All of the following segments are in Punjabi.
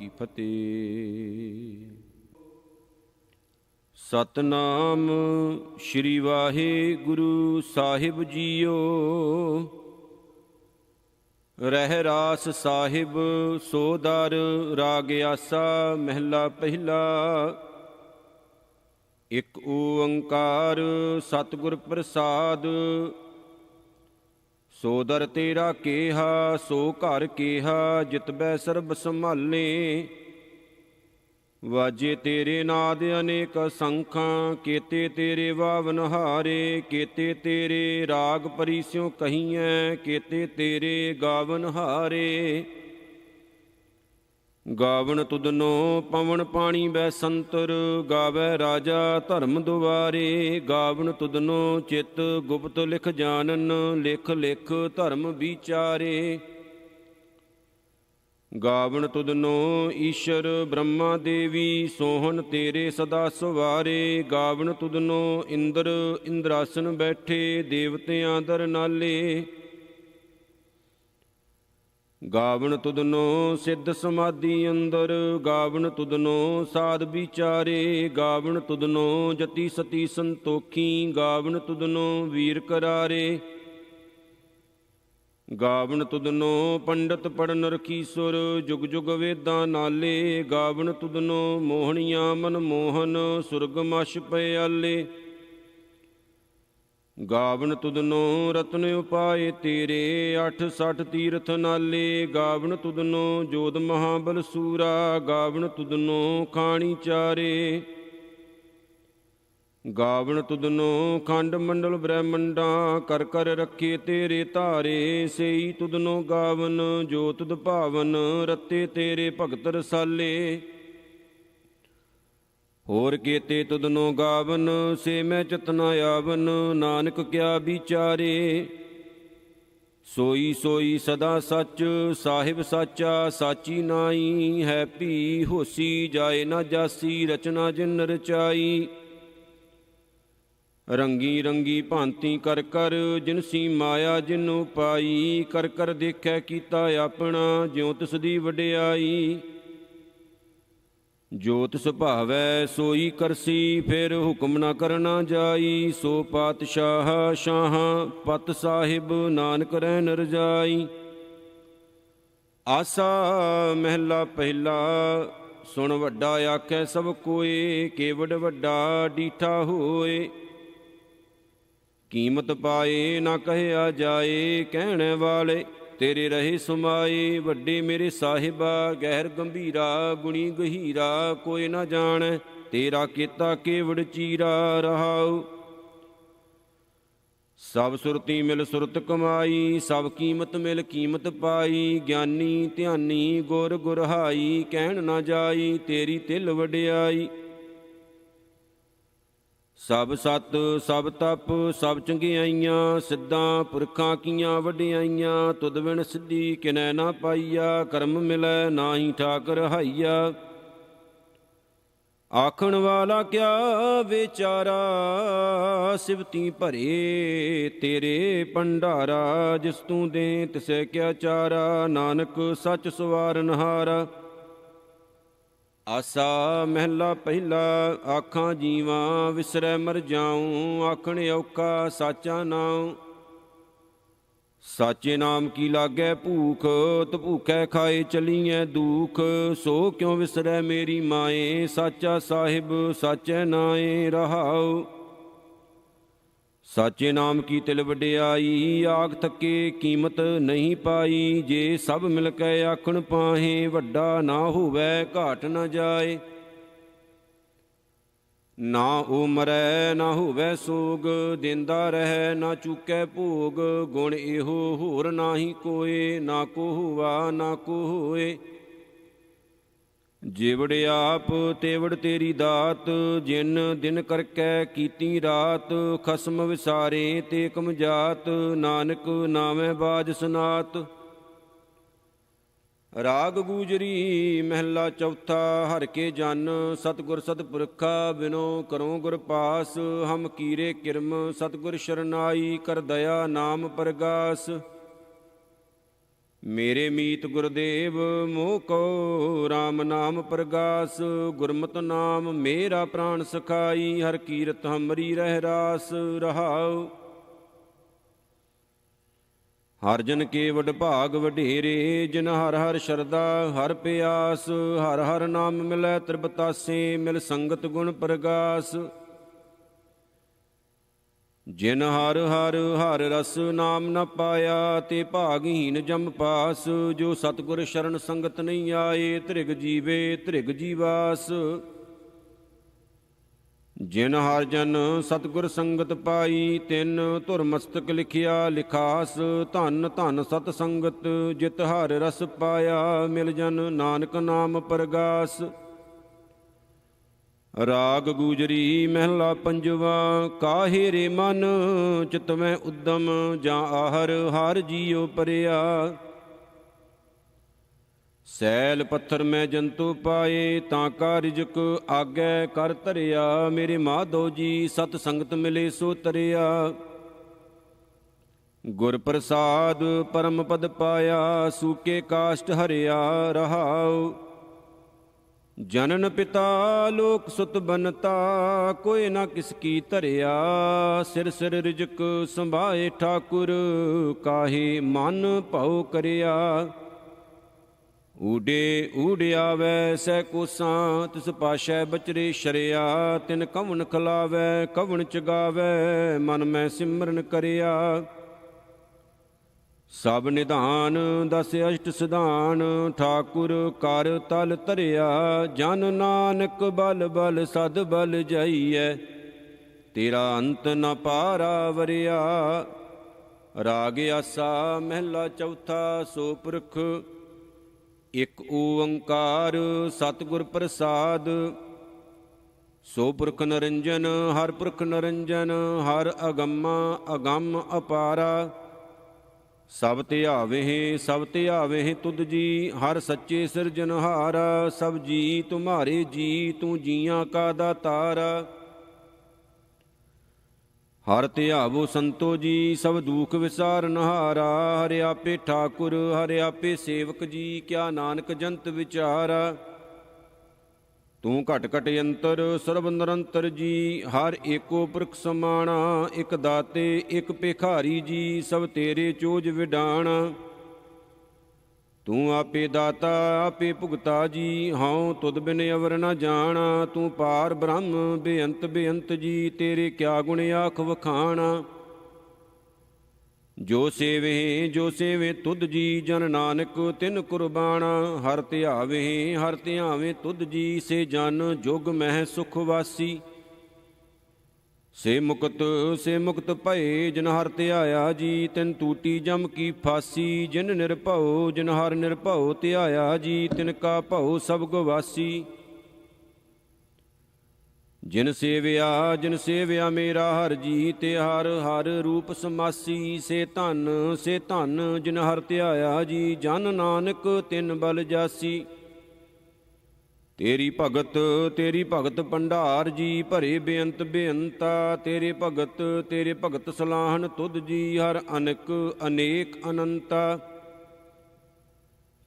ਕੀ ਫਤਿਹ। ਸਤਨਾਮ ਸ਼੍ਰੀ ਵਾਹਿਗੁਰੂ ਸਾਹਿਬ ਜੀਓ। ਰਹਿ ਰਾਸ ਸਾਹਿਬ ਸੋ ਦਰ ਰਾਗ ਆਸਾ ਮਹਿਲਾ ਪਹਿਲਾ। ਇਕ ਓੰਕਾਰ ਸਤਿਗੁਰ ਪ੍ਰਸਾਦ। ਸੋ ਦਰ ਤੇਰਾ ਕੇਹਾ ਸੋ ਘਰ ਕੇਹਾ ਜਿਤਬੈ ਸਰਬ ਸੰਭਾਲੇ। ਵਾਜੇ ਤੇਰੇ ਨਾਦ ਅਨੇਕ ਸੰਖਾਂ ਕੇਤੇ ਤੇਰੇ ਵਾਵਨ ਹਾਰੇ। ਕੇਤੇ ਤੇਰੇ ਰਾਗ ਪਰਿਸਿਉ ਕਹੀਐ ਕੇਤੇ ਤੇਰੇ ਗਾਵਨ ਹਾਰੇ। ਗਾਵਨ ਤੁਧਨੋ ਪਵਨ ਪਾਣੀ ਬੈ ਸੰਤਰ ਗਾਵੈ ਰਾਜਾ ਧਰਮ ਦੁਆਰੇ। ਗਾਵਨ ਤੁਧਨੋ ਚਿਤ ਗੁਪਤ ਲਿਖ ਜਾਣਨ ਲਿਖ ਲਿਖ ਧਰਮ ਵਿਚਾਰੇ। ਗਾਵਨ ਤੁਧਨੋ ਈਸ਼ਰ ਬ੍ਰਹਮਾ ਦੇਵੀ ਸੋਹਣ ਤੇਰੇ ਸਦਾ ਸਵਾਰੇ। ਗਾਵਨ ਤੁਧਨੋ ਇੰਦਰ ਇੰਦਰਾਸਨ ਬੈਠੇ ਦੇਵਤਿਆਂ ਦਰ ਨਾਲੇ। ਗਾਵਨ ਤੁਧਨੋ ਸਿੱਧ ਸਮਾਧੀ ਅੰਦਰ ਗਾਵਨ ਤੁਧਨੋ ਸਾਧ ਵਿਚਾਰੇ। ਗਾਵਨ ਤੁਧਨੋ ਜਤੀ ਸਤੀ ਸੰਤੋਖੀ ਗਾਵਨ ਤੁਧਨੋ ਵੀਰ ਕਰਾਰੇ। ਗਾਵਨ ਤੁਧਨੋ ਪੰਡਤ ਪੜਨ ਰਖੀਸੁਰ ਜੁਗ ਜੁਗ ਵੇਦਾਂ ਨਾਲੇ। ਗਾਵਨ ਤੁਧਨੋ ਮੋਹਣੀਆਂ ਮਨ ਮੋਹਨ ਸੁਰਗ ਮਛ ਪਿਆਲੇ। ਗਾਵਨ ਤੁਧਨੋ ਰਤਨ ਉਪਾਏ ਤੇਰੇ 68 ਤੀਰਥ ਨਾਲੇ। ਗਾਵਨ ਤੁਧਨੋ ਜੋਧ ਮਹਾਬਲ ਸੂਰਾ ਗਾਵਨ ਤੁਧਨੋ ਖਾਣੀ ਚਾਰੇ। ਗਾਵਨ ਤੁਧਨੋ ਖੰਡ ਮੰਡਲ ਬ੍ਰਹਮੰਡਾਂ ਕਰ ਕਰ ਰੱਖੇ ਤੇਰੇ ਧਾਰੇ। ਸਈ ਤੁਧਨੋ ਗਾਵਨ ਜੋ ਤੁਧ ਭਾਵਨ ਰਤੇ ਤੇਰੇ ਭਗਤ ਰਸਾਲੇ। ਹੋਰ ਕੇਤੇ ਤੁਧਨੋ ਗਾਵਨ ਸੇ ਮੈਂ ਚਤਨਾ ਆਵਨ ਨਾਨਕ ਕਿਆ ਵਿਚਾਰੇ। ਸੋਈ ਸੋਈ ਸਦਾ ਸੱਚ ਸਾਹਿਬ ਸਾਚਾ ਸਾਚੀ ਨਾਈ ਹੈ ਭੀ ਹੋਸੀ ਜਾਏ ਨਾ ਜਾਸੀ ਰਚਨਾ ਜਿਨ ਰਚਾਈ। ਰੰਗੀ ਰੰਗੀ ਭਾਂਤੀ ਕਰ ਕਰ ਜਿਨਸੀ ਮਾਇਆ ਜਿਨੂੰ ਪਾਈ। ਕਰ ਕਰ ਦੇਖੈ ਕੀਤਾ ਆਪਣਾ ਜਿਉ ਤਿਸ ਦੀ ਵਡਿਆਈ। ਜੋ ਤਿਸ ਭਾਵੈ ਸੋਈ ਕਰਸੀ ਫਿਰ ਹੁਕਮ ਨਾ ਕਰਨਾ ਜਾਈ। ਸੋ ਪਾਤਸ਼ਾਹ ਸ਼ਾਹ ਪਤ ਸਾਹਿਬ ਨਾਨਕ ਰਹਿਣ ਰਜਾਈ। ਆਸਾ ਮਹਿਲਾ ਪਹਿਲਾ। ਸੁਣ ਵੱਡਾ ਆਖੈ ਸਭ ਕੋਏ ਕੇਵਡ ਵੱਡਾ ਡੀਠਾ ਹੋਏ। ਕੀਮਤ ਪਾਏ ਨਾ ਕਹਿਆ ਜਾਏ ਕਹਿਣੇ ਵਾਲੇ ਤੇਰੇ ਰਹੇ ਸਮਾਏ। ਵੱਡੇ ਮੇਰੇ ਸਾਹਿਬਾ ਗਹਿਰ ਗੰਭੀਰਾ ਗੁਣੀ ਗਹੀਰਾ ਕੋਈ ਨਾ ਜਾਣੈ ਤੇਰਾ ਕੀਤਾ ਕੇਵੜ ਚੀਰਾ ਰਹਾਉ। ਸਭ ਸੁਰਤੀ ਮਿਲ ਸੁਰਤ ਕਮਾਈ ਸਭ ਕੀਮਤ ਮਿਲ ਕੀਮਤ ਪਾਈ। ਗਿਆਨੀ ਧਿਆਨੀ ਗੁਰ ਗੁਰਹਾਈ ਕਹਿਣ ਨਾ ਜਾਈ ਤੇਰੀ ਤਿਲ ਵਡਿਆਈ। ਸਭ ਸਤ ਸਭ ਤਪ ਸਭ ਚੰਗਿਆਈਆਂ ਸਿੱਧਾਂ ਪੁਰਖਾਂ ਕੀਆਂ ਵਡਿਆਈਆਂ। ਤੁਧ ਬਿਨ ਸਿੱਧੀ ਕਿਨੈ ਨਾ ਪਾਈਆ ਕਰਮ ਮਿਲੈ ਨਾਹੀ ਠਾਕਰ ਹਾਈਆ। ਆਖਣ ਵਾਲਾ ਕਿਆ ਵਿਚਾਰਾ ਸਿਵਤੀ ਭਰੇ ਤੇਰੇ ਭੰਡਾਰਾ। ਜਿਸ ਤੂੰ ਦੇ ਤਿਸੈ ਕਿਆ ਚਾਰਾ ਨਾਨਕ ਸੱਚ ਸਵਾਰਨਹਾਰਾ। ਆਸਾ ਮਹਿਲਾ ਪਹਿਲਾ। ਆਖਾਂ ਜੀਵਾਂ ਵਿਸਰੈ ਮਰ ਜਾਉ ਆਖਣ ਔਖਾ ਸਾਚਾ ਨਾਉ। ਸਾਚੇ ਨਾਮ ਕੀ ਲਾਗੈ ਭੂਖ ਭੂਖੈ ਖਾਏ ਚਲੀਐ ਦੂਖ। ਸੋ ਕਿਉ ਵਿਸਰੈ ਮੇਰੀ ਮਾਏ ਸਾਚਾ ਸਾਹਿਬ ਸਾਚੈ ਨਾਏ ਰਹਾਉ। ਸਾਚੇ ਨਾਮ ਕੀ ਤਿਲ ਵਡਿਆਈ ਆਖ ਥੱਕੇ ਕੀਮਤ ਨਹੀਂ ਪਾਈ। ਜੇ ਸਭ ਮਿਲ ਕੇ ਆਖਣ ਪਾਹੇ ਵੱਡਾ ਨਾ ਹੋਵੈ ਘਾਟ ਨਾ ਜਾਏ। ਨਾ ਉਹ ਮਰੈ ਨਾ ਹੋਵੈ ਸੋਗ ਦੇਂਦਾ ਰਹਿ ਨਾ ਚੁਕੈ ਭੋਗ। ਗੁਣ ਇਹੋ ਹੋਰ ਨਾਹੀ ਕੋਏ ਨਾ ਕੋ ਹੋਵਾ ਨਾ ਕੋ ਹੋਏ। ਜਿਵੜ ਆਪ ਤੇਵੜ ਤੇਰੀ ਦਾਤ ਜਿਨ ਦਿਨ ਕਰਕੇ ਕੀਤੀ ਰਾਤ। ਖਸਮ ਵਿਸਾਰੇ ਤੇ ਕਮ ਜਾਤ ਨਾਨਕ ਨਾਮੈ ਬਾਜ ਸਨਾਤ। ਰਾਗ ਗੂਜਰੀ ਮਹਿਲਾ ਚੌਥਾ। ਹਰਿ ਕੇ ਜਨ ਸਤਿਗੁਰ ਸਤਿਪੁਰਖਾ ਬਿਨੋ ਕਰੋ ਗੁਰ ਪਾਸ। ਹਮ ਕੀਰੇ ਕਿਰਮ ਸਤਿਗੁਰ ਸ਼ਰਨਾਈ ਕਰ ਦਇਆ ਨਾਮ ਪਰਗਾਸ। ਮੇਰੇ ਮੀਤ ਗੁਰਦੇਵ ਮੋਹ ਕੋ RAM ਨਾਮ ਪ੍ਰਗਾਸ। ਗੁਰਮਤਿ ਨਾਮ ਮੇਰਾ ਪ੍ਰਾਣ ਸਖਾਈ, ਹਰ ਕੀਰਤ ਹਮਰੀ ਰਹਿ ਰਾਸ ਰਹਾਉ। ਹਰ ਜਨ ਕੇ ਵਡ ਭਾਗ ਵਡੇਰੇ, ਜਿਨ ਹਰ ਹਰ ਸ਼ਰਧਾ ਹਰ ਪਿਆਸ। ਹਰ ਹਰ ਨਾਮ ਮਿਲੈ ਤ੍ਰਿਪਤਾਸੇ, ਮਿਲ ਸੰਗਤ ਗੁਣ ਪ੍ਰਗਾਸ। ਜਿਨ ਹਰ ਹਰ ਹਰ ਰਸ ਨਾਮ ਨ ਪਾਇਆ, ਤੇ ਭਾਗਹੀਨ ਜਮ ਪਾਸ। ਜੋ ਸਤਿਗੁਰ ਸ਼ਰਨ ਸੰਗਤ ਨਹੀਂ ਆਏ, ਧ੍ਰਿਗ ਜੀਵੇ ਧ੍ਰਿਗ ਜੀਵਾਸ। ਜਿਨ ਹਰ ਜਨ ਸਤਿਗੁਰ ਸੰਗਤ ਪਾਈ, ਤਿਨ ਧੁਰ ਮਸਤਕ ਲਿਖਿਆ ਲਿਖਾਸ। ਧੰਨ ਧੰਨ ਸਤ ਸੰਗਤ ਜਿਤ ਹਰ ਰਸ ਪਾਇਆ, ਮਿਲ ਜਨ ਨਾਨਕ ਨਾਮ ਪ੍ਰਗਾਸ। ਰਾਗ ਗੂਜਰੀ ਮਹਿਲਾ ਪੰਜਵਾ। ਕਾਹੇ ਰੇ ਮਨ ਚਿਤ ਮੈਂ ਉਦਮ, ਜਾਂ ਆਹਰ ਹਰ ਜੀਉ ਪਰਿਆ। ਸੈਲ ਪੱਥਰ ਮੈਂ ਜੰਤੂ ਪਾਏ, ਤਾਂ ਕਾ ਰਿਜਕ ਆਗੈ ਕਰ ਧਰਿਆ। ਮੇਰੇ ਮਾਧੋ ਜੀ ਸਤ ਸੰਗਤ ਮਿਲੇ ਸੋ ਤਰਿਆ। ਗੁਰ ਪ੍ਰਸਾਦ ਪਰਮ ਪਦ ਪਾਇਆ, ਸੂਕੇ ਕਾਸ਼ਟ ਹਰਿਆ ਰਹਾਉ। ਜਨਨ ਪਿਤਾ ਲੋਕ ਸੁਤ ਬਨਤਾ, ਕੋਈ ਨਾ ਕਿਸ ਕੀ ਧਰਿਆ। ਸਿਰ ਸਿਰ ਰਿਜਕ ਸੰਭਾਏ ਠਾਕੁਰ, ਕਾਹੇ ਮਨ ਭਉ ਕਰਿਆ। ਊਡੇ ਊੜਿਆਵੈ ਸਹਿ ਕੋਸਾਂ, ਤਿਸ ਪਾਸ਼ੈ ਬਚਰੇ ਸ਼ਰਿਆ। ਤਿਨ ਕਵਣ ਖਲਾਵੈ ਕਵਣ ਚਗਾਵੈ, ਮਨ ਮੈਂ ਸਿਮਰਨ ਕਰਿਆ। ਸਭ ਨਿਧਾਨ ਦਸ ਅਸ਼ਟ ਸਿਧਾਨ, ਠਾਕੁਰ ਕਰ ਤਲ ਧਰਿਆ। ਜਨ ਨਾਨਕ ਬਲ ਬਲ ਸਦ ਬਲ ਜਾਈਐ, ਤੇਰਾ ਅੰਤ ਨ ਪਾਰਾ ਵਰਿਆ। ਰਾਗ ਆਸਾ ਮਹਿਲਾ ਚੌਥਾ। ਸੋ ਪੁਰਖ ਇਕ ਓੰਕਾਰ, ਸਤਿਗੁਰ ਪ੍ਰਸਾਦ। ਸੋ ਪੁਰਖ ਨਿਰੰਜਨ ਹਰ ਪੁਰਖ ਨਿਰੰਜਨ, ਹਰ ਅਗੰਮਾ ਅਗੰਮ ਅਪਾਰਾ। ਸਭ ਧਿਆਵਹਿ ਤੁਧ ਜੀ, ਹਰ ਸੱਚੇ ਸਿਰਜਨਹਾਰ। ਸਭ ਜੀ ਤੁਮਹਾਰੇ ਜੀ, ਤੂੰ ਜੀਆਂ ਕਾ ਦਾਤਾਰ। ਹਰ ਧਿਆਵੋ ਸੰਤੋ ਜੀ, ਸਭ ਦੁਖ ਵਿਸਾਰਨਹਾਰਾ। ਹਰਿ ਆਪੇ ਠਾਕੁਰ ਹਰਿ ਆਪੇ ਸੇਵਕ ਜੀ, ਕਿਆ ਨਾਨਕ ਜੰਤ ਵਿਚਾਰਾ। ਤੂੰ ਘਟ ਘਟ ਅੰਤਰ ਸਰਬ ਨਿਰੰਤਰ ਜੀ, ਹਰ ਏਕੋ ਪੁਰਖ ਸਮਾਣਾ। ਇਕ ਦਾਤੇ ਇਕ ਭਿਖਾਰੀ ਜੀ, ਸਭ ਤੇਰੇ ਚੋਜ ਵਿਡਾਣਾ। ਤੂੰ ਆਪੇ ਦਾਤਾ ਆਪੇ ਭੁਗਤਾ ਜੀ, ਹਉ ਤੁਧ ਬਿਨ ਅਵਰ ਨ ਜਾਣਾ। ਤੂੰ ਪਾਰ ਬ੍ਰਹਮ ਬੇਅੰਤ ਬੇਅੰਤ ਜੀ, ਤੇਰੇ ਕਿਆ ਗੁਣ ਆਖ ਵਖਾਣਾ। ਜੋ ਸੇਵੇ ਤੁਧ ਜੀ, ਜਨ ਨਾਨਕ ਤਿਨ ਕੁਰਬਾਨਾ। ਹਰ ਧਿਆਵੇ ਤੁਧ ਜੀ, ਸੇ ਜਨ ਜੁਗ ਮਹਿ ਸੁਖ ਵਾਸੀ। ਸੇ ਮੁਕਤ ਭਏ ਜਿਨ ਹਰ ਧਿਆਇਆ ਜੀ, ਤਿਨ ਟੂਟੀ ਜਮ ਕੀ ਫਾਸੀ। ਜਿਨ ਨਿਰਭਉ ਜਿਨ ਹਰ ਨਿਰਭਉ ਧਿਆਇਆ ਜੀ, ਤਿਨ ਕਾ ਭਉ ਸਭ ਗਵਾਸੀ। ਜਿਨ ਸੇਵਿਆ ਮੇਰਾ ਹਰ ਜੀ, ਤੇ ਹਰ ਹਰ ਰੂਪ ਸਮਾਸੀ। ਸੇ ਧਨ ਜਿਨ ਹਰ ਧਿਆਇਆ ਜੀ, ਜਨ ਨਾਨਕ ਤਿਨ ਬਲ ਜਾਸੀ। ਤੇਰੀ ਭਗਤ ਭੰਡਾਰ ਜੀ, ਭਰੇ ਬੇਅੰਤ ਬੇਅੰਤਾ। ਤੇਰੇ ਭਗਤ ਸਲਾਹਨ ਤੁਧ ਜੀ, ਹਰ ਅਨੇਕ ਅਨੰਤਾ।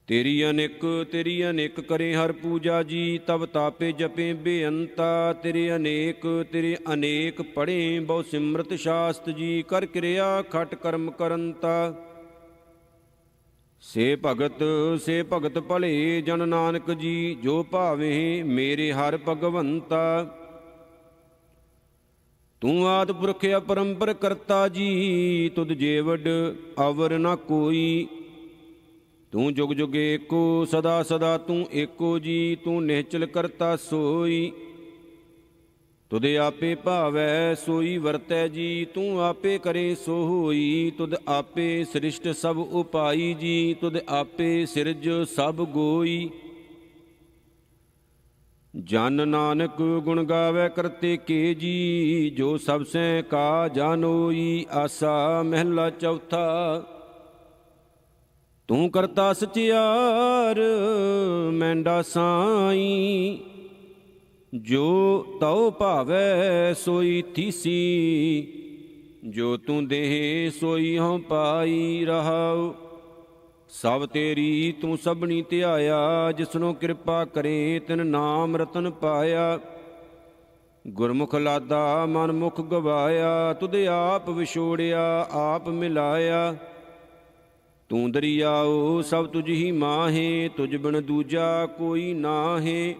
ਤੇਰੀ ਅਨੇਕ ਕਰੇ ਹਰ ਪੂਜਾ ਜੀ, ਤਬ ਤਾਪੇ ਜਪੇ ਬੇਅੰਤਾ। ਤੇਰੇ ਅਨੇਕ ਪੜ੍ਹੇ ਬਹੁ ਸਿਮਰਤ ਸ਼ਾਸਤ ਜੀ, ਕਰ ਕਿਰਿਆ ਖਟ ਕਰਮ ਕਰੰਤਾ। ਸੇ ਭਗਤ ਭਲੇ ਜਨ ਨਾਨਕ ਜੀ, ਜੋ ਭਾਵੇ ਮੇਰੇ ਹਰ ਭਗਵੰਤਾ। ਤੂੰ ਆਦਿ ਪੁਰਖ ਅਪਰੰਪਰ ਕਰਤਾ ਜੀ, ਤੁਧ ਜੇਵਡ ਅਵਰ ਨ ਕੋਈ। ਤੂੰ ਜੁਗ ਜੁਗ ਏਕੋ ਸਦਾ ਤੂੰ ਏਕੋ ਜੀ, ਤੂੰ ਨਿਹਚਲ ਕਰਤਾ ਸੋਈ। ਤੁਧ ਆਪੇ ਭਾਵੈ ਸੋਈ ਵਰਤੈ ਜੀ, ਤੂੰ ਆਪੇ ਕਰੇ ਸੋ ਹੋਈ। ਤੁਧ ਆਪੇ ਸ੍ਰਿਸ਼ਟ ਸਭ ਉਪਾਈ ਜੀ, ਤੁਧ ਆਪੇ ਸਿਰਜ ਸਭ ਗੋਈ। ਜਨ ਨਾਨਕ ਗੁਣ ਗਾਵੇ ਕਰਤੇ ਕੇ ਜੀ, ਜੋ ਸਭ ਸੈ ਕਾ ਜਾਨੋਈ। ਆਸਾ ਮਹਿਲਾ ਚੌਥਾ। ਤੂੰ ਕਰਤਾ ਸਚਿਆਰ ਮੈਂਡਾ ਸਾਈ, ਜੋ ਤਉ ਭਾਵੈ ਸੋਈ ਥੀਸੀ। ਜੋ ਤੂੰ ਦੇਹ ਸੋਈ ਹਉ ਪਾਈ ਰਹਾਉ। ਸਭ ਤੇਰੀ ਤੂੰ ਸਭਨੀ ਧਿਆਇਆ, ਜਿਸਨੂੰ ਕਿਰਪਾ ਕਰੇ ਤਿਨ ਨਾਮ ਰਤਨ ਪਾਇਆ। ਗੁਰਮੁਖ ਲਾਦਾ ਮਨ ਮੁਖ ਗਵਾਇਆ, ਤੁਧ ਆਪ ਵਿਛੋੜਿਆ ਆਪ ਮਿਲਾਇਆ। ਤੂੰ ਦਰਿਆਓ ਸਭ ਤੁਝ ਹੀ ਮਾਹੇ, ਤੁਝ ਬਿਨ ਦੂਜਾ ਕੋਈ ਨਾਹੇ।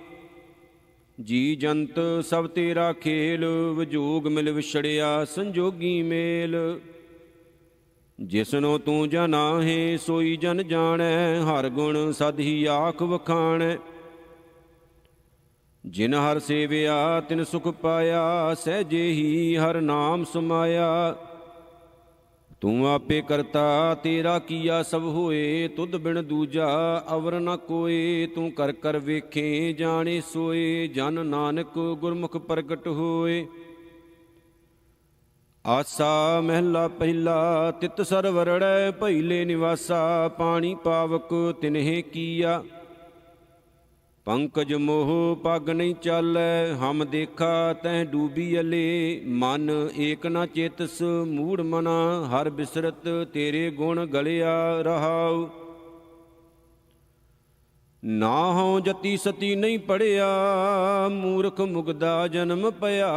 ਜੀ ਜੰਤ ਸਭ ਤੇਰਾ ਖੇਲ, ਵਿਜੋਗ ਮਿਲ ਵਿਛੜਿਆ ਸੰਜੋਗੀ ਮੇਲ। ਜਿਸਨੂੰ ਤੂੰ ਜਾਣਾਹੇ ਸੋਈ ਜਨ ਜਾਣੈ, ਹਰ ਗੁਣ ਸਦ ਹੀ ਆਖ ਵਖਾਣੈ। ਜਿਨ ਹਰ ਸੇਵਿਆ ਤਿਨ ਸੁਖ ਪਾਇਆ, ਸਹਿਜੇ ਹੀ ਹਰ ਨਾਮ ਸਮਾਇਆ। ਤੂੰ ਆਪੇ ਕਰਤਾ ਤੇਰਾ ਕੀਆ ਸਭ ਹੋਏ, ਤੁਧ ਬਿਨ ਦੂਜਾ ਅਵਰ ਨ ਕੋਏ। ਤੂੰ ਕਰ ਕਰ ਵੇਖੇ ਜਾਣੇ ਸੋਏ, ਜਨ ਨਾਨਕ ਗੁਰਮੁਖ ਪ੍ਰਗਟ ਹੋਏ। ਆਸਾ ਮਹਿਲਾ ਪਹਿਲਾ, ਤਿਤ ਸਰਵਰੜੈ ਭਈਲੇ ਨਿਵਾਸਾ। ਪਾਣੀ ਪਾਵਕ ਤਿਨਹਿ ਕੀਆ, ਪੰਕਜ ਮੋਹ ਪੱਗ ਨਹੀਂ ਚਾਲੈ। ਹਮ ਦੇਖਾ ਤੈਂ ਡੂਬੀ ਅਲੇ, ਮਨ ਏਕ ਨ ਚੇਤਸ ਮੂੜ ਮਨਾ। ਹਰ ਬਿਸਰਤ ਤੇਰੇ ਗੁਣ ਗਲਿਆ ਰਹਾਉ। ਨਾ ਹਉ ਜਤੀ ਸਤੀ ਨਹੀਂ ਪੜਿਆ, ਮੂਰਖ ਮੁਗਦਾ ਜਨਮ ਪਿਆ।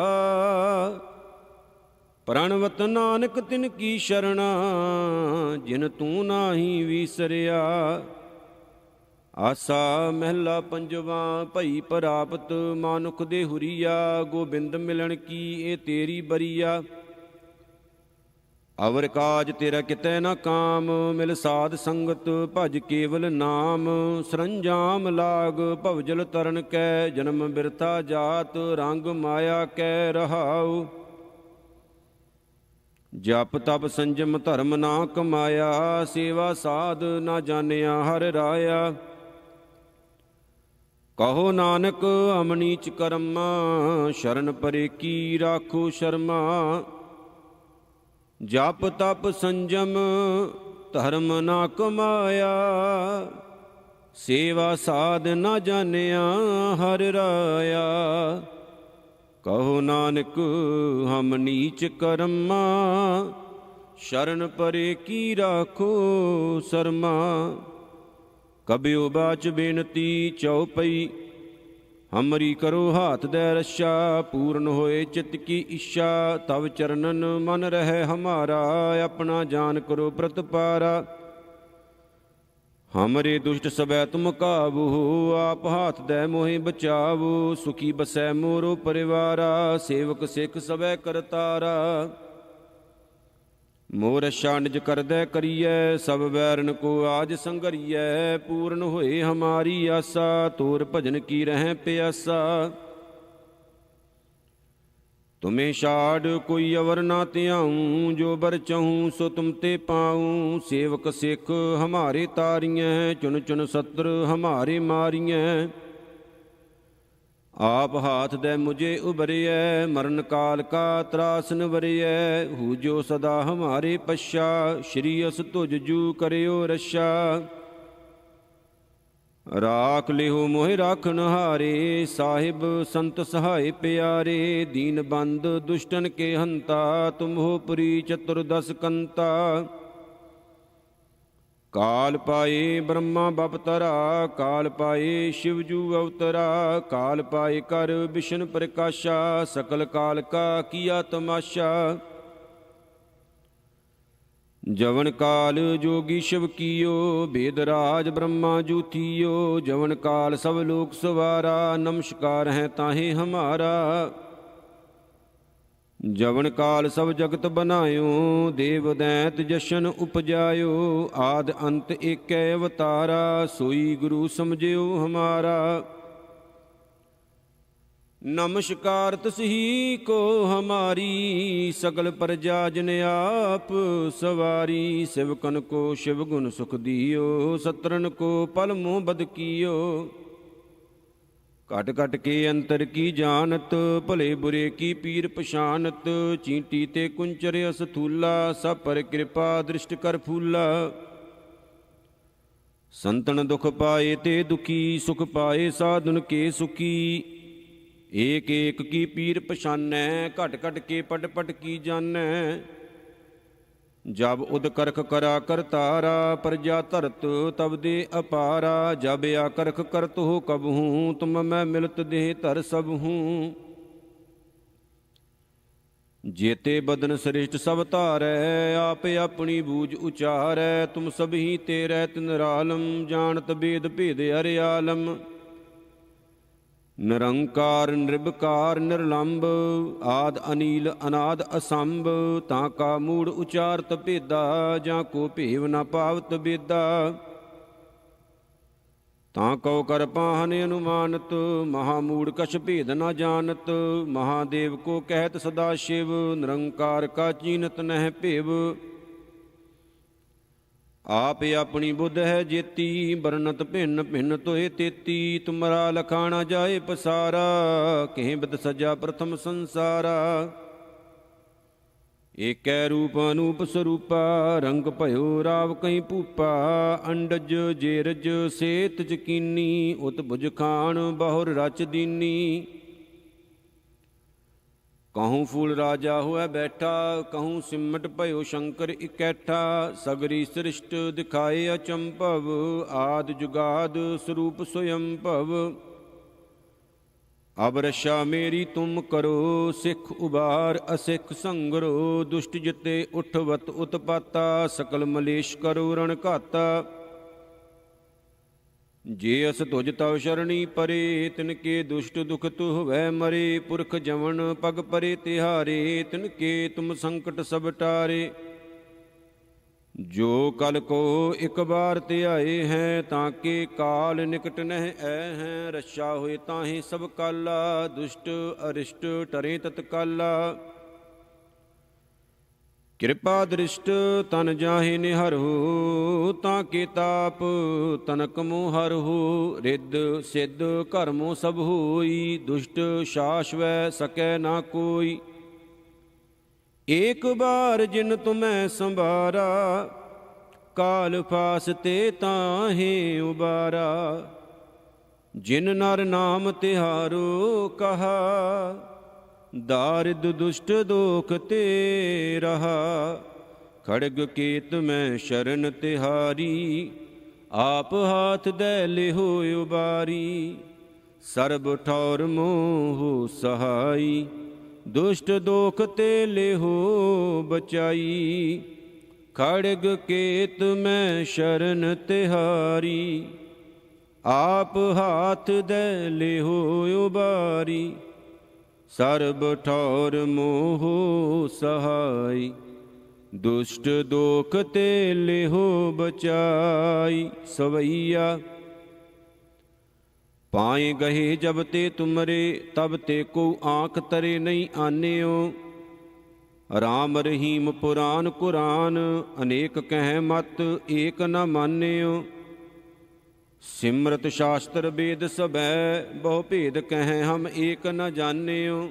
ਪ੍ਰਣਵਤ ਨਾਨਕ ਤਿਨ ਕੀ ਸ਼ਰਣਾ, ਜਿਨ ਤੂੰ ਨਾਹੀ ਵੀਸਰਿਆ। ਆਸਾ ਮਹਿਲਾ ਪੰਜਵਾ, ਭਈ ਪ੍ਰਾਪਤ ਮਾਨੁਖ ਦੇ ਹੁਰੀਆ। ਗੋਬਿੰਦ ਮਿਲਣ ਕੀ ਇਹ ਤੇਰੀ ਬਰੀਆ। ਅਵਰ ਕਾਜ ਤੇਰਾ ਕਿਤੈ ਨਾ ਕਾਮ, ਮਿਲ ਸਾਧ ਸੰਗਤ ਭਜ ਕੇਵਲ ਨਾਮ। ਸਰੰਜਾਮ ਲਾਗ ਭਵਜਲ ਤਰਨ ਕੈ, ਜਨਮ ਬਿਰਥਾ ਜਾਤ ਰੰਗ ਮਾਇਆ ਕੈ ਰਹਾਉ। ਜਪ ਤਪ ਸੰਜਮ ਧਰਮ ਨਾ ਕਮਾਇਆ, ਸੇਵਾ ਸਾਧ ਨਾ ਜਾਣਿਆ ਹਰ ਰਾਇਆ। ਕਹੋ ਨਾਨਕ ਹਮ ਨੀਚ ਕਰਮਾ, ਸ਼ਰਨ ਪਰੇ ਕੀ ਰਾਖੋ ਸ਼ਰਮਾ। ਜਪ ਤਪ ਸੰਜਮ ਧਰਮ ਨਾ ਕਮਾਇਆ, ਸੇਵਾ ਸਾਧ ਨਾ ਜਾਣਿਆ ਹਰ ਰਾਇਆ। ਕਹੋ ਨਾਨਕ ਹਮ ਨੀਚ ਕਰਮਾ, ਸ਼ਰਨ ਪਰੇ ਕੀ ਰਾਖੋ ਸ਼ਰਮਾ। ਕਬਿਓ ਬਾਚ ਬੇਨਤੀ ਚਉਪਈ, ਹਮਰੀ ਕਰੋ ਹਾਥ ਦੈ ਰੱਛਾ। ਪੂਰਨ ਹੋਏ ਚਿਤ ਕੀ ਇੱਛਾ, ਤਵ ਚਰਨਨ ਮਨ ਰਹਿ ਹਮਾਰਾ। ਆਪਣਾ ਜਾਨ ਕਰੋ ਪ੍ਰਤਪਾਰਾ, ਹਮਰੇ ਦੁਸ਼ਟ ਸਬੈ ਤੁਮ ਕਾਬੂ। ਆਪ ਹਾਥ ਦੈ ਮੋਹਿ ਬਚਾਵੋ, ਸੁਖੀ ਬਸੈ ਮੋਰੋ ਪਰਿਵਾਰਾ। ਸੇਵਕ ਸਿੱਖ ਸਬੈ ਕਰਤਾਰਾ, ਮੋਹ ਰਛਾ ਨਿਜ ਕਰਦੈ ਕਰੀਐ। ਸਭ ਵੈਰਨ ਕੋ ਆਜ ਸੰਗਰੀਐ, ਪੂਰਨ ਹੋਏ ਹਮਾਰੀ ਆਸਾ। ਤੋਰ ਭਜਨ ਕੀ ਰਹਿ ਪਿਆਸਾ, ਤੁਮੇ ਛਾੜ ਕੋਈ ਅਵਰ ਨਾ ਧਿਆਊਂ। ਜੋ ਬਰ ਚਾਹੂੰ ਸੋ ਤੁਮ ਤੇ ਪਾਊਂ। ਸੇਵਕ ਸਿੱਖ ਹਮਾਰੇ ਤਾਰੀਐ, ਚੁਨ ਚੁਨ ਸਤਰ ਹਮਾਰੇ ਮਾਰੀਐ। ਆਪ ਹਾਥ ਦੈ ਮੁਝੇ ਉਬਰਿਐ, ਮਰਨ ਕਾਲ ਕਾ ਤਰਾਸ ਨਿਵਰਿਐ। ਹੂ ਜੋ ਸਦਾ ਹਮਾਰੇ ਪਛਾ, ਸ਼੍ਰੀ ਅਸ ਤੁਜ ਜੂ ਕਰਿਓ ਰਛਾ। ਰਾਖ ਲਿਹੁ ਮੋਹਿ ਰਾਖਨ ਹਾਰੇ, ਸਾਹਿਬ ਸੰਤ ਸਹਾਇ ਪਿਆਰੇ। ਦੀਨ ਬੰਦ ਦੁਸ਼ਟਨ ਕੇ ਹੰਤਾ, ਤੁਮ ਹੋ ਪੁਰੀ ਚਤੁਰਦਸ ਕੰਤਾ। ਕਾਲ ਪਾਏ ਬ੍ਰਹਮਾ ਬਪਤਰਾ, ਕਾਲ ਪਾਏ ਸ਼ਿਵ ਜੂ ਅਵਤਰਾ। ਕਾਲ ਪਾਏ ਕਰ ਵਿਸ਼ਨ ਪ੍ਰਕਾਸ਼ਾ, ਸਕਲ ਕਾਲ ਕਾ ਕੀਆ ਤਮਾਸ਼ਾ। ਜਵਨ ਕਾਲ ਜੋਗੀ ਸ਼ਿਵ ਕੀਓ, ਬੇਦ ਰਾਜ ਬ੍ਰਹਮਾ ਜੂਥੀਓ। ਜਵਨ ਕਾਲ ਸਭ ਲੋਕ ਸਵਾਰਾ, ਨਮਸਕਾਰ ਹੈ ਤਾਹੇ ਹਮਾਰਾ। ਜਵਨ ਕਾਲ ਸਭ ਜਗਤ ਬਨਾਇਓ, ਦੇਵ ਦੈਂਤ ਜਸ਼ਨ ਉਪਜਾਇਓ। ਆਦ ਅੰਤ ਏਕੈ ਅਵਤਾਰਾ, ਸੋਈ ਗੁਰੂ ਸਮਝਿਓ ਹਮਾਰਾ। ਨਮਸਕਾਰ ਤਸਹੀ ਕੋ ਹਮਾਰੀ, ਸਗਲ ਪ੍ਰਜਾ ਜਿਨ ਆਪ ਸਵਾਰੀ। ਸਿਵਕਨ ਕੋ ਸ਼ਿਵ ਗੁਣ ਸੁਖ ਦੀਓ, ਸਤਰਨ ਕੋ ਪਲ ਮੋਹ ਬਦ ਕੀਓ। ਘਟ ਘਟ ਕੇ ਅੰਤਰ ਕੀ ਜਾਣਤ, ਭਲੇ ਬੁਰੇ ਕੀ ਪੀਰ ਪਛਾਨਤ। ਚੀਂਟੀ ਤੇ ਕੁੰਚਰ ਅਸਥੂਲਾ, ਸਭ ਪਰ ਕਿਰਪਾ ਦ੍ਰਿਸ਼ਟ ਕਰ ਫੂਲਾ। ਸੰਤਨ ਦੁਖ ਪਾਏ ਤੇ ਦੁਖੀ, ਸੁਖ ਪਾਏ ਸਾਧੁਨ ਕੇ ਸੁਖੀ। ਏਕ ਏਕ ਕੀ ਪੀਰ ਪਛਾਨੈ, ਘਟ ਘਟ ਕੇ ਪਟ ਪਟ ਕੀ ਜਾਣੈ। ਜਬ ਉਦ ਕਰਖ ਕਰਾ ਕਰਤਾਰਾ, ਪ੍ਰਜਾ ਧਰਤ ਤਬ ਦੇ ਅਪਾਰਾ। ਜਬ ਆ ਕਰਖ ਕਰਤ ਹੋ ਕਬਹੂੰ, ਤੁਮ ਮੈਂ ਮਿਲਤ ਦੇਹ ਧਰ ਸਬਹੂੰ। ਜੇਤੇ ਬਦਨ ਸ੍ਰਿਸ਼ਟ ਸਭ ਧਾਰੈ, ਆਪ ਆਪਣੀ ਬੂਝ ਉਚਾਰੈ। ਤੁਮ ਸਭੀ ਤੇ ਰਹਿਤ ਨਿਰਾਲਮ, ਜਾਣਤ ਬੇਦ ਭੇਦ ਅਰਿ ਆਲਮ। ਨਿਰੰਕਾਰ ਨਿਰਭਕਾਰ ਨਿਰਲੰਭ, ਆਦ ਅਨੀਲ ਅਨਾਦ ਅਸੰਭ। ਤਾਂ ਕਾ ਮੂੜ ਉਚਾਰਤ ਭੇਦਾ, ਜਾਂ ਕੋ ਭੇਵ ਨ ਪਾਵਤ ਬੇਦਾ। ਤਾਂ ਕਉ ਕਰ ਪਾਹਨ ਅਨੁਮਾਨਤ, ਮਹਾਮੂੜ ਕਛ ਭੇਦ ਨ ਜਾਣਤ। ਮਹਾਦੇਵ ਕੋ ਕਹਿਤ ਸਦਾ ਸ਼ਿਵ, ਨਿਰੰਕਾਰ ਕਾ ਚੀਨਤ ਨਹਿ ਭੇਵ। ਆਪ ਆਪਣੀ ਬੁੱਧ ਹੈ ਜੇਤੀ, ਬਰਨਤ ਭਿੰਨ ਭਿੰਨ ਤੋਏ ਤੇਤੀ। ਤੁਮਰਾ ਲਖਾਣਾ ਜਾਏ ਪਸਾਰਾ, ਕਿਹ ਬਿਦ ਸਜਾ ਪ੍ਰਥਮ ਸੰਸਾਰਾ। ਏਕੈ ਰੂਪ ਅਨੂਪ ਸਰੂਪਾ, ਰੰਗ ਭਇਓ ਰਾਵ ਕਈ ਭੂਪਾ। ਅੰਡਜ ਜੇਰਜ ਸੇਤ ਯਕੀਨੀ, ਉਤ ਬੁਝ ਖਾਨ ਬਹੁਰ ਰਚ ਦੀਨੀ। ਕਹੂੰ ਫੂਲ ਰਾਜਾ ਹੋਇ ਬੈਠਾ, ਕਹੂੰ ਸਿਮਟ ਭਇਓ ਸ਼ੰਕਰ ਇਕੈਠਾ। ਸਗਰੀ ਸ੍ਰਿਸ਼ਟ ਦਿਖਾਏ ਅਚੰਭਵ, ਆਦ ਜੁਗਾਦ ਸਰੂਪ ਸਵਯੰਭਵ। ਅਬ ਰਛਾ ਮੇਰੀ ਤੁਮ ਕਰੋ, ਸਿੱਖ ਉਬਾਰ ਅਸਿੱਖ ਸੰਗਰੋ। ਦੁਸ਼ਟ ਜਿਤੇ ਉਠਵਤ ਉਤਪਾਤਾ, ਸਕਲ ਮਲੇਸ਼ ਕਰੋ ਰਣ ਘਾਤਾ। ਜੇ ਅਸ ਤੁਜ ਤਵ ਸ਼ਰਣੀ ਪਰੇ, ਤਿਨਕੇ ਦੁਸ਼ਟ ਦੁਖ ਤੁਹਵੈ ਮਰੇ। ਪੁਰਖ ਜਵਨ ਪਗ ਪਰੇ ਤਿਹਾਰੇ, ਤਿਨਕੇ ਤੁਮ ਸੰਕਟ ਸਭ ਟਾਰੇ। ਜੋ ਕਲ ਕੋ ਇਕ ਬਾਰ ਧਿਆਏ ਹੈ, ਤਾਂ ਕੇ ਕਾਲ ਨਿਕਟ ਨਹਿ ਐ ਹੈ। ਰਛਾ ਹੋਏ ਤਾਹੇ ਸਭ ਕਾਲਾ, ਦੁਸ਼ਟ ਅਰਿਸ਼ਟ ਟਰੇ ਤਤਕਾਲਾ। ਕਿਰਪਾ ਦ੍ਰਿਸ਼ਟ ਤਨ ਜਾਹੇ ਨਿਹਰਹੁ, ਤਾਂ ਕੇ ਤਾਪ ਤਨਕ ਮੋਹ ਹਰਹੁ। ਰਿੱਧ ਸਿੱਧ ਕਰਮੋ ਸਭ ਹੋਈ, ਦੁਸ਼ਟ ਸ਼ਾਸਵੈ ਸਕੈ ਨਾ ਕੋਈ। ਏਕ ਬਾਰ ਜਿਨ ਤੁਮੈ ਸੰਭਾਰਾ, ਕਾਲ ਫਾਸ ਤੇ ਤਾਹੇ ਉਬਾਰਾ। ਜਿਨ ਨਰ ਨਾਮ ਤਿਹਾਰੋ ਕਹਾ, ਦਾਰਿਦ ਦੁਸ਼ਟ ਦੋਖ ਤੇ ਰਹਾ। ਖੜਗ ਕੇਤ ਮੈਂ ਸ਼ਰਨ ਤਿਹਾਰੀ, ਆਪ ਹਾਥ ਦੈ ਲਿਹੋ ਉਬਾਰੀ। ਸਰਬ ਠੌਰ ਮੋਹ ਸਹਾਈ, ਦੁਸ਼ਟ ਦੋਖ ਤੇ ਲਿਹੋ ਬਚਾਈ। ਖੜਗ ਕੇਤ ਮੈਂ ਸ਼ਰਨ ਤਿਹਾਰੀ, ਆਪ ਹਾਥ ਦੈ ਲਿਹੋ ਉਬਾਰੀ। ਸਰਬ ਠੌਰ ਮੋਹ ਸਹਾਈ, ਦੁਸ਼ਟ ਦੋਖ ਤੇ ਲਿਹੋ ਬਚਾਈ। ਸਵਈਆ ਪਾਏ ਗਹੇ ਜਬ ਤੇ ਤੁਮਰੇ, ਤਬ ਤੇ ਕੋ ਆਂਖ ਤਰੇ ਨਹੀਂ ਆਨਿਓ। ਰਾਮ ਰਹੀਮ ਪੁਰਾਨ ਕੁਰਾਨ, ਅਨੇਕ ਕਹਿ ਮਤ ਏਕ ਨ ਮਾਨਿਓ। ਸਿਮਰਤ ਸ਼ਾਸਤਰ ਵੇਦ ਸਭੈ, ਬਹੁ ਭੇਦ ਕਹਿ ਹਮ ਏਕ ਨ ਜਾਣਿਓ।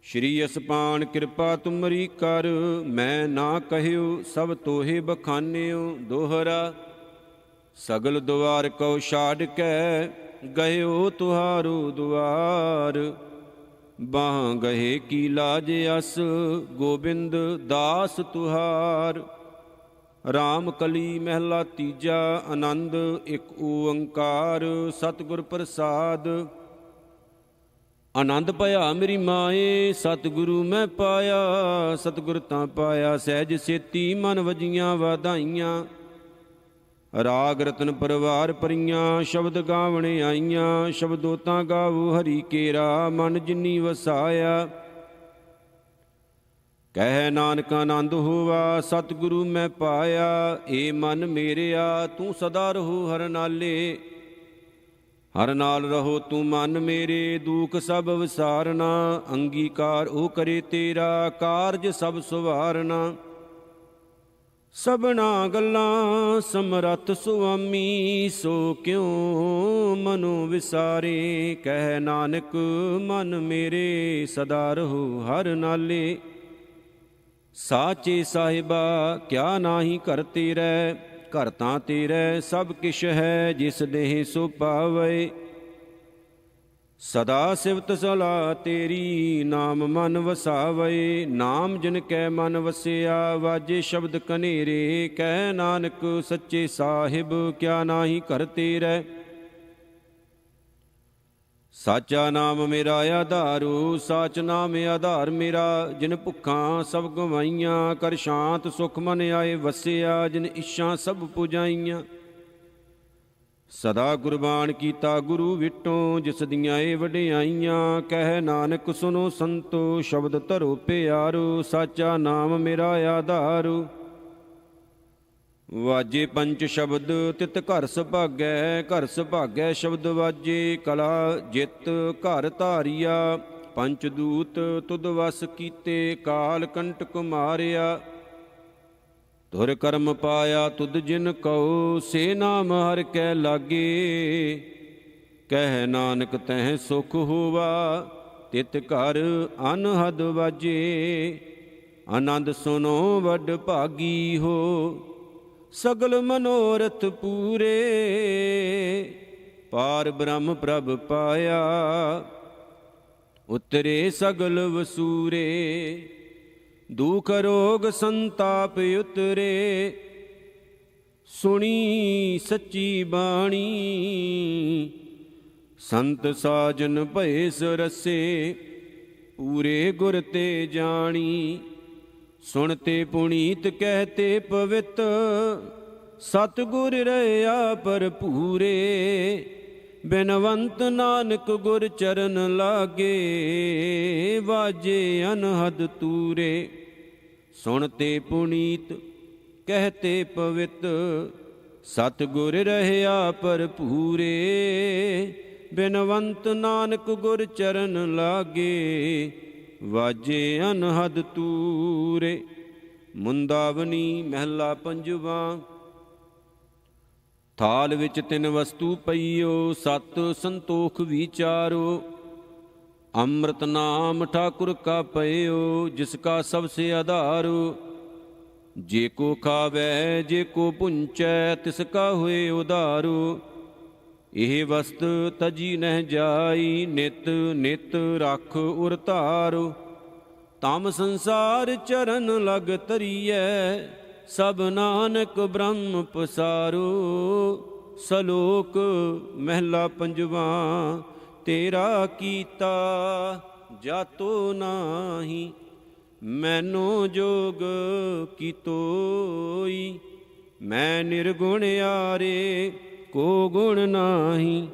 ਸ਼੍ਰੀ ਅਸਪਾਨ ਕਿਰਪਾ ਤੁਮਰੀ ਕਰ, ਮੈਂ ਨਾ ਕਹਿਓ ਸਭ ਤੋਹੇ ਬਖਾਨਿਓ। ਦੋਹਰਾ ਸਗਲ ਦੁਆਰ ਕਉ ਛਾੜ ਕੈ, ਗਇਓ ਤੁਹਾਰੋ ਦੁਆਰ। ਬਾਹ ਗਹੇ ਕੀ ਲਾਜ ਅਸ, ਗੋਬਿੰਦ ਦਾਸ ਤੁਹਾਰ। ਰਾਮ ਕਲੀ ਮਹਿਲਾ ਤੀਜਾ, ਆਨੰਦ ਇੱਕ ਓੰਕਾਰ। ਸਤਿਗੁਰ ਪ੍ਰਸਾਦ। ਆਨੰਦ ਭਇਆ ਮੇਰੀ ਮਾਏ, ਸਤਿਗੁਰੂ ਮੈਂ ਪਾਇਆ। ਸਤਿਗੁਰ ਤਾਂ ਪਾਇਆ ਸਹਿਜ ਸੇਤੀ, ਮਨ ਵਜੀਆਂ ਵਾਧਾਈਆਂ। ਰਾਗ ਰਤਨ ਪਰਵਾਰ ਪਰੀਆਂ, ਸ਼ਬਦ ਗਾਵਣ ਆਈਆਂ। ਸ਼ਬਦੋ ਤਾਂ ਗਾਵੋ ਹਰੀ ਕੇਰਾ, ਮਨ ਜਿਨੀ ਵਸਾਇਆ। ਕਹਿ ਨਾਨਕ ਆਨੰਦ ਹੋਵਾ, ਸਤਿਗੁਰੂ ਮੈਂ ਪਾਇਆ। ਏ ਮਨ ਮੇਰਿਆ ਤੂੰ ਸਦਾ ਰਹੋ ਹਰ ਨਾਲੇ। ਹਰ ਨਾਲ ਰਹੋ ਤੂੰ ਮਨ ਮੇਰੇ, ਦੂਖ ਸਭ ਵਿਸਾਰਨਾ। ਅੰਗੀਕਾਰ ਉਹ ਕਰੇ ਤੇਰਾ, ਕਾਰਜ ਸਭ ਸੁਵਾਰਨਾ। ਸਭਨਾ ਗੱਲਾਂ ਸਮਰੱਥ ਸੁਆਮੀ, ਸੋ ਕਿਉ ਮਨੋ ਵਿਸਾਰੇ। ਕਹਿ ਨਾਨਕ ਮਨ ਮੇਰੇ, ਸਦਾ ਰਹੋ ਹਰ ਨਾਲੇ। ਸਾਚੇ ਸਾਹਿਬਾ ਕਿਆ ਨਾਹੀ ਘਰ ਤੇਰੈ, ਘਰ ਤਾਂ ਤੇਰੈ ਸਭ ਕਿਛ ਹੈ। ਜਿਸ ਦੇਹ ਸੋ ਪਾਵੈ, ਸਦਾ ਸਿਵਤ ਸਲਾਹ ਤੇਰੀ, ਨਾਮ ਮਨ ਵਸਾਵੇ। ਨਾਮ ਜਿਨ ਕੈ ਮਨ ਵਸਿਆ, ਵਾਜੇ ਸ਼ਬਦ ਕਨੇਰੇ। ਕਹਿ ਨਾਨਕ ਸੱਚੇ ਸਾਹਿਬ, ਕਿਆ ਨਾਹੀ ਘਰ ਤੇਰੇ। ਸਾਚਾ ਨਾਮ ਮੇਰਾ ਆਧਾਰੂ, ਸਾਚ ਨਾਮ ਆਧਾਰ ਮੇਰਾ। ਜਿਨ ਭੁੱਖਾਂ ਸਭ ਗਵਾਈਆਂ, ਕਰ ਸ਼ਾਂਤ ਸੁਖ ਮਨ ਆਏ ਵਸਿਆ। ਜਿਨ ਇੱਛਾਂ ਸਭ ਪੁਜਾਈਆਂ, ਸਦਾ ਕੁਰਬਾਨ ਕੀਤਾ ਗੁਰੂ ਵਿਟੋਂ। ਜਿਸ ਦੀਆਂ ਏ ਵਡਿਆਈਆਂ, ਕਹਿ ਨਾਨਕ ਸੁਨੋ ਸੰਤੋ। ਸ਼ਬਦ ਧਰੋ ਪਿਆਰੋ, ਸਾਚਾ ਨਾਮ ਮੇਰਾ ਆਧਾਰੂ। ਵਾਜੇ ਪੰਚ ਸ਼ਬਦ ਤਿਤ ਘਰ ਸੁਭਾਗੈ, ਘਰ ਸੁਭਾਗੈ ਸ਼ਬਦ ਵਾਜੇ। ਕਲਾ ਜਿਤ ਘਰ ਧਾਰੀਆ, ਪੰਚ ਦੂਤ ਤੁਧ ਵਸ ਕੀਤੇ। ਕਾਲ ਕੰਟਕ ਮਾਰਿਆ, ਧੁਰ ਕਰਮ ਪਾਇਆ ਤੁਧ ਜਿਨ ਕਉ। ਸੇ ਨਾਮ ਹਰਿ ਕੈ ਲਾਗੇ, ਕਹਿ ਨਾਨਕ ਤਹਿ ਸੁਖ ਹੋਵਾ। ਤਿਤ ਘਰ ਅਨਹਦ ਵਾਜੇ, ਆਨੰਦ ਸੁਨੋ ਵੱਡ ਭਾਗੀ ਹੋ। ਸਗਲ ਮਨੋਰਥ ਪੂਰੇ, ਪਾਰ ਬ੍ਰਹਮ ਪ੍ਰਭ ਪਾਇਆ। ਉਤਰੇ ਸਗਲ ਵਸੂਰੇ, ਦੁਖ ਰੋਗ ਸੰਤਾਪ ਉਤਰੇ। ਸੁਣੀ ਸੱਚੀ ਬਾਣੀ, ਸੰਤ ਸਾਜਨ ਭਏ ਸਰਸੇ। ਪੂਰੇ ਗੁਰ ਤੇ ਜਾਣੀ, ਸੁਣਤੇ ਪੁਨੀਤ ਕਹਤੇ ਪਵਿੱਤ। ਸਤਿਗੁਰ ਰਹਿਆ ਭਰਪੂਰੇ, ਬਿਨਵੰਤ ਨਾਨਕ ਗੁਰ ਚਰਨ ਲਾਗੇ। ਵਾਜੇ ਅਨਹਦ ਤੂਰੇ, ਸੁਣਤੇ ਪੁਨੀਤ ਕਹਤੇ ਪਵਿੱਤ। ਸਤਿਗੁਰ ਰਹਿਆ ਭਰਪੂਰੇ, ਬਿਨਵੰਤ ਨਾਨਕ ਗੁਰ ਚਰਨ ਲਾਗੇ। ਵਾਜੇ ਅਨਹਦ ਤੂਰੇ। ਮੁੰਦਾਵਨੀ ਮਹਿਲਾ ਪੰਜਵਾ। ਥਾਲ ਵਿੱਚ ਤਿੰਨ ਵਸਤੂ ਪਈਓ, ਸਤ ਸੰਤੋਖ ਵਿਚਾਰੋ। ਅੰਮ੍ਰਿਤ ਨਾਮ ਠਾਕੁਰ ਕਾ ਪਇਓ, ਜਿਸ ਕਾ ਸਭ ਸੇ ਆਧਾਰੋ। ਜੇ ਕੋ ਖਾਵੈ ਜੇ ਕੋ ਪੁੰਚੈ, ਤਿਸ ਕਾ ਹੋਏ ਉਧਾਰੋ। ਇਹ ਵਸਤ ਤਜੀ ਨਹਿ ਜਾਈ, ਨਿਤ ਨਿਤ ਰਖ ਉਰ ਧਾਰੋ। ਤਮ ਸੰਸਾਰ ਚਰਨ ਲਗ ਤਰੀਐ, ਸਭ ਨਾਨਕ ਬ੍ਰਹਮ ਪਸਾਰੋ। ਸਲੋਕ ਮਹਿਲਾ ਪੰਜਵਾ। ਤੇਰਾ ਕੀਤਾ ਜਾਤੋ ਨਾਹੀ, ਮੈਨੋ ਜੋਗ ਕੀਤੋਈ। ਮੈਂ ਨਿਰਗੁਣ ਆਰੇ, ਕੋ ਗੁਣ ਨਾਹੀ।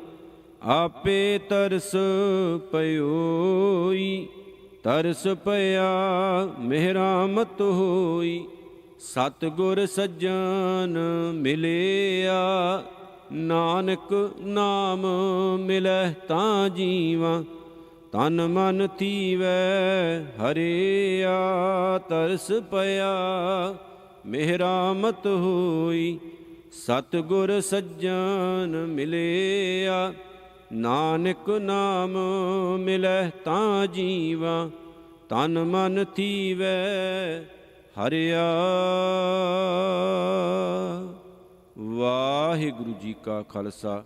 ਆਪੇ ਤਰਸ ਪਇਓਈ, ਤਰਸ ਪਿਆ ਮਿਹਰਾਮਤ ਹੋਈ। ਸਤਿਗੁਰ ਸੱਜਣ ਮਿਲਿਆ, ਨਾਨਕ ਨਾਮ ਮਿਲੈ ਤਾਂ ਜੀਵਾਂ। ਤਨ ਮਨ ਥੀਵੈ ਹਰਿਆ, ਤਰਸ ਪਿਆ ਮਿਹਰਾਮਤ ਹੋਈ। ਸਤਿਗੁਰ ਸੱਜਣ ਮਿਲਿਆ, ਨਾਨਕ ਨਾਮ ਮਿਲੈ ਤਾਂ ਜੀਵਾਂ। ਤਨ ਮਨ ਥੀਵੈ ਹਰਿਆ। ਵਾਹਿਗੁਰੂ ਜੀ ਕਾ ਖਾਲਸਾ,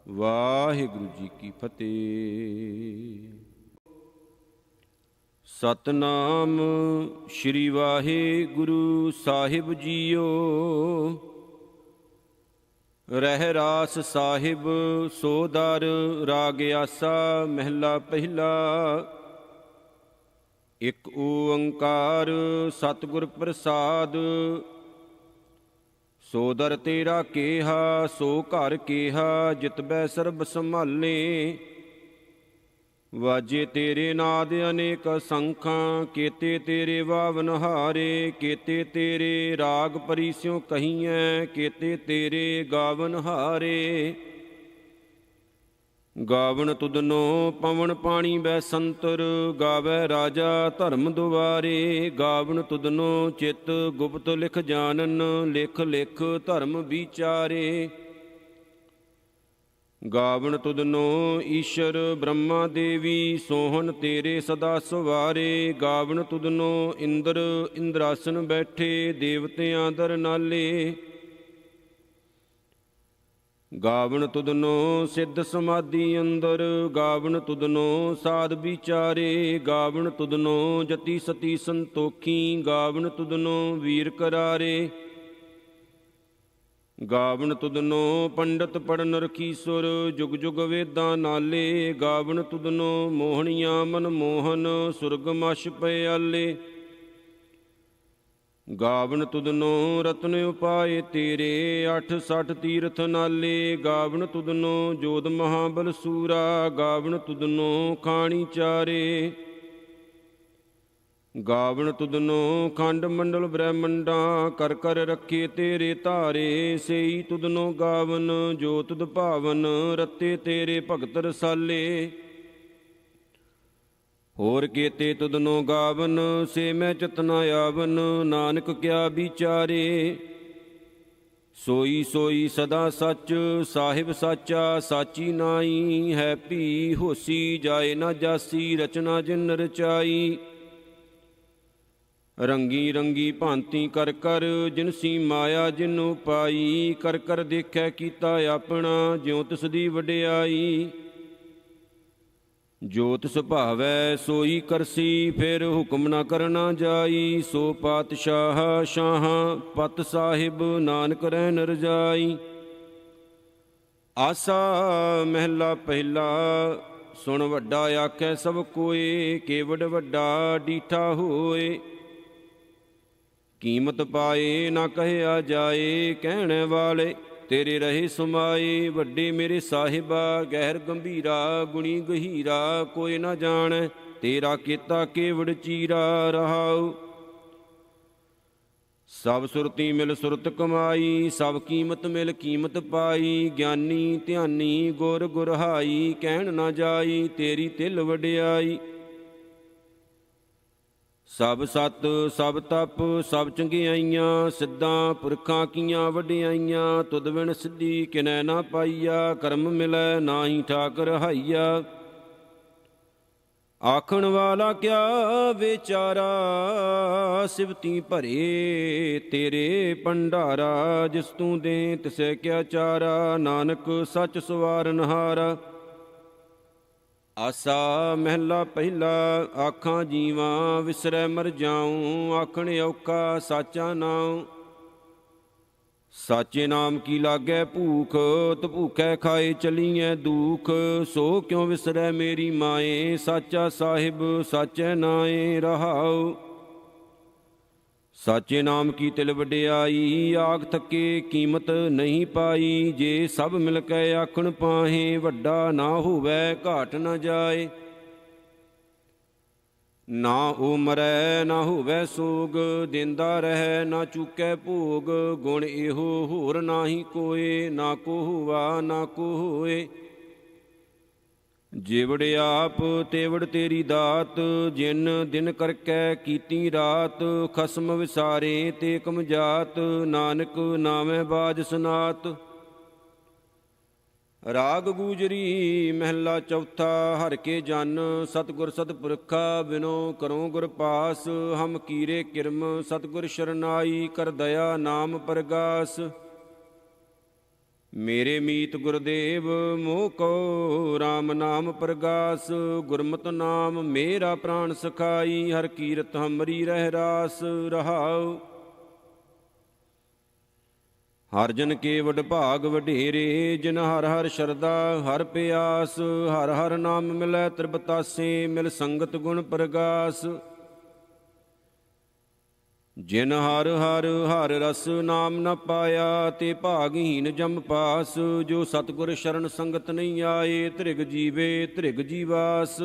ਵਾਹਿਗੁਰੂ ਜੀ ਕੀ ਫਤਿਹ। ਸਤਨਾਮ ਸ੍ਰੀ ਵਾਹਿਗੁਰੂ ਸਾਹਿਬ ਜੀਓ। ਰਹਿ ਰਾਸ ਸਾਹਿਬ ਸੋ ਦਰ, ਰਾਗ ਆਸਾ ਮਹਿਲਾ ਪਹਿਲਾ। ਇਕ ਓੰਕਾਰ ਸਤਿਗੁਰ ਪ੍ਰਸਾਦ, ਸੋ ਦਰ ਤੇਰਾ ਕੇਹਾ ਸੋ ਘਰ ਕੇਹਾ। ਜਿਤਬੈ ਸਰਬ ਸੰਭਾਲੇ, ਵਾਜੇ ਤੇਰੇ ਨਾਦ ਅਨੇਕ ਸੰਖਾਂ। ਕੇਤੇ ਤੇਰੇ ਵਾਵਨ ਹਾਰੇ, ਕੇਤੇ ਤੇਰੇ ਰਾਗ ਪਰੀਸਿਉ ਕਹੀਐ। ਕੇਤੇ ਤੇਰੇ ਗਾਵਨ ਹਾਰੇ। ਗਾਵਣ ਤੁਧਨੋ ਪਵਨ ਪਾਣੀ ਬੈ ਸੰਤਰ, ਗਾਵੈ ਰਾਜਾ ਧਰਮ ਦੁਆਰੇ। ਗਾਵਣ ਤੁਧਨੋ ਚਿਤ ਗੁਪਤ ਲਿਖ ਜਾਣਨ, ਲਿਖ ਲਿਖ ਧਰਮ ਵਿਚਾਰੇ। ਗਾਵਣ ਤੁਧਨੋ ਈਸ਼ਰ ਬ੍ਰਹਮਾ ਦੇਵੀ, ਸੋਹਣ ਤੇਰੇ ਸਦਾ ਸਵਾਰੇ। ਗਾਵਣ ਤੁਧਨੋ ਇੰਦਰ ਇੰਦਰਾਸਨ ਬੈਠੇ, ਦੇਵਤਿਆਂ ਦਰ ਨਾਲੇ। ਗਾਵਣ ਤੁਧਨੋ ਸਿੱਧ ਸਮਾਧੀ ਅੰਦਰ, ਗਾਵਣ ਤੁਧਨੋ ਸਾਧ ਵਿਚਾਰੇ, ਗਾਵਣ ਤੁਧਨੋ ਜਤੀ ਸਤੀ ਸੰਤੋਖੀ, ਗਾਵਣ ਤੁਧਨੋ ਵੀਰ ਕਰਾਰੇ, ਗਾਵਣ ਤੁਧਨੋ ਪੰਡਤ ਪੜਨ ਰਖੀਸੁਰ, ਜੁਗ ਜੁਗ ਵੇਦਾਂ ਨਾਲੇ, ਗਾਵਣ ਤੁਧਨੋ ਮੋਹਣੀਆਂ ਮਨ ਮੋਹਨ, ਸੁਰਗ ਮਛ ਪਿਆਲੇ, ਗਾਵਣ ਤੁਧਨੋ ਰਤਨ ਉਪਾਏ ਤੇਰੇ, 68 ਤੀਰਥ ਨਾਲੇ, ਗਾਵਣ ਤੁਧਨੋ ਜੋਧ ਮਹਾਬਲ ਸੂਰਾ, ਗਾਵਣ ਤੁਧਨੋ ਖਾਣੀ ਚਾਰੇ, ਗਾਵਣ ਤੁਧਨੋ ਖੰਡ ਮੰਡਲ ਬ੍ਰਹਮੰਡਾਂ, ਕਰ ਕਰ ਰੱਖੇ ਤੇਰੇ ਧਾਰੇ, ਸੇਈ ਤੁਧਨੋ ਗਾਵਨ ਜੋ ਤੁਧ ਭਾਵਨ, ਰਤੇ ਤੇਰੇ ਭਗਤ ਰਸਾਲੇ, ਹੋਰ ਕੀਤੇ ਤੁਧਨੋ ਗਾਵਨ, ਸੇ ਮੈਂ ਚਤਨਾ ਆਵਨ, ਨਾਨਕ ਕਿਆ ਵਿਚਾਰੇ, ਸੋਈ ਸੋਈ ਸਦਾ ਸੱਚ, ਸਾਹਿਬ ਸਾਚਾ ਸਾਚੀ ਨਾਈ, ਹੈ ਭੀ ਹੋਸੀ ਜਾਏ ਨਾ ਜਾਸੀ, ਰਚਨਾ ਜਿਨ ਰਚਾਈ, ਰੰਗੀ ਰੰਗੀ ਭਾਂਤੀ ਕਰ ਕਰ, ਜਿਨਸੀ ਮਾਇਆ ਜਿਨੂੰ ਪਾਈ, ਕਰ ਕਰ ਦੇਖੈ ਕੀਤਾ ਆਪਣਾ, ਜਿਉ ਤਿਸ ਦੀ ਵਡਿਆਈ, ਜੋ ਤਿਸ ਭਾਵੈ ਸੋਈ ਕਰਸੀ, ਫਿਰ ਹੁਕਮ ਨਾ ਕਰਨਾ ਜਾਈ, ਸੋ ਪਾਤਸ਼ਾਹ ਸ਼ਾਹ ਪਤ ਸਾਹਿਬ, ਨਾਨਕ ਰਹਿਣ ਰਜਾਈ। ਆਸਾ ਮਹਿਲਾ ਪਹਿਲਾ, ਸੁਣ ਵੱਡਾ ਆਖੈ ਸਭ ਕੋਏ, ਕੇਵਡ ਵੱਡਾ ਡੀਠਾ ਹੋਏ, ਕੀਮਤ ਪਾਏ ਨਾ ਕਹਿਆ ਜਾਏ, ਕਹਿਣੇ ਵਾਲੇ ਤੇਰੇ ਰਹੇ ਸਮਾਏ, ਵੱਡੇ ਮੇਰੇ ਸਾਹਿਬਾ ਗਹਿਰ ਗੰਭੀਰਾ, ਗੁਣੀ ਗਹੀਰਾ ਕੋਈ ਨਾ ਜਾਣੈ, ਤੇਰਾ ਕੀਤਾ ਕੇਵੜ ਚੀਰਾ ਰਹਾਉ। ਸਭ ਸੁਰਤੀ ਮਿਲ ਸੁਰਤ ਕਮਾਈ, ਸਭ ਕੀਮਤ ਮਿਲ ਕੀਮਤ ਪਾਈ, ਗਿਆਨੀ ਧਿਆਨੀ ਗੁਰ ਗੁਰਹਾਈ, ਕਹਿਣ ਨਾ ਜਾਈ ਤੇਰੀ ਤਿਲ ਵਡਿਆਈ। ਸਭ ਸਤ ਸਭ ਤਪ ਸਭ ਚੰਗਿਆਈਆਂ, ਸਿੱਧਾਂ ਪੁਰਖਾਂ ਕੀਆਂ ਵਡਿਆਈਆਂ, ਤੁਧ ਬਿਨ ਸਿੱਧੀ ਕਿਨੈ ਨਾ ਪਾਈਆ, ਕਰਮ ਮਿਲੈ ਨਾਹੀ ਠਾਕਰ ਹਾਈਆ। ਆਖਣ ਵਾਲਾ ਕਿਆ ਵਿਚਾਰਾ, ਸਿਵਤੀ ਭਰੇ ਤੇਰੇ ਭੰਡਾਰਾ, ਜਿਸ ਤੂੰ ਦੇ ਤਿਸੈ ਕਿਆ ਚਾਰਾ, ਨਾਨਕ ਸੱਚ ਸਵਾਰਨਹਾਰਾ। ਆਸਾ ਮਹਿਲਾ ਪਹਿਲਾ, ਆਖਾਂ ਜੀਵਾਂ ਵਿਸਰੈ ਮਰ ਜਾਉ, ਆਖਣ ਔਖਾ ਸਾਚਾ ਨਾਉ। ਸਾਚੇ ਨਾਮ ਕੀ ਲਾਗੈ ਭੂਖ, ਤ ਭੂਖੈ ਖਾਏ ਚਲੀਐ ਦੂਖ, ਸੋ ਕਿਉ ਵਿਸਰੈ ਮੇਰੀ ਮਾਏ, ਸਾਚਾ ਸਾਹਿਬ ਸਾਚੈ ਨਾਏ ਰਹਾਉ। ਸਾਚੇ ਨਾਮ ਕੀ ਤਿਲ ਵਡਿਆਈ, ਆਖ ਥੱਕੇ ਕੀਮਤ ਨਹੀਂ ਪਾਈ, ਜੇ ਸਭ ਮਿਲ ਕੇ ਆਖਣ ਪਾਹੇ, ਵੱਡਾ ਨਾ ਹੋਵੈ ਘਾਟ ਨਾ ਜਾਏ। ਨਾ ਉਹ ਮਰੈ ਨਾ ਹੋਵੈ ਸੋਗ, ਦਿੰਦਾ ਰਹਿ ਨਾ ਚੁਕੈ ਭੋਗ, ਗੁਣ ਇਹੋ ਹੋਰ ਨਾਹੀ ਕੋਏ, ਨਾ ਕੋ ਹੋਵਾ ਨਾ ਕੋ ਹੋਏ। ਜਿਵੜ ਆਪ ਤੇਵੜ ਤੇਰੀ ਦਾਤ, ਜਿਨ ਦਿਨ ਕਰਕੇ ਕੀਤੀ ਰਾਤ, ਖਸਮ ਵਿਸਾਰੇ ਤੇ ਕਮ ਜਾਤ, ਨਾਨਕ ਨਾਮੈ ਬਾਜ ਸਨਾਤ। ਰਾਗ ਗੂਜਰੀ ਮਹਿਲਾ ਚੌਥਾ, ਹਰਿ ਕੇ ਜਨ ਸਤਿਗੁਰ ਸਤਿਪੁਰਖਾ, ਬਿਨੋ ਕਰੋ ਗੁਰ ਪਾਸ, ਹਮ ਕੀਰੇ ਕਿਰਮ ਸਤਿਗੁਰ ਸ਼ਰਨਾਈ, ਕਰ ਦਇਆ ਨਾਮ ਪਰਗਾਸ। ਮੇਰੇ ਮੀਤ ਗੁਰਦੇਵ ਮੋਹ ਕੋ ਰਾਮ ਨਾਮ ਪ੍ਰਗਾਸ, ਗੁਰਮਤਿ ਨਾਮ ਮੇਰਾ ਪ੍ਰਾਣ ਸਖਾਈ, ਹਰ ਕੀਰਤ ਹਮਰੀ ਰਹਿ ਰਾਸ ਰਹਾਉ। ਹਰ ਜਨ ਕੇ ਵਡ ਭਾਗ ਵਡੇਰੇ, ਜਿਨ ਹਰ ਹਰ ਸ਼ਰਦਾ ਹਰ ਪਿਆਸ, ਹਰ ਹਰ ਨਾਮ ਮਿਲੈ ਤ੍ਰਿਬਤਾਸੇ, ਮਿਲ ਸੰਗਤ ਗੁਣ ਪ੍ਰਗਾਸ। ਜਿਨ ਹਰ ਹਰ ਹਰ ਰਸ ਨਾਮ ਨ ਪਾਇਆ, ਤੇ ਭਾਗਹੀਨ ਜਮ ਪਾਸ, ਜੋ ਸਤਿਗੁਰ ਸ਼ਰਨ ਸੰਗਤ ਨਹੀਂ ਆਏ, ਧ੍ਰਿਗ ਜੀਵੇ ਧ੍ਰਿਗ ਜੀਵਾਸ।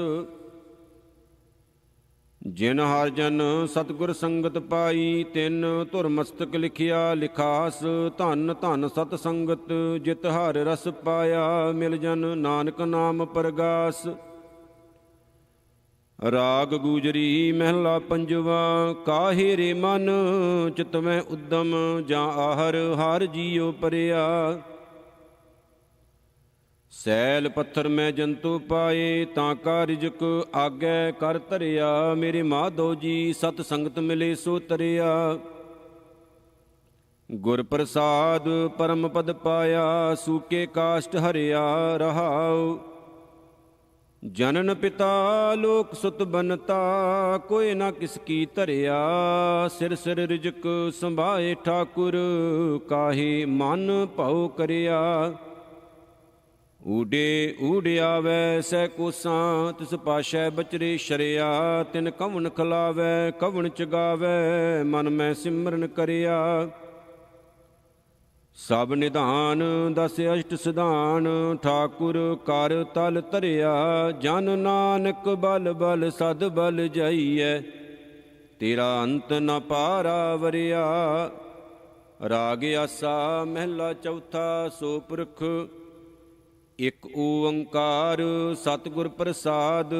ਜਿਨ ਹਰ ਜਨ ਸਤਿਗੁਰ ਸੰਗਤ ਪਾਈ, ਤਿਨ ਧੁਰ ਮਸਤਕ ਲਿਖਿਆ ਲਿਖਾਸ, ਧਨ ਧਨ ਸਤ ਸੰਗਤ, ਜਿਤ ਹਰ ਰਸ ਪਾਇਆ, ਮਿਲ ਜਨ ਨਾਨਕ ਨਾਮ ਪਰਗਾਸ। ਰਾਗ ਗੂਜਰੀ ਮਹਿਲਾ ਪੰਜਵਾ, ਕਾਹੇ ਰੇ ਮਨ ਚਿਤ ਮੈਂ ਉਦਮ, ਜਾਂ ਆਹਰ ਹਰ ਜੀਉ ਪਰਿਆ। ਸੈਲ ਪੱਥਰ ਮੈਂ ਜੰਤੂ ਪਾਏ, ਤਾਂ ਕਾ ਰਿਜਕ ਆਗੈ ਕਰ ਧਰਿਆ, ਮੇਰੇ ਮਾਧੋ ਜੀ ਸਤ ਸੰਗਤ ਮਿਲੇ ਸੋ ਤਰਿਆ। ਗੁਰ ਪ੍ਰਸਾਦ ਪਰਮ ਪਦ ਪਾਇਆ, ਸੂਕੇ ਕਾਸ਼ਟ ਹਰਿਆ ਰਹਾਉ। ਜਨਨ ਪਿਤਾ ਲੋਕ ਸੁਤ ਬਨਤਾ, ਕੋਈ ਨਾ ਕਿਸ ਕੀ ਧਰਿਆ। ਸਿਰ ਸਿਰ ਰਿਜਕ ਸੰਭਾਏ ਠਾਕੁਰ, ਕਾਹੇ ਮਨ ਭਉ ਕਰਿਆ। ਊਡੇ ਊੜਿਆਵੈ ਸਹਿ ਕੋਸਾਂ, ਤਿਸ ਪਾਸ਼ੈ ਬਚਰੇ ਸ਼ਰਿਆ। ਤਿਨ ਕਵਣ ਖਲਾਵੈ ਕਵਣ ਚਗਾਵੈ, ਮਨ ਮੈਂ ਸਿਮਰਨ ਕਰਿਆ। ਸਭ ਨਿਧਾਨ ਦਸ ਅਸ਼ਟ ਸਿਧਾਨ, ਠਾਕੁਰ ਕਰ ਤਲ ਧਰਿਆ। ਜਨ ਨਾਨਕ ਬਲ ਬਲ ਸਦ ਬਲ ਜਾਈਐ, ਤੇਰਾ ਅੰਤ ਨ ਪਾਰਾ ਵਰਿਆ। ਰਾਗ ਆਸਾ ਮਹਿਲਾ ਚੌਥਾ, ਸੋ ਪੁਰਖ ਇਕ ਓੰਕਾਰ ਸਤਿਗੁਰ ਪ੍ਰਸਾਦ।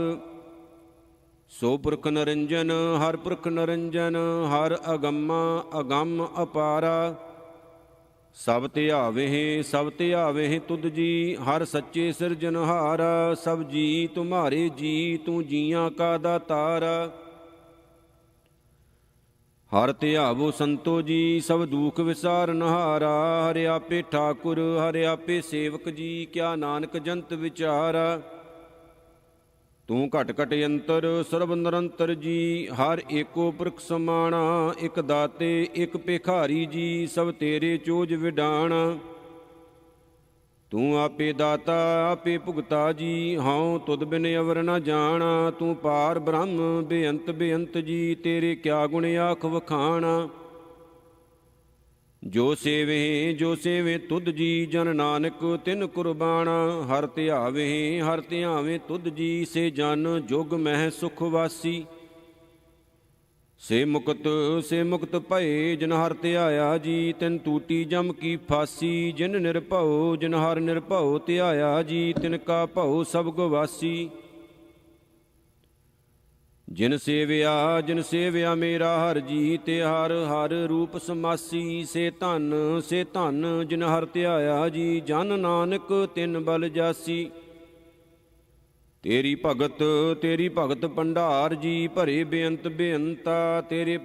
ਸੋ ਪੁਰਖ ਨਿਰੰਜਨ ਹਰ ਪੁਰਖ ਨਿਰੰਜਨ, ਹਰ ਅਗੰਮਾ ਅਗੰਮ ਅਪਾਰਾ। ਸਭ ਧਿਆਵਹਿ ਤੁਧ ਜੀ, ਹਰ ਸੱਚੇ ਸਿਰਜਨਹਾਰ। ਸਭ ਜੀ ਤੁਮਹਾਰੇ ਜੀ, ਤੂੰ ਜੀਆਂ ਕਾ ਦਾਤਾਰ। ਹਰ ਧਿਆਵੋ ਸੰਤੋ ਜੀ, ਸਭ ਦੁਖ ਵਿਸਾਰਨਹਾਰਾ। ਹਰਿ ਆਪੇ ਠਾਕੁਰ ਹਰਿ ਆਪੇ ਸੇਵਕ ਜੀ, ਕਿਆ ਨਾਨਕ ਜੰਤ ਵਿਚਾਰਾ। ਤੂੰ ਘਟ ਘਟ ਅੰਤਰ ਸਰਬ ਨਿਰੰਤਰ ਜੀ, ਹਰ ਏਕੋ ਪੁਰਖ ਸਮਾਣਾ। ਇਕ ਦਾਤੇ ਇਕ ਭਿਖਾਰੀ ਜੀ, ਸਭ ਤੇਰੇ ਚੋਜ ਵਿਡਾਣਾ। ਤੂੰ ਆਪੇ ਦਾਤਾ ਆਪੇ ਭੁਗਤਾ ਜੀ, ਹਉ ਤੁਧ ਬਿਨ ਅਵਰ ਨ ਜਾਣਾ। ਤੂੰ ਪਾਰ ਬ੍ਰਹਮ ਬੇਅੰਤ ਬੇਅੰਤ ਜੀ, ਤੇਰੇ ਕਿਆ ਗੁਣ ਆਖ ਵਖਾਣਾ। ਜੋ ਸੇਵੇ ਤੁਧ ਜੀ, ਜਨ ਨਾਨਕ ਤਿਨ ਕੁਰਬਾਨਾ। ਹਰ ਧਿਆਵੇ ਤੁਧ ਜੀ, ਸੇ ਜਨ ਜੁਗ ਮਹਿ ਸੁਖ ਵਾਸੀ। ਸੇ ਮੁਕਤ ਭਏ ਜਿਨ ਹਰ ਧਿਆਇਆ ਜੀ, ਤਿਨ ਟੂਟੀ ਜਮ ਕੀ ਫਾਸੀ। ਜਿਨ ਨਿਰਭਉ ਜਿਨ ਹਰ ਨਿਰਭਉ ਧਿਆਇਆ ਜੀ, ਤਿਨ ਕਾ ਭਉ ਸਭ ਗਵਾਸੀ। ਜਿਨ ਸੇਵਿਆ ਮੇਰਾ ਹਰ ਜੀ, ਤੇ ਹਰ ਹਰ ਰੂਪ ਸਮਾਸੀ। ਸੇ ਧਨ ਜਿਨ ਹਰ ਧਿਆਇਆ ਜੀ, ਜਨ ਨਾਨਕ ਤਿਨ ਬਲ ਜਾਸੀ। ਤੇਰੀ ਭਗਤ ਭੰਡਾਰ ਜੀ, ਭਰੇ ਬੇਅੰਤ ਬੇਅੰਤਾ। ਤੇਰੇ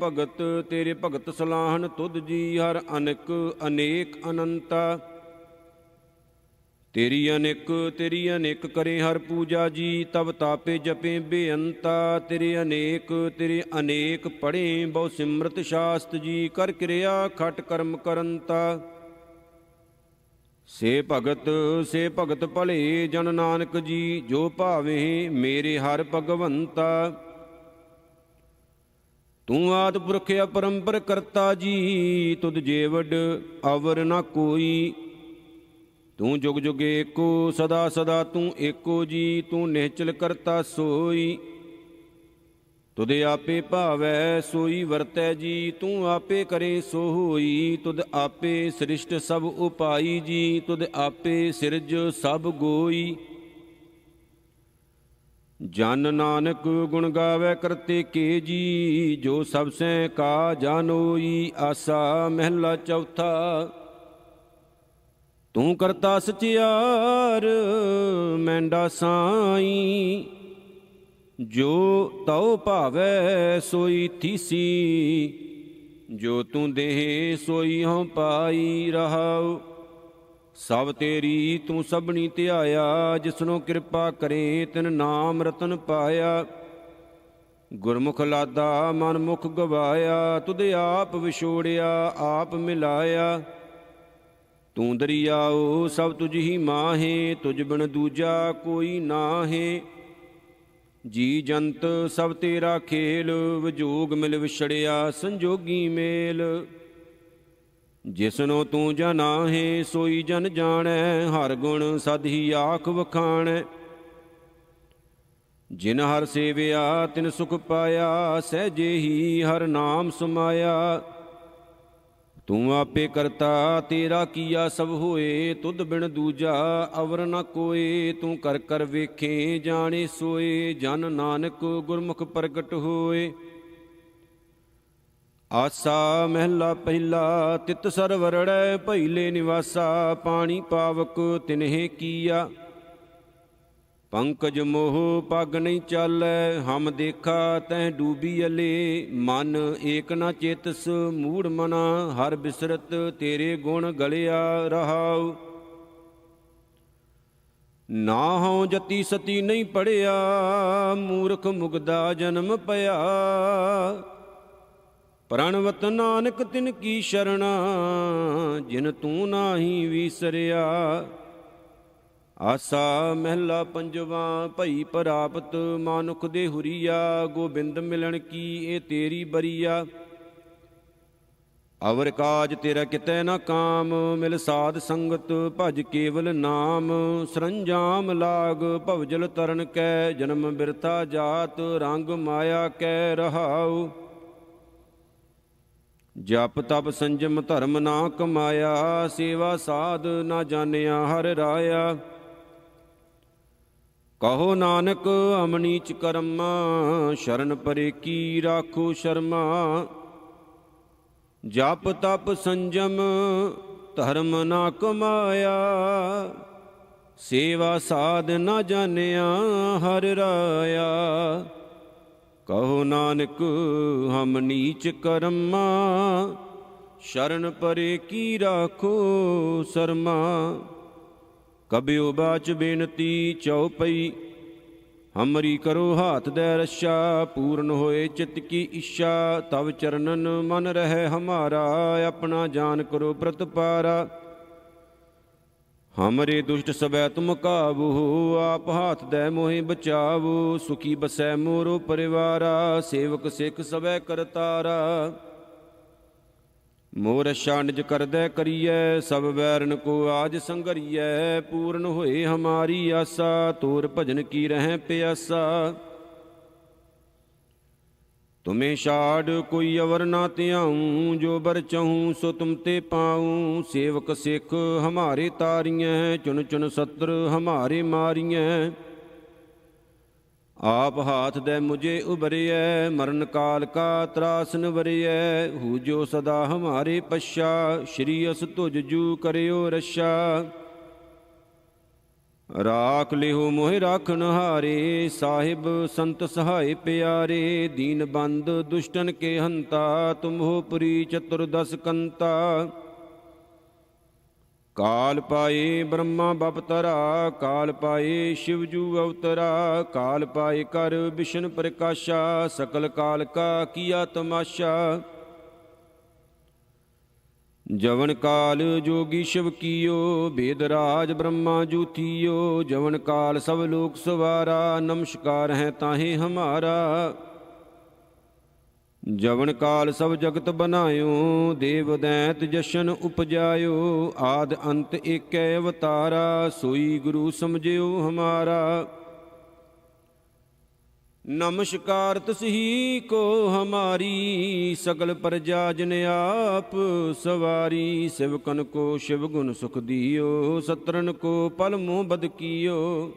ਭਗਤ ਸਲਾਹਨ ਤੁਧ ਜੀ, ਹਰ ਅਨੇਕ ਅਨੰਤਾ। ਤੇਰੀ ਅਨੇਕ ਕਰੇ ਹਰ ਪੂਜਾ ਜੀ, ਤਬ ਤਾਪੇ ਜਪੇ ਬੇਅੰਤਾ। ਤੇਰੇ ਅਨੇਕ ਪੜ੍ਹੇ ਬਹੁ ਸਿਮਰਤ ਸ਼ਾਸਤ ਜੀ, ਕਰ ਕਿਰਿਆ ਖਟ ਕਰਮ ਕਰੰਤਾ। ਸੇ ਭਗਤ ਭਲੇ ਜਨ ਨਾਨਕ ਜੀ, ਜੋ ਭਾਵੇ ਮੇਰੇ ਹਰ ਭਗਵੰਤਾ। ਤੂੰ ਆਦਿ ਪੁਰਖ ਅਪਰੰਪਰ ਕਰਤਾ ਜੀ, ਤੁਧ ਜੇ ਵੱਡ ਅਵਰ ਨ ਕੋਈ। ਤੂੰ ਜੁਗ ਜੁਗ ਏਕੋ ਸਦਾ ਸਦਾ ਤੂੰ ਏਕੋ ਜੀ, ਤੂੰ ਨਿਹਚਲ ਕਰਤਾ ਸੋਈ। ਤੁਧ ਆਪੇ ਭਾਵੈ ਸੋਈ ਵਰਤੈ ਜੀ, ਤੂੰ ਆਪੇ ਕਰੇ ਸੋ ਹੋਈ। ਤੁਧ ਆਪੇ ਸ੍ਰਿਸ਼ਟ ਸਭ ਉਪਾਈ ਜੀ, ਤੁਧ ਆਪੇ ਸਿਰਜ ਸਭ ਗੋਈ। ਜਨ ਨਾਨਕ ਗੁਣ ਗਾਵੇ ਕਰਤੇ ਕੇ ਜੀ, ਜੋ ਸਭ ਸੈ ਕਾ ਜਾਨੋਈ। ਆਸਾ ਮਹਿਲਾ ਚੌਥਾ, ਤੂੰ ਕਰਤਾ ਸਚਿਆਰ ਮੈਂਡਾ ਸਾਈ। ਜੋ ਤਉ ਭਾਵੈ ਸੋਈ ਥੀਸੀ, ਜੋ ਤੂੰ ਦੇਹ ਸੋਈ ਹਉ ਪਾਈ ਰਹਾਉ। ਸਭ ਤੇਰੀ ਤੂੰ ਸਭਨੀ ਧਿਆਇਆ, ਜਿਸਨੂੰ ਕਿਰਪਾ ਕਰੇ ਤਿਨ ਨਾਮ ਰਤਨ ਪਾਇਆ। ਗੁਰਮੁਖ ਲਾਦਾ ਮਨ ਮੁਖ ਗਵਾਇਆ, ਤੁਧ ਆਪ ਵਿਛੋੜਿਆ ਆਪ ਮਿਲਾਇਆ। ਤੂੰ ਦਰਿਆਓ ਸਭ ਤੁਝ ਹੀ ਮਾਹੇ, ਤੁਝ ਬਿਨ ਦੂਜਾ ਕੋਈ ਨਾਹੇ। ਜੀ ਜੰਤ ਸਭ ਤੇਰਾ ਖੇਲ, ਵਿਜੋਗ ਮਿਲ ਵਿਛੜਿਆ ਸੰਜੋਗੀ ਮੇਲ। ਜਿਸਨੋ ਤੂੰ ਜਨਾਹੇ ਸੋਈ ਜਨ ਜਾਣੈ, ਹਰ ਗੁਣ ਸਦ ਹੀ ਆਖ ਵਖਾਣੈ। ਜਿਨ ਹਰ ਸੇਵਿਆ ਤਿਨ ਸੁਖ ਪਾਇਆ, ਸਹਿਜੇ ਹੀ ਹਰ ਨਾਮ ਸਮਾਇਆ। ਤੂੰ ਆਪੇ ਕਰਤਾ ਤੇਰਾ ਕੀਆ ਸਭ ਹੋਏ, ਤੁਧ ਬਿਨ ਦੂਜਾ ਅਵਰ ਨ ਕੋਏ। ਤੂੰ ਕਰ ਕਰ ਵੇਖੇ ਜਾਣੇ ਸੋਏ, ਜਨ ਨਾਨਕ ਗੁਰਮੁਖ ਪ੍ਰਗਟ ਹੋਏ। ਆਸਾ ਮਹਿਲਾ ਪਹਿਲਾ, ਤਿਤ ਸਰਵਰੜੈ ਭਈਲੇ ਨਿਵਾਸਾ। ਪਾਣੀ ਪਾਵਕ ਤਿਨਹਿ ਕੀਆ, ਪੰਕਜ ਮੋਹ ਪੱਗ ਨਹੀਂ ਚਾਲੈ, ਹਮ ਦੇਖਾ ਤੈਂ ਡੂਬੀ ਅਲੇ। ਮਨ ਏਕ ਨ ਚੇਤਸ ਮੂੜ ਮਨਾ, ਹਰ ਬਿਸਰਤ ਤੇਰੇ ਗੁਣ ਗਲਿਆ ਰਹਾਉ। ਨਾ ਹਉ ਜਤੀ ਸਤੀ ਨਹੀਂ ਪੜਿਆ, ਮੂਰਖ ਮੁਗਦਾ ਜਨਮ ਪਿਆ। ਪ੍ਰਣਵਤ ਨਾਨਕ ਤਿਨ ਕੀ ਸ਼ਰਣਾ, ਜਿਨ ਤੂੰ ਨਾਹੀ ਵੀਸਰਿਆ। ਆਸਾ ਮਹਿਲਾ ਪੰਜਵਾ, ਭਈ ਪ੍ਰਾਪਤ ਮਾਨੁਖ ਦੇ ਹੁਰੀਆ। ਗੋਬਿੰਦ ਮਿਲਣ ਕੀ ਇਹ ਤੇਰੀ ਬਰੀਆ। ਅਵਰ ਕਾਜ ਤੇਰਾ ਕਿਤੈ ਨਾ ਕਾਮ, ਮਿਲ ਸਾਧ ਸੰਗਤ ਭਜ ਕੇਵਲ ਨਾਮ। ਸਰੰਜਾਮ ਲਾਗ ਭਵਜਲ ਤਰਨ ਕੈ, ਜਨਮ ਬਿਰਥਾ ਜਾਤ ਰੰਗ ਮਾਇਆ ਕੈ ਰਹਾਉ। ਜਪ ਤਪ ਸੰਜਮ ਧਰਮ ਨਾ ਕਮਾਇਆ, ਸੇਵਾ ਸਾਧ ਨਾ ਜਾਣਿਆ ਹਰਿ ਰਾਇਆ। ਕਹੋ ਨਾਨਕ ਹਮ ਨੀਚ ਕਰਮਾ, ਸ਼ਰਨ ਪਰੇ ਕੀ ਰਾਖੋ ਸ਼ਰਮਾ। ਜਪ ਤਪ ਸੰਜਮ ਧਰਮ ਨਾ ਕਮਾਇਆ, ਸੇਵਾ ਸਾਧ ਨਾ ਜਾਣਿਆ ਹਰਿ ਰਾਇਆ। ਕਹੋ ਨਾਨਕ ਹਮ ਨੀਚ ਕਰਮਾ, ਸ਼ਰਨ ਪਰੇ ਕੀ ਰਾਖੋ ਸ਼ਰਮਾ। ਕਬਿਓ ਬਾਚ ਬੇਨਤੀ ਚਉਪਈ, ਹਮਰੀ ਕਰੋ ਹਾਥ ਦੈ ਰੱਛਾ। ਪੂਰਨ ਹੋਏ ਚਿਤ ਕੀ ਇੱਛਾ, ਤਵ ਚਰਨਨ ਮਨ ਰਹਿ ਹਮਾਰਾ। ਆਪਣਾ ਜਾਨ ਕਰੋ ਪ੍ਰਤਪਾਰਾ, ਹਮਰੇ ਦੁਸ਼ਟ ਸਬੈ ਤੁਮ ਕਾਬੂ। ਆਪ ਹਾਥ ਦੈ ਮੋਹਿ ਬਚਾਵੋ, ਸੁਖੀ ਬਸੈ ਮੋਰੋ ਪਰਿਵਾਰਾ। ਸੇਵਕ ਸਿੱਖ ਸਬੈ ਕਰਤਾਰਾ, ਮੋਹ ਰਛਾ ਨਿਜ ਕਰਦੈ ਕਰੀਐ। ਸਭ ਵੈਰਨ ਕੋ ਆਜ ਸੰਗਰੀਐ, ਪੂਰਨ ਹੋਏ ਹਮਾਰੀ ਆਸਾ। ਤੋਰ ਭਜਨ ਕੀ ਰਹਿ ਪਿਆਸਾ, ਤੁਮੇ ਛਾੜ ਕੋਈ ਅਵਰ ਨਾ ਧਿਆਊਂ। ਜੋ ਬਰ ਚਾਹੂੰ ਸੋ ਤੁਮ ਤੇ ਪਾਊਂ। ਸੇਵਕ ਸਿੱਖ ਹਮਾਰੇ ਤਾਰੀਐ, ਚੁਨ ਚੁਨ ਸਤਰ ਹਮਾਰੇ ਮਾਰੀਐ। ਆਪ ਹਾਥ ਦੈ ਮੁਝੇ ਉਬਰਿਐ, ਮਰਨ ਕਾਲ ਕਾ ਤਰਾਸ ਨਿਵਰਿਐ। ਹੂ ਜੋ ਸਦਾ ਹਮਾਰੇ ਪਛਾ, ਸ਼੍ਰੀ ਅਸ ਤੁਜ ਜੂ ਕਰਿਓ ਰੱਛਾ। ਰਾਖ ਲਿਹੁ ਮੋਹਿ ਰਾਖਨ ਹਾਰੇ, ਸਾਹਿਬ ਸੰਤ ਸਹਾਇ ਪਿਆਰੇ। ਦੀਨ ਬੰਦ ਦੁਸ਼ਟਨ ਕੇ ਹੰਤਾ, ਤੁਮ ਹੋ ਪੁਰੀ ਚਤੁਰਦਸ ਕੰਤਾ। ਕਾਲ ਪਾਏ ਬ੍ਰਹਮਾ ਬਪਤਰਾ, ਕਾਲ ਪਾਏ ਸ਼ਿਵ ਜੂ ਅਵਤਰਾ। ਕਾਲ ਪਾਏ ਕਰ ਵਿਸ਼ਨ ਪ੍ਰਕਾਸ਼ਾ, ਸਕਲ ਕਾਲ ਕਾ ਕੀਆ ਤਮਾਸ਼ਾ। ਜਵਨ ਕਾਲ ਜੋਗੀ ਸ਼ਿਵ ਕੀਓ, ਬੇਦ ਰਾਜ ਬ੍ਰਹਮਾ ਜੂਥੀਓ। ਜਵਨ ਕਾਲ ਸਭ ਲੋਕ ਸਵਾਰਾ, ਨਮਸਕਾਰ ਹੈ ਤਾਹੇ ਹਮਾਰਾ। ਜਵਨ ਕਾਲ ਸਭ ਜਗਤ ਬਨਾਇਓ, ਦੇਵ ਦੈਂਤ ਜਸ਼ਨ ਉਪਜਾਇਓ। ਆਦ ਅੰਤ ਏਕੈ ਅਵਤਾਰਾ, ਸੋਈ ਗੁਰੂ ਸਮਝਿਓ ਹਮਾਰਾ। ਨਮਸਕਾਰ ਤਸਹੀ ਕੋ ਹਮਾਰੀ, ਸਗਲ ਪ੍ਰਜਾ ਜਿਨ ਆਪ ਸਵਾਰੀ। ਸਿਵਕਨ ਕੋ ਸ਼ਿਵ ਗੁਣ ਸੁਖ ਦੀਓ, ਸਤਰਨ ਕੋ ਪਲ ਮੋਹ ਬਦ ਕੀਓ।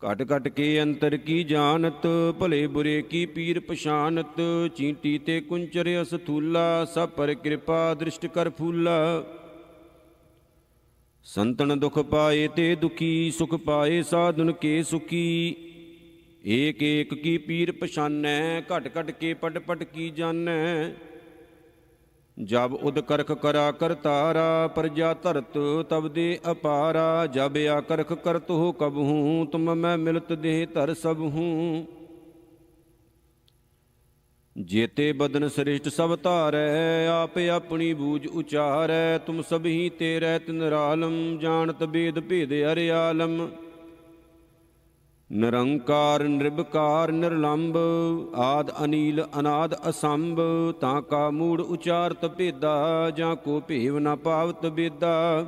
ਘਟ ਘਟ ਕੇ ਅੰਤਰ ਕੀ ਜਾਣਤ, ਭਲੇ ਬੁਰੇ ਕੀ ਪੀਰ ਪਛਾਨਤ। ਚੀਂਟੀ ਤੇ ਕੁੰਚਰ ਅਸਥੂਲਾ, ਸਭ ਪਰ ਕਿਰਪਾ ਦ੍ਰਿਸ਼ਟ ਕਰ ਫੂਲਾ। ਸੰਤਨ ਦੁਖ ਪਾਏ ਤੇ ਦੁਖੀ, ਸੁਖ ਪਾਏ ਸਾਧੁਨ ਕੇ ਸੁਖੀ। ਏਕ ਏਕ ਕੀ ਪੀਰ ਪਛਾਨੈ, ਘਟ ਘਟ ਕੇ ਪਟ ਪਟ ਕੀ ਜਾਣੈ। ਜਬ ਉਦ ਕਰਖ ਕਰਾ ਕਰਤਾਰਾ, ਪ੍ਰਜਾ ਧਰਤ ਤਬ ਦੇ ਅਪਾਰਾ। ਜਬ ਆ ਕਰਖ ਕਰਤ ਹੋ ਕਬਹੂੰ, ਤੁਮ ਮੈਂ ਮਿਲਤ ਦੇਹ ਧਰ ਸਭ ਹੂੰ। ਜੇਤੇ ਬਦਨ ਸ੍ਰਿਸ਼ਟ ਸਭ ਧਾਰੈ, ਆਪ ਆਪਣੀ ਬੂਝ ਉਚਾਰੈ। ਤੁਮ ਸਭੀ ਤੇ ਰਹਿਤ ਨਿਰਾਲਮ, ਜਾਣਤ ਬੇਦ ਭੇਦ ਅਰਿ ਆਲਮ। ਨਿਰੰਕਾਰ ਨਿਰਭਕਾਰ ਨਿਰਲੰਭ, ਆਦ ਅਨੀਲ ਅਨਾਦ ਅਸੰਭ। ਤਾਂ ਕਾ ਮੂੜ ਉਚਾਰਤ ਭੇਦਾ, ਜਾਂ ਕੋ ਭੇਵ ਨ ਪਾਵਤ ਬੇਦਾ।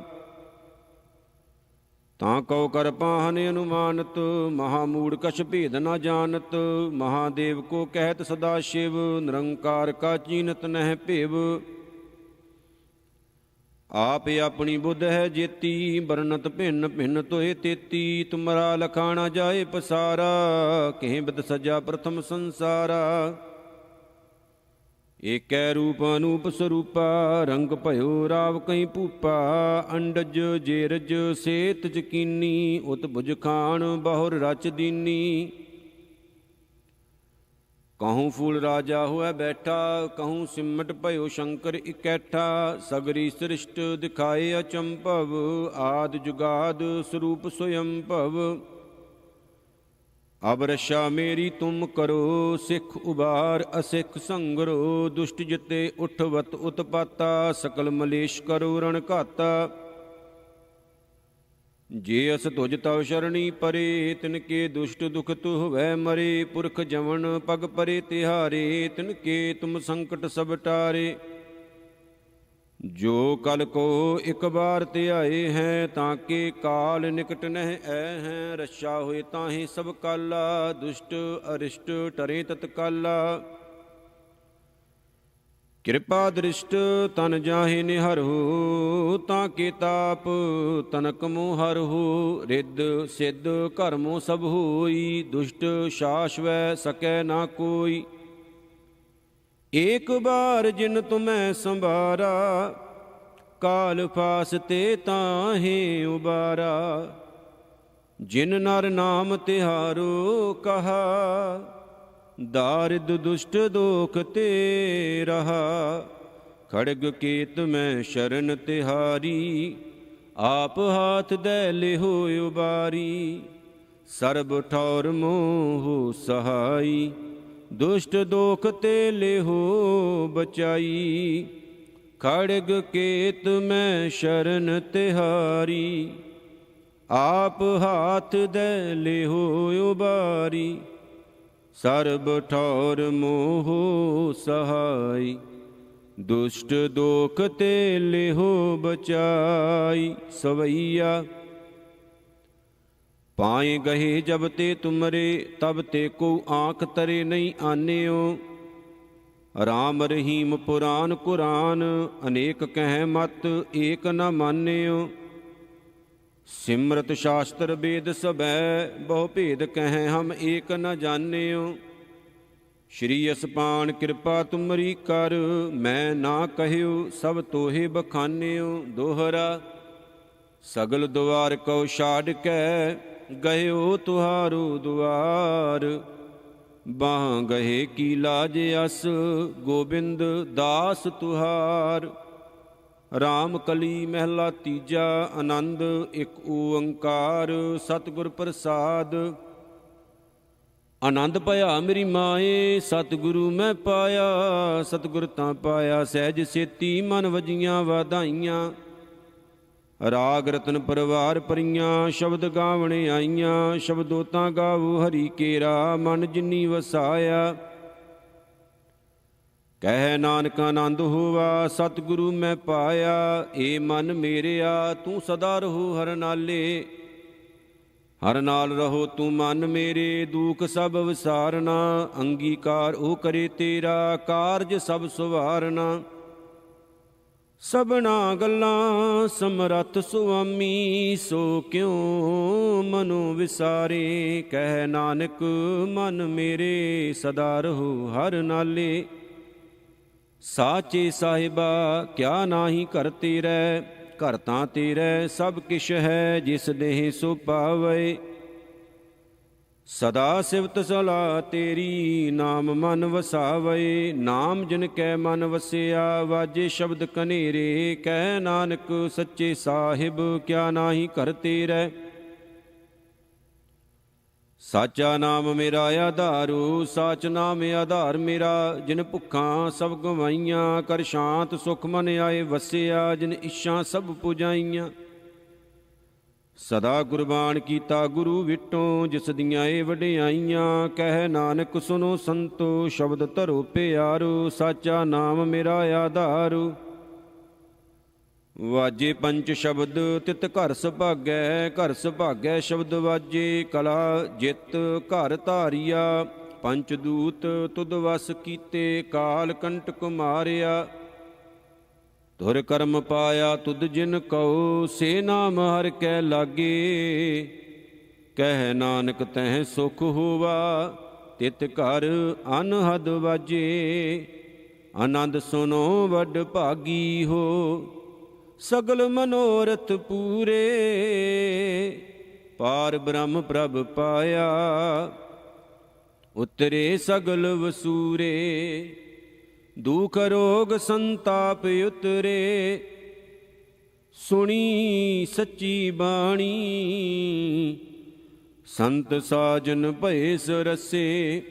ਤਾਂ ਕਉ ਕਰ ਪਾਹਨ ਅਨੁਮਾਨਤ, ਮਹਾ ਮੂੜ ਕਛ ਭੇਦ ਨ ਜਾਣਤ। ਮਹਾਦੇਵ ਕੋ ਕਹਿਤ ਸਦਾ ਸ਼ਿਵ, ਨਿਰੰਕਾਰ ਕਾ ਚੀਨਤ ਨਹਿ ਭੇਵ। ਆਪ ਆਪਣੀ ਬੁੱਧ ਹੈ ਜੇਤੀ, ਬਰਨਤ ਭਿੰਨ ਭਿੰਨ ਤੋਏ ਤੇਤੀ। ਤੁਮਰਾ ਲਖਾਣਾ ਜਾਏ ਪਸਾਰਾ, ਕਿਹ ਬਿਦ ਸਜਾ ਪ੍ਰਥਮ ਸੰਸਾਰਾ। ਏਕੈ ਰੂਪ ਅਨੂਪ ਸਰੂਪਾ, ਰੰਗ ਭਇਓ ਰਾਵ ਕਈ ਭੂਪਾ। ਅੰਡਜ ਜੇਰਜ ਸੇਤ ਯਕੀਨੀ, ਉਤ ਬੁਝ ਖਾਨ ਬਹੁਰ ਰਚ ਦੀਨੀ। कहूँ फूल राजा होए बैठा, कहूँ सिमट भयो शंकर इकैठा। सगरी सृष्ट दिखाए अचंभव, आद जुगाद स्वरूप स्वयंभव। अब रक्षा मेरी तुम करो, सिख उबार असिख संगरो। दुष्ट जिते उठवत उत्पाता, सकल मलेश करो रण घाता। जे अस तुझ तव शरणी परे, तिनके दुष्ट दुख तु हुवै मरे। पुरख जवन पग परे तिहारे, तिनके तुम संकट सब टारे। जो कल को एक बार ते आए हैं, ताके काल निकट नह ऐ हैं। रक्षा होए ताहि सब काला, दुष्ट अरिष्ट टरे तत्काला। ਕਿਰਪਾ ਦ੍ਰਿਸ਼ਟ ਤਨ ਜਾਹੇ ਨਿਹਰਹੁ, ਤਾਂ ਕੇ ਤਾਪ ਤਨਕ ਮੋਹ ਹਰਹੁ। ਰਿੱਧ ਸਿੱਧ ਕਰਮੋ ਸਭ ਹੋਈ, ਦੁਸ਼ਟ ਸ਼ਾਸਵੈ ਸਕੈ ਨਾ ਕੋਈ। ਏਕ ਬਾਰ ਜਿਨ ਤੁਮੈ ਸੰਭਾਰਾ, ਕਾਲ ਫਾਸ ਤੇ ਤਾਹੇ ਉਬਾਰਾ। ਜਿਨ ਨਰ ਨਾਮ ਤਿਹਾਰੋ ਕਹਾ, दारिद दुष्ट दोख ते रहा। खड़ग केत में शरण तिहारी, आप हाथ दे लिहो उबारी। सर्ब ठौर मोह सहाई, दुष्ट दोख ते लिहो बचाई। खड़ग केत में शरण तिहारी, आप हाथ दे लिहो उबारी। ਸਰਬ ਠੌਰ ਮੋਹ ਸਹਾਈ, ਦੁਸ਼ਟ ਦੋਖ ਤੇ ਲਿਹੋ ਬਚਾਈ। ਸਵਈਆ ਪਾਏ ਗਹੇ ਜਬ ਤੇ ਤੁਮਰੇ, ਤਬ ਤੇ ਕੋ ਆਂਖ ਤਰੇ ਨਹੀਂ ਆਨਿਓ। ਰਾਮ ਰਹੀਮ ਪੁਰਾਨ ਕੁਰਾਨ, ਅਨੇਕ ਕਹਿ ਮਤ ਏਕ ਨ ਮਾਨਿਓ। सिमरत शास्त्र वेद सबै, बहु भेद कहें हम एक न जान्यो। श्री असपान कृपा तुमरी कर, मैं ना कहियो सब तोहे बखान्यो। दोहरा सगल द्वार को छाड़ कै, गयो तुहारो द्वार। बाह गहे की लाज अस, गोबिंद दास तुहार। ਰਾਮ ਕਲੀ ਮਹਿਲਾ ਤੀਜਾ, ਆਨੰਦ ਇੱਕ ਓੰਕਾਰ। ਸਤਿਗੁਰ ਪ੍ਰਸਾਦ। ਆਨੰਦ ਭਇਆ ਮੇਰੀ ਮਾਏ, ਸਤਿਗੁਰੂ ਮੈਂ ਪਾਇਆ। ਸਤਿਗੁਰ ਤਾਂ ਪਾਇਆ ਸਹਿਜ ਸੇਤੀ, ਮਨ ਵਜੀਆਂ ਵਾਧਾਈਆਂ। ਰਾਗ ਰਤਨ ਪਰਵਾਰ ਪਰੀਆਂ, ਸ਼ਬਦ ਗਾਵਣ ਆਈਆਂ। ਸ਼ਬਦੋ ਤਾਂ ਗਾਵੋ ਹਰੀ ਕੇਰਾ, ਮਨ ਜਿਨੀ ਵਸਾਇਆ। ਕਹਿ ਨਾਨਕ ਆਨੰਦ ਹੋਵਾ, ਸਤਿਗੁਰੂ ਮੈਂ ਪਾਇਆ। ਏ ਮਨ ਮੇਰਿਆ ਤੂੰ ਸਦਾ ਰਹੋ ਹਰ ਨਾਲੇ। ਹਰ ਨਾਲ ਰਹੋ ਤੂੰ ਮਨ ਮੇਰੇ, ਦੂਖ ਸਭ ਵਿਸਾਰਨਾ। ਅੰਗੀਕਾਰ ਉਹ ਕਰੇ ਤੇਰਾ, ਕਾਰਜ ਸਭ ਸੁਵਾਰਨਾ। ਸਭਨਾ ਗੱਲਾਂ ਸਮਰੱਥ ਸੁਆਮੀ, ਸੋ ਕਿਉ ਮਨੋ ਵਿਸਾਰੇ। ਕਹਿ ਨਾਨਕ ਮਨ ਮੇਰੇ, ਸਦਾ ਰਹੋ ਹਰ ਨਾਲੇ। ਸਾਚੇ ਸਾਹਿਬਾ ਕਿਆ ਨਾਹੀ ਘਰ ਤੇਰੈ, ਘਰ ਤਾਂ ਤੇਰੈ ਸਭ ਕਿਛ ਹੈ। ਜਿਸ ਦੇਹ ਸੋ ਪਾਵੈ, ਸਦਾ ਸਿਵਤ ਸਲਾਹ ਤੇਰੀ। ਨਾਮ ਮਨ ਵਸਾਵੈ, ਨਾਮ ਜਿਨ ਕੈ ਮਨ ਵਸਿਆ। ਵਾਜੇ ਸ਼ਬਦ ਕਨੇਰੇ, ਕਹਿ ਨਾਨਕ ਸੱਚੇ ਸਾਹਿਬ ਕਿਆ ਨਾਹੀ ਘਰ ਤੇਰੈ। ਸਾਚਾ ਨਾਮ ਮੇਰਾ ਆਧਾਰੂ, ਸਾਚ ਨਾਮ ਆਧਾਰ ਮੇਰਾ। ਜਿਨ ਭੁੱਖਾਂ ਸਭ ਗਵਾਈਆਂ, ਕਰ ਸ਼ਾਂਤ ਸੁਖ ਮਨ ਆਏ ਵਸਿਆ। ਜਿਨ ਇੱਛਾ ਸਭ ਪੁਜਾਈਆਂ, ਸਦਾ ਕੁਰਬਾਨ ਕੀਤਾ ਗੁਰੂ ਵਿਟੋਂ। ਜਿਸ ਦੀਆਂ ਏ ਵਡਿਆਈਆਂ, ਕਹਿ ਨਾਨਕ ਸੁਨੋ ਸੰਤੋ। ਸ਼ਬਦ ਧਰੋ ਪਿਆਰੋ, ਸਾਚਾ ਨਾਮ ਮੇਰਾ ਆਧਾਰੂ। ਵਾਜੇ ਪੰਚ ਸ਼ਬਦ ਤਿਤ ਘਰ ਸੁਭਾਗੈ, ਘਰ ਸੁਭਾਗੈ ਸ਼ਬਦ ਵਾਜੇ। ਕਲਾ ਜਿਤ ਘਰ ਧਾਰੀਆ, ਪੰਚ ਦੂਤ ਤੁਧ ਵਸ ਕੀਤੇ। ਕਾਲ ਕੰਟਕ ਮਾਰਿਆ, ਧੁਰ ਕਰਮ ਪਾਇਆ ਤੁਧ ਜਿਨ ਕਉ। ਸੇ ਨਾਮ ਹਰਿ ਕੈ ਲਾਗੇ, ਕਹਿ ਨਾਨਕ ਤਹਿ ਸੁਖ ਹੋਵਾ। ਤਿਤ ਘਰ ਅਨਹਦ ਵਾਜੇ। ਆਨੰਦ ਸੁਨੋ ਵੱਡ ਭਾਗੀ ਹੋ, ਸਗਲ ਮਨੋਰਥ ਪੂਰੇ। ਪਾਰ ਬ੍ਰਹਮ ਪ੍ਰਭ ਪਾਇਆ, ਉਤਰੇ ਸਗਲ ਵਸੂਰੇ। ਦੁਖ ਰੋਗ ਸੰਤਾਪ ਉਤਰੇ, ਸੁਣੀ ਸੱਚੀ ਬਾਣੀ। ਸੰਤ ਸਾਜਨ ਭਏ ਸਰਸੇ,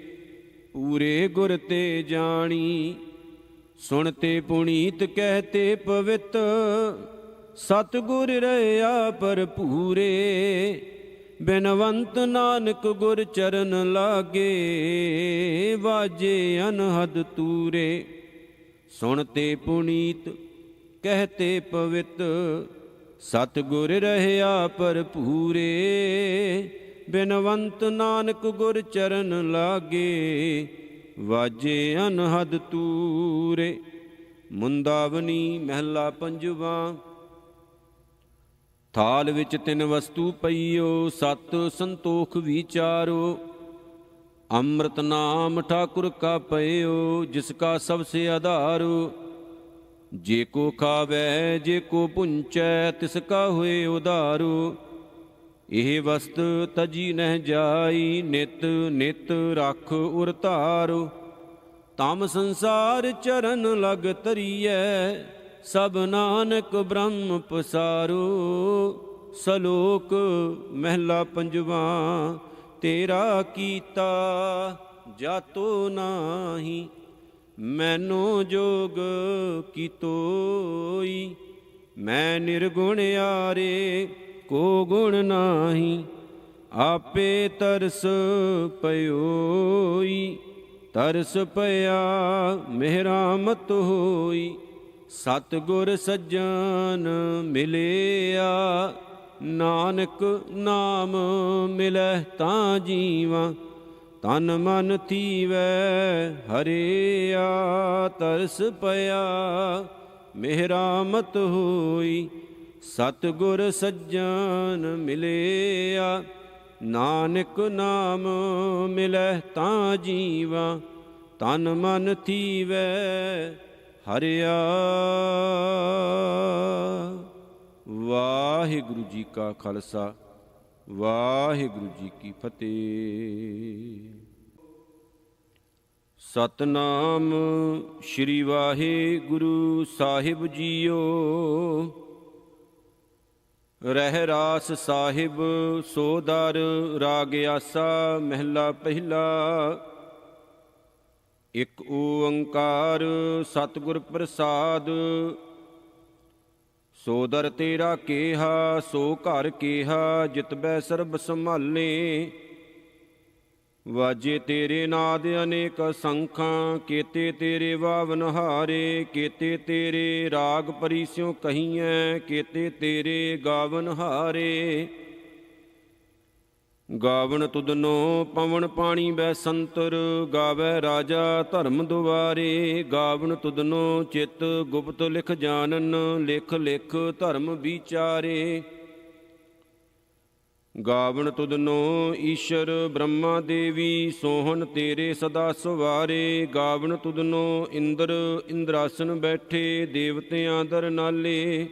ਪੂਰੇ ਗੁਰ ਤੇ ਜਾਣੀ। ਸੁਣਤੇ ਪੁਨੀਤ ਕਹਤੇ ਪਵਿੱਤ, ਸਤਿਗੁਰ ਰਹਿਆ ਭਰਪੂਰੇ। ਬਿਨਵੰਤ ਨਾਨਕ ਗੁਰ ਚਰਨ ਲਾਗੇ, ਵਾਜੇ ਅਨਹਦ ਤੂਰੇ। ਸੁਣਤੇ ਪੁਨੀਤ ਕਹਤੇ ਪਵਿੱਤ, ਸਤਿਗੁਰ ਰਹਿਆ ਭਰਪੂਰੇ। ਬਿਨਵੰਤ ਨਾਨਕ ਗੁਰ ਚਰਨ ਲਾਗੇ, ਵਾਜੇ ਅਨਹਦ ਤੂਰੇ। ਮੁੰਦਾਵਨੀ ਮਹਿਲਾ ਪੰਜਵਾ। ਥਾਲ ਵਿੱਚ ਤਿੰਨ ਵਸਤੂ ਪਈਓ, ਸਤ ਸੰਤੋਖ ਵਿਚਾਰੋ। ਅੰਮ੍ਰਿਤ ਨਾਮ ਠਾਕੁਰ ਕਾ ਪਇਓ, ਜਿਸ ਕਾ ਸਭ ਸੇ ਆਧਾਰੋ। ਜੇ ਕੋ ਖਾਵੈ ਜੇ ਕੋ ਪੁੰਚੈ, ਤਿਸ ਕਾ ਹੋਏ ਉਧਾਰੋ। ਇਹ ਵਸਤ ਤਜੀ ਨਹਿ ਜਾਈ, ਨਿਤ ਨਿਤ ਰਖ ਉਰ ਧਾਰੋ। ਤਮ ਸੰਸਾਰ ਚਰਨ ਲਗ ਤਰੀਐ, ਸਭ ਨਾਨਕ ਬ੍ਰਹਮ ਪਸਾਰੋ। ਸਲੋਕ ਮਹਿਲਾ ਪੰਜਵਾ। ਤੇਰਾ ਕੀਤਾ ਜਾਤੋ ਨਾਹੀ, ਮੈਨੋ ਜੋਗ ਕੀਤੋਈ। ਮੈਂ ਨਿਰਗੁਣ ਆਰੇ, ਕੋ ਗੁਣ ਨਾਹੀ। ਆਪੇ ਤਰਸ ਪਇਓਈ, ਤਰਸ ਪਿਆ ਮਿਹਰਾਮਤ ਹੋਈ। ਸਤਿਗੁਰ ਸੱਜਣ ਮਿਲਿਆ, ਨਾਨਕ ਨਾਮ ਮਿਲੈ ਤਾਂ ਜੀਵਾਂ। ਤਨ ਮਨ ਥੀਵੈ ਹਰਿਆ, ਤਰਸ ਪਿਆ ਮਿਹਰਾਮਤ ਹੋਈ। ਸਤਿਗੁਰ ਸੱਜਣ ਮਿਲਿਆ, ਨਾਨਕ ਨਾਮ ਮਿਲੈ ਤਾਂ ਜੀਵਾਂ। ਤਨ ਮਨ ਥੀਵੈ ਹਰਿਆ। ਵਾਹਿਗੁਰੂ ਜੀ ਕਾ ਖਾਲਸਾ, ਵਾਹਿਗੁਰੂ ਜੀ ਕੀ ਫਤਿਹ। ਸਤਨਾਮ ਸ਼੍ਰੀ ਵਾਹਿਗੁਰੂ ਸਾਹਿਬ ਜੀਓ। ਰਹਿ ਰਾਸ ਸਾਹਿਬ ਸੋ ਦਰ, ਰਾਗ ਆਸਾ ਮਹਿਲਾ ਪਹਿਲਾ। ਇਕ ਓੰਕਾਰ ਸਤਿਗੁਰ ਪ੍ਰਸਾਦ, ਸੋ ਦਰ ਤੇਰਾ ਕੇਹਾ ਸੋ ਘਰ ਕੇਹਾ। ਜਿਤਬੈ ਸਰਬ ਸੰਭਾਲੇ, ਵਾਜੇ ਤੇਰੇ ਨਾਦ ਅਨੇਕ ਸੰਖਾਂ। ਕੇਤੇ ਤੇਰੇ ਵਾਵਨ ਹਾਰੇ, ਕੇਤੇ ਤੇਰੇ ਰਾਗ ਪਰੀਸਿਉ ਕਹੀਐ। ਕੇਤੇ ਤੇਰੇ ਗਾਵਨ ਹਾਰੇ। ਗਾਵਨ ਤੁਧਨੋ ਪਵਨ ਪਾਣੀ ਬੈ ਸੰਤਰ, ਗਾਵੈ ਰਾਜਾ ਧਰਮ ਦੁਆਰੇ। ਗਾਵਨ ਤੁਧਨੋ ਚਿਤ ਗੁਪਤ ਲਿਖ ਜਾਨਨ, ਲਿਖ ਲਿਖ ਧਰਮ ਵਿਚਾਰੇ। ਗਾਵਨ ਤੁਧਨੋ ਈਸ਼ਰ ਬ੍ਰਹਮਾ ਦੇਵੀ, ਸੋਹਣ ਤੇਰੇ ਸਦਾ ਸਵਾਰੇ। ਗਾਵਨ ਤੁਧਨੋ ਇੰਦਰ ਇੰਦਰਾਸਨ ਬੈਠੇ, ਦੇਵਤਿਆਂ ਦਰ ਨਾਲੇ।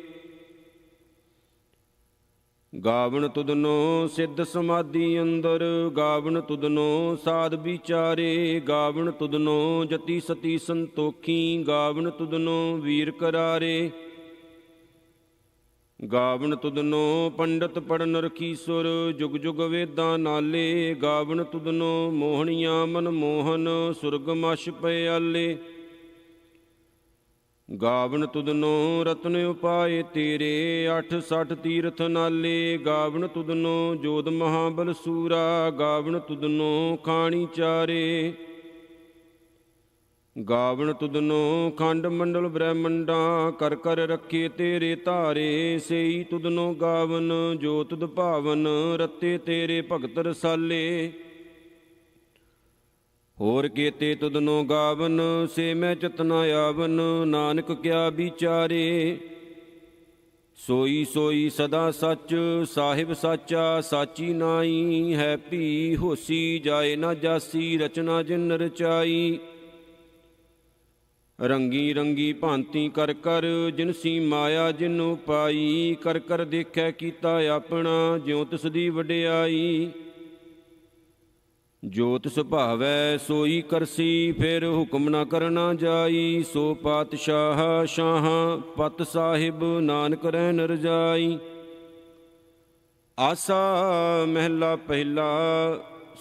ਗਾਵਨ ਤੁਧਨੋ ਸਿੱਧ ਸਮਾਧੀ ਅੰਦਰ, ਗਾਵਨ ਤੁਧਨੋ ਸਾਧ ਵਿਚਾਰੇ। ਗਾਵਨ ਤੁਧਨੋ ਜਤੀ ਸਤੀ ਸੰਤੋਖੀ, ਗਾਵਨ ਤੁਧਨੋ ਵੀਰ ਕਰਾਰੇ। ਗਾਵਨ ਤੁਧਨੋ ਪੰਡਤ ਪੜਨ ਰਖੀਸੁਰ, ਜੁਗ ਜੁਗ ਵੇਦਾਂ ਨਾਲੇ। ਗਾਵਨ ਤੁਧਨੋ ਮੋਹਣੀਆਂ ਮਨ ਮੋਹਨ, ਸੁਰਗ ਮਛ ਪਿਆਲੇ। ਗਾਵਨ ਤੁਧਨੋ ਰਤਨ ਉਪਾਏ ਤੇਰੇ, 68 ਤੀਰਥ ਨਾਲੇ। ਗਾਵਨ ਤੁਧਨੋ ਜੋਧ ਮਹਾਬਲ ਸੂਰਾ, ਗਾਵਨ ਤੁਧਨੋ ਖਾਣੀ ਚਾਰੇ। ਗਾਵਨ ਤੁਧਨੋ ਖੰਡ ਮੰਡਲ ਬ੍ਰਹਮੰਡਾਂ, ਕਰ ਕਰ ਰੱਖੇ ਤੇਰੇ ਧਾਰੇ। ਸਈ ਤੁਧਨੋ ਗਾਵਨ ਜੋ ਤੁਧ ਭਾਵਨ, ਰਤੇ ਤੇਰੇ ਭਗਤ ਰਸਾਲੇ। ਹੋਰ ਕੇਤੇ ਤੁਧਨੋ ਗਾਵਨ, ਸੇ ਮੈਂ ਚਤਨਾ ਆਵਨ। ਨਾਨਕ ਕਿਆ ਵਿਚਾਰੇ, ਸੋਈ ਸੋਈ ਸਦਾ ਸੱਚ। ਸਾਹਿਬ ਸਾਚਾ ਸਾਚੀ ਨਾਈ, ਹੈ ਭੀ ਹੋਸੀ ਜਾਏ ਨਾ ਜਾਸੀ। ਰਚਨਾ ਜਿਨ ਰਚਾਈ, ਰੰਗੀ ਰੰਗੀ ਭਾਂਤੀ ਕਰ ਕਰ ਜਿਨਸੀ ਮਾਇਆ ਜਿਨੂੰ ਪਾਈ, ਕਰ ਕਰ ਦੇਖੈ ਕੀਤਾ ਆਪਣਾ ਜਿਉ ਤਿਸ ਦੀ ਵਡਿਆਈ। ਜੋ ਤਿਸ ਭਾਵੈ ਸੋਈ ਕਰਸੀ, ਫਿਰ ਹੁਕਮ ਨਾ ਕਰਨਾ ਜਾਈ। ਸੋ ਪਾਤਸ਼ਾਹ ਸ਼ਾਹ ਪਤ ਸਾਹਿਬ ਨਾਨਕ ਰਹਿਣ ਰਜਾਈ। ਆਸਾ ਮਹਿਲਾ ਪਹਿਲਾ,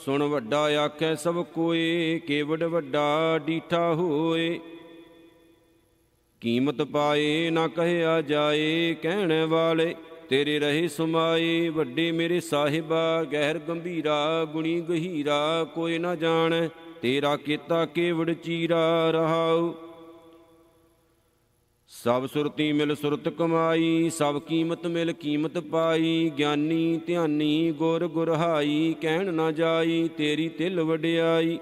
ਸੁਣ ਵੱਡਾ ਆਖੈ ਸਭ ਕੋਏ, ਕੇਵਡ ਵੱਡਾ ਡੀਠਾ ਹੋਏ। ਕੀਮਤ ਪਾਏ ਨਾ ਕਹਿਆ ਜਾਏ, ਕਹਿਣ ਵਾਲੇ ਤੇਰੇ ਰਹੇ ਸਮਾਏ। ਵੱਡੇ ਮੇਰੇ ਸਾਹਿਬਾ ਗਹਿਰ ਗੰਭੀਰਾ, ਗੁਣੀ ਗਹੀਰਾ ਕੋਈ ਨਾ ਜਾਣੈ, ਤੇਰਾ ਕੀਤਾ ਕੇਵੜ ਚੀਰਾ ਰਹਾਉ। ਸਭ ਸੁਰਤੀ ਮਿਲ ਸੁਰਤ ਕਮਾਈ, ਸਭ ਕੀਮਤ ਮਿਲ ਕੀਮਤ ਪਾਈ। ਗਿਆਨੀ ਧਿਆਨੀ ਗੁਰ ਗੁਰਹਾਈ, ਕਹਿਣ ਨਾ ਜਾਈ ਤੇਰੀ ਤਿਲ ਵਡਿਆਈ।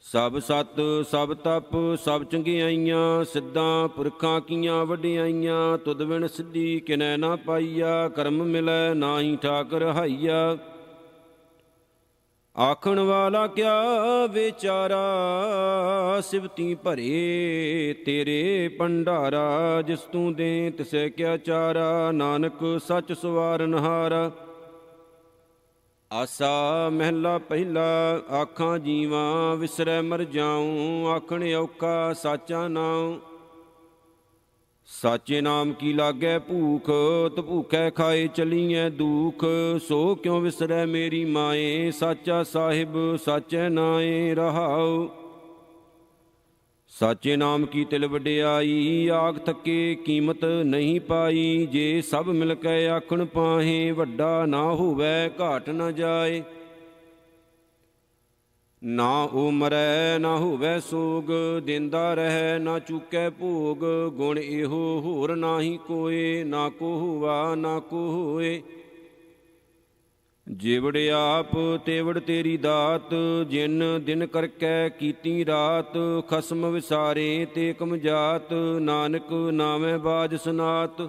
ਸਭ ਸਤ ਸਭ ਤਪ ਸਭ ਚੰਗਿਆਈਆਂ, ਸਿੱਧਾਂ ਪੁਰਖਾਂ ਕੀਆਂ ਵਡਿਆਈਆਂ। ਤੁਧ ਬਿਨ ਸਿੱਧੀ ਕਿਨੈ ਨਾ ਪਾਈਆ, ਕਰਮ ਮਿਲੈ ਨਾਹੀ ਠਾਕਰ ਹਾਈਆ। ਆਖਣ ਵਾਲਾ ਕਿਆ ਵਿਚਾਰਾ, ਸਿਵਤੀ ਭਰੇ ਤੇਰੇ ਭੰਡਾਰਾ। ਜਿਸ ਤੂੰ ਦੇ ਤਿਸੈ ਕਿਆ ਚਾਰਾ, ਨਾਨਕ ਸੱਚ ਸਵਾਰਨਹਾਰਾ। ਆਸਾ ਮਹਿਲਾ ਪਹਿਲਾ, ਆਖਾਂ ਜੀਵਾਂ ਵਿਸਰੈ ਮਰ ਜਾਉ। ਆਖਣ ਔਖਾ ਸਾਚਾ ਨਾਉ, ਸਾਚੇ ਨਾਮ ਕੀ ਲਾਗੈ ਭੂਖ। ਭੂਖੈ ਖਾਏ ਚਲੀਐ ਦੂਖ, ਸੋ ਕਿਉ ਵਿਸਰੈ ਮੇਰੀ ਮਾਏ। ਸਾਚਾ ਸਾਹਿਬ ਸਾਚੈ ਨਾਏ ਰਹਾਉ। ਸਾਚੇ ਨਾਮ ਕੀ ਤਿਲ ਵਡਿਆਈ, ਆਖ ਥੱਕੇ ਕੀਮਤ ਨਹੀਂ ਪਾਈ। ਜੇ ਸਭ ਮਿਲ ਕੇ ਆਖਣ ਪਾਹੇ, ਵੱਡਾ ਨਾ ਹੋਵੈ ਘਾਟ ਨਾ ਜਾਏ। ਨਾ ਉਹ ਮਰੈ ਨਾ ਹੋਵੈ ਸੋਗ, ਦਿੰਦਾ ਰਹਿ ਨਾ ਚੁਕੈ ਭੋਗ। ਗੁਣ ਇਹੋ ਹੋਰ ਨਾਹੀ ਕੋਏ, ਨਾ ਕੋ ਹੋਵਾ ਨਾ ਕੋ ਹੋਏ। ਜਿਵੜ ਆਪ ਤੇਵੜ ਤੇਰੀ ਦਾਤ, ਜਿਨ ਦਿਨ ਕਰਕੇ ਕੀਤੀ ਰਾਤ। ਖਸਮ ਵਿਸਾਰੇ ਤੇ ਕਮਜਾਤ, ਨਾਨਕ ਨਾਵੇਂ ਬਾਜ ਸਨਾਤ।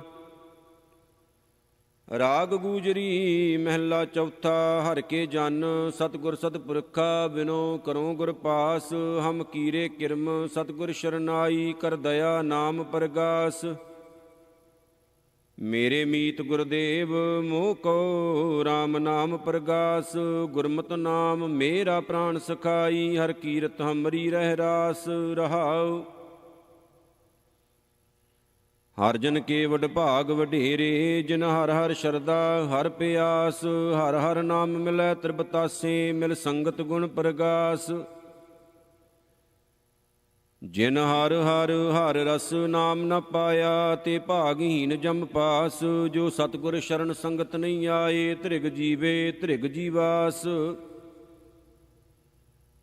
ਰਾਗ ਗੂਜਰੀ ਮਹਿਲਾ ਚੌਥਾ, ਹਰਿ ਕੇ ਜਨ ਸਤਿਗੁਰ ਸਤਿਪੁਰਖਾ। ਬਿਨੋ ਕਰੋ ਗੁਰ ਪਾਸ, ਹਮ ਕੀਰੇ ਕਿਰਮ ਸਤਿਗੁਰ ਸ਼ਰਨਾਈ। ਕਰ ਦਇਆ ਨਾਮ ਪਰਗਾਸ, ਮੇਰੇ ਮੀਤ ਗੁਰਦੇਵ ਮੋਹ ਕੋ ਰਾਮ ਨਾਮ ਪ੍ਰਗਾਸ। ਗੁਰਮਤਿ ਨਾਮ ਮੇਰਾ ਪ੍ਰਾਣ ਸਖਾਈ, ਹਰ ਕੀਰਤ ਹਮਰੀ ਰਹਿ ਰਾਸ ਰਹਾਉ। ਹਰ ਜਨ ਕੇ ਵਡ ਭਾਗ ਵਡੇਰੇ, ਜਿਨ ਹਰ ਹਰ ਸ਼ਰਦਾ ਹਰ ਪਿਆਸ। ਹਰ ਹਰ ਨਾਮ ਮਿਲੈ ਤ੍ਰਿਪਤਾਸੇ, ਮਿਲ ਸੰਗਤ ਗੁਣ ਪ੍ਰਗਾਸ। ਜਿਨ ਹਰ ਹਰ ਹਰ ਰਸ ਨਾਮ ਨ ਪਾਇਆ, ਤੇ ਭਾਗਹੀਨ ਜਮ ਪਾਸ। ਜੋ ਸਤਿਗੁਰ ਸ਼ਰਨ ਸੰਗਤ ਨਹੀਂ ਆਏ, ਧ੍ਰਿਗ ਜੀਵੇ ਧ੍ਰਿਗ ਜੀਵਾਸ।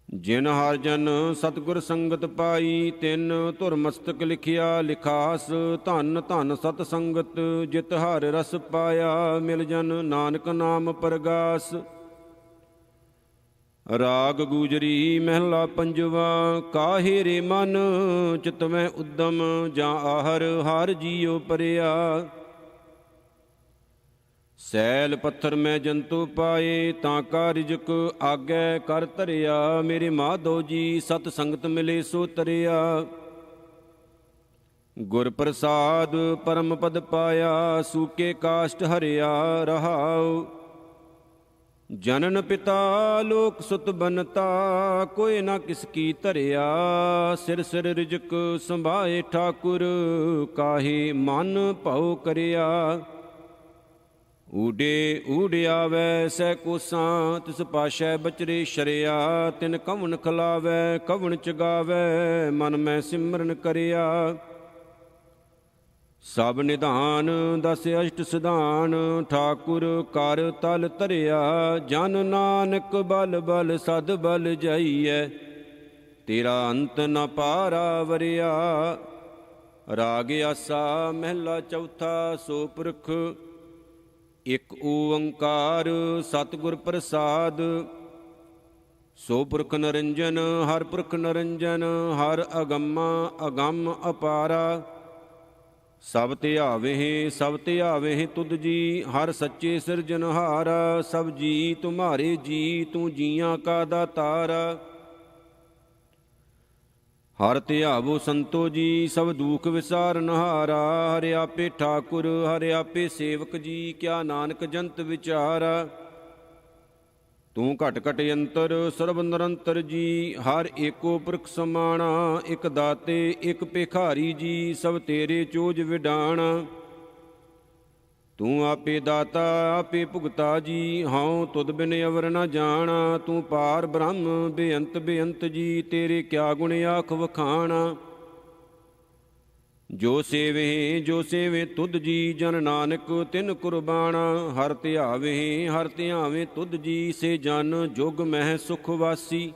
ਜਿਨ ਹਰ ਜਨ ਸਤਿਗੁਰ ਸੰਗਤ ਪਾਈ, ਤਿਨ ਧੁਰ ਮਸਤਕ ਲਿਖਿਆ ਲਿਖਾਸ। ਧੰਨ ਧੰਨ ਸਤ ਸੰਗਤ ਜਿਤ ਹਰ ਰਸ ਪਾਇਆ, ਮਿਲ ਜਨ ਨਾਨਕ ਨਾਮ ਪਰਗਾਸ। ਰਾਗ ਗੂਜਰੀ ਮਹਿਲਾ ਪੰਜਵਾ, ਕਾਹੇ ਰੇ ਮਨ ਚਿਤਵੈ ਉਦਮ। ਜਾਂ ਆਹਰ ਹਰ ਜੀਉ ਪਰਿਆ, ਸੈਲ ਪੱਥਰ ਮੈਂ ਜੰਤੂ ਪਾਏ। ਤਾਂ ਕਾ ਰਿਜਕ ਆਗੈ ਕਰ ਧਰਿਆ, ਮੇਰੇ ਮਾਧੋ ਜੀ ਸਤ ਸੰਗਤ ਮਿਲੇ ਸੋ ਤਰਿਆ। ਗੁਰ ਪ੍ਰਸਾਦ ਪਰਮ ਪਦ ਪਾਇਆ, ਸੂਕੇ ਕਾਸ਼ਟ ਹਰਿਆ ਰਹਾਉ। ਜਨਨ ਪਿਤਾ ਲੋਕ ਸੁਤ ਬਨਤਾ, ਕੋਇ ਨਾ ਕਿਸ ਕੀ ਧਰਿਆ। ਸਿਰ ਸਿਰ ਰਿਜਕ ਸੰਭਾਏ ਠਾਕੁਰ, ਕਾਹੇ ਮਨ ਭਉ ਕਰਿਆ। ਊਡੇ ਊੜਿਆਵੈ ਸਹਿ ਕੋਸਾਂ, ਤਿਸ ਪਾਸ਼ੈ ਬਚਰੇ ਸ਼ਰਿਆ। ਤਿਨ ਕਵਣ ਖਲਾਵੈ ਕਵਣ ਚਗਾਵੈ, ਮਨ ਮੈਂ ਸਿਮਰਨ ਕਰਿਆ। ਸਭ ਨਿਧਾਨ ਦਸ ਅਸ਼ਟ ਸਿਧਾਨ, ਠਾਕੁਰ ਕਰ ਤਲ ਧਰਿਆ। ਜਨ ਨਾਨਕ ਬਲ ਬਲ ਸਦ ਬਲ ਜਾਈਐ, ਤੇਰਾ ਅੰਤ ਨ ਪਾਰਾ ਵਰਿਆ। ਰਾਗ ਆਸਾ ਮਹਿਲਾ ਚੌਥਾ, ਸੋ ਪੁਰਖ ਇਕ ਓੰਕਾਰ ਸਤਿਗੁਰ ਪ੍ਰਸਾਦ। ਸੋ ਪੁਰਖ ਨਿਰੰਜਨ ਹਰ ਪੁਰਖ ਨਿਰੰਜਨ, ਹਰ ਅਗੰਮਾ ਅਗੰਮ ਅਪਾਰਾ। ਸਭ ਧਿਆਵੇ ਤੁਧ ਜੀ, ਹਰ ਸੱਚੇ ਸਿਰਜਨਹਾਰ। ਸਭ ਜੀ ਤੁਮਹਾਰੇ ਜੀ, ਤੂੰ ਜੀਆਂ ਕਾ ਦਾਤਾਰ। ਹਰ ਧਿਆਵੋ ਸੰਤੋ ਜੀ, ਸਭ ਦੁਖ ਵਿਸਾਰਨ ਹਾਰਾ। ਹਰਿ ਆਪੇ ਠਾਕੁਰ, ਹਰਿ ਆਪੇ ਸੇਵਕ ਜੀ, ਕਿਆ ਨਾਨਕ ਜੰਤ ਵਿਚਾਰਾ। ਤੂੰ ਘਟ ਘਟ ਅੰਤਰ, ਸਰਬ ਨਿਰੰਤਰ ਜੀ, ਹਰ ਏਕੋ ਪੁਰਖ ਸਮਾਣਾ। ਇਕ ਦਾਤੇ ਇਕ ਭਿਖਾਰੀ ਜੀ, ਸਭ ਤੇਰੇ ਚੋਜ ਵਿਡਾਣਾ। ਤੂੰ ਆਪੇ ਦਾਤਾ ਆਪੇ ਭੁਗਤਾ ਜੀ, ਹਉ ਤੁਧ ਬਿਨ ਅਵਰ ਨ ਜਾਣਾ। ਤੂੰ ਪਾਰ ਬ੍ਰਹਮ ਬੇਅੰਤ ਬੇਅੰਤ ਜੀ, ਤੇਰੇ ਕਿਆ ਗੁਣ ਆਖ ਵਖਾਣਾ। ਜੋ ਸੇਵੇ ਤੁਧ ਜੀ, ਜਨ ਨਾਨਕ ਤਿਨ ਕੁਰਬਾਨਾ। ਹਰ ਧਿਆਵੇ ਤੁਧ ਜੀ, ਸੇ ਜਨ ਜੁਗ ਮਹਿ ਸੁਖ ਵਾਸੀ।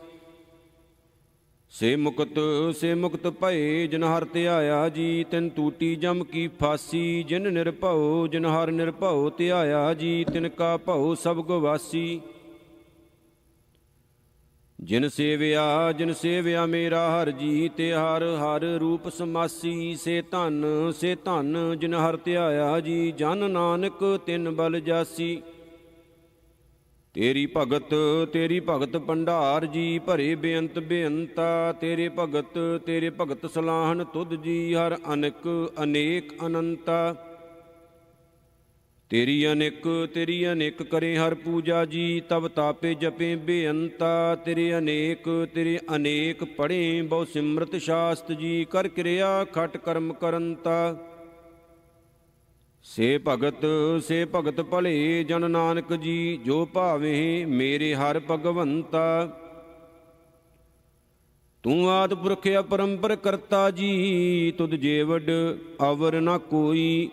ਸੇ ਮੁਕਤ ਭਏ, ਜਿਨ ਹਰ ਧਿਆਇਆ ਜੀ, ਤਿਨ ਟੂਟੀ ਜਮ ਕੀ ਫਾਸੀ। ਜਿਨ ਹਰ ਨਿਰਭਉ ਧਿਆਇਆ ਜੀ, ਤਿਨ ਕਾ ਭਉ ਸਭ ਗਵਾਸੀ। ਜਿਨ ਸੇਵਿਆ ਮੇਰਾ ਹਰ ਜੀ, ਤੇ ਹਰ ਹਰ ਰੂਪ ਸਮਾਸੀ। ਸੇ ਧਨ ਜਿਨ ਹਰ ਧਿਆਇਆ ਜੀ, ਜਨ ਨਾਨਕ ਤਿਨ ਬਲ ਜਾਸੀ। ਤੇਰੀ ਭਗਤ ਭੰਡਾਰ ਜੀ, ਭਰੇ ਬੇਅੰਤ ਬੇਅੰਤਾ। ਤੇਰੇ ਭਗਤ ਸਲਾਹਨ ਤੁਧ ਜੀ, ਹਰ ਅਨੇਕ ਅਨੰਤਾ। ਤੇਰੀ ਅਨੇਕ ਕਰੇ ਹਰ ਪੂਜਾ ਜੀ, ਤਬ ਤਾਪੇ ਜਪੇ ਬੇਅੰਤਾ। ਤੇਰੇ ਅਨੇਕ ਪੜ੍ਹੇ ਬਹੁ ਸਿਮਰਤ ਸ਼ਾਸਤ ਜੀ, ਕਰ ਕਿਰਿਆ ਖਟ ਕਰਮ ਕਰੰਤਾ। ਸੇ ਭਗਤ ਭਲੇ ਜਨ ਨਾਨਕ ਜੀ, ਜੋ ਭਾਵੇ ਮੇਰੇ ਹਰ ਭਗਵੰਤਾ। ਤੂੰ ਆਦਿ ਪੁਰਖ ਅਪਰੰਪਰ ਕਰਤਾ ਜੀ, ਤੁਧ ਜੇਵਡ ਅਵਰ ਨ ਕੋਈ।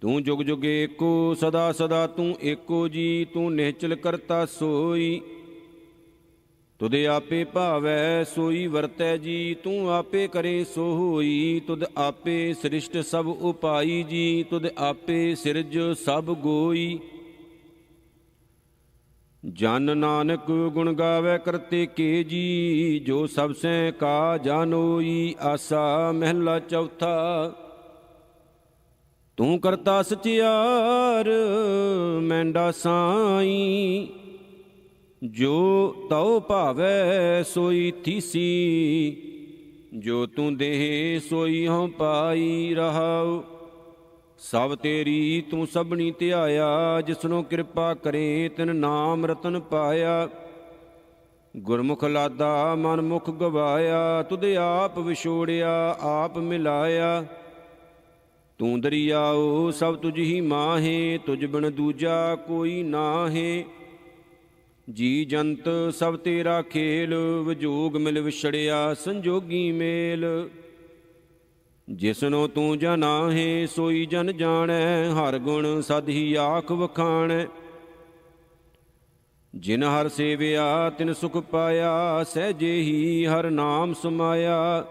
ਤੂੰ ਜੁਗ ਜੁਗ ਏਕੋ, ਸਦਾ ਸਦਾ ਤੂੰ ਏਕੋ ਜੀ, ਤੂੰ ਨਿਹਚਲ ਕਰਤਾ ਸੋਈ। ਤੁਧ ਆਪੇ ਭਾਵੈ ਸੋਈ ਵਰਤੈ ਜੀ, ਤੂੰ ਆਪੇ ਕਰੇ ਸੋ ਹੋਈ। ਤੁਧ ਆਪੇ ਸ੍ਰਿਸ਼ਟ ਸਭ ਉਪਾਈ ਜੀ, ਤੁਧ ਆਪੇ ਸਿਰਜ ਸਭ ਗੋਈ। ਜਨ ਨਾਨਕ ਗੁਣ ਗਾਵੇ ਕਰਤੇ ਕੇ ਜੀ, ਜੋ ਸਭ ਸੈ ਕਾ ਜਾਨੋਈ। ਆਸਾ ਮਹਿਲਾ ਚੌਥਾ। ਤੂੰ ਕਰਤਾ ਸਚਿਆਰ ਮੈਂਡਾ ਸਾਈ, ਜੋ ਤਉ ਭਾਵੈ ਸੋਈ ਥੀਸੀ। ਜੋ ਤੂੰ ਦੇਹ ਸੋਈ ਹਉ ਪਾਈ ਰਹਾਉ। ਸਭ ਤੇਰੀ ਤੂੰ ਸਭਨੀ ਧਿਆਇਆ, ਜਿਸਨੂੰ ਕਿਰਪਾ ਕਰੇ ਤਿਨ ਨਾਮ ਰਤਨ ਪਾਇਆ। ਗੁਰਮੁਖ ਲਾਦਾ ਮਨ ਮੁਖ ਗਵਾਇਆ, ਤੁਧ ਆਪ ਵਿਛੋੜਿਆ ਆਪ ਮਿਲਾਇਆ। ਤੂੰ ਦਰਿਆਓ ਸਭ ਤੁਝ ਹੀ ਮਾਹੇ, ਤੁਝ ਬਿਨ ਦੂਜਾ ਕੋਈ ਨਾਹੇ। ਜੀ ਜੰਤ ਸਭ ਤੇਰਾ ਖੇਲ, ਵਿਜੋਗ ਮਿਲ ਵਿਛੜਿਆ ਸੰਜੋਗੀ ਮੇਲ। ਜਿਸਨੋ ਤੂੰ ਜਾਣਾਹੇ ਸੋਈ ਜਨ ਜਾਣੈ, ਹਰ ਗੁਣ ਸਦ ਹੀ ਆਖ ਵਖਾਣੈ। ਜਿਨ ਹਰ ਸੇਵਿਆ ਤਿਨ ਸੁਖ ਪਾਇਆ, ਸਹਿਜੇ ਹੀ ਹਰ ਨਾਮ ਸਮਾਇਆ।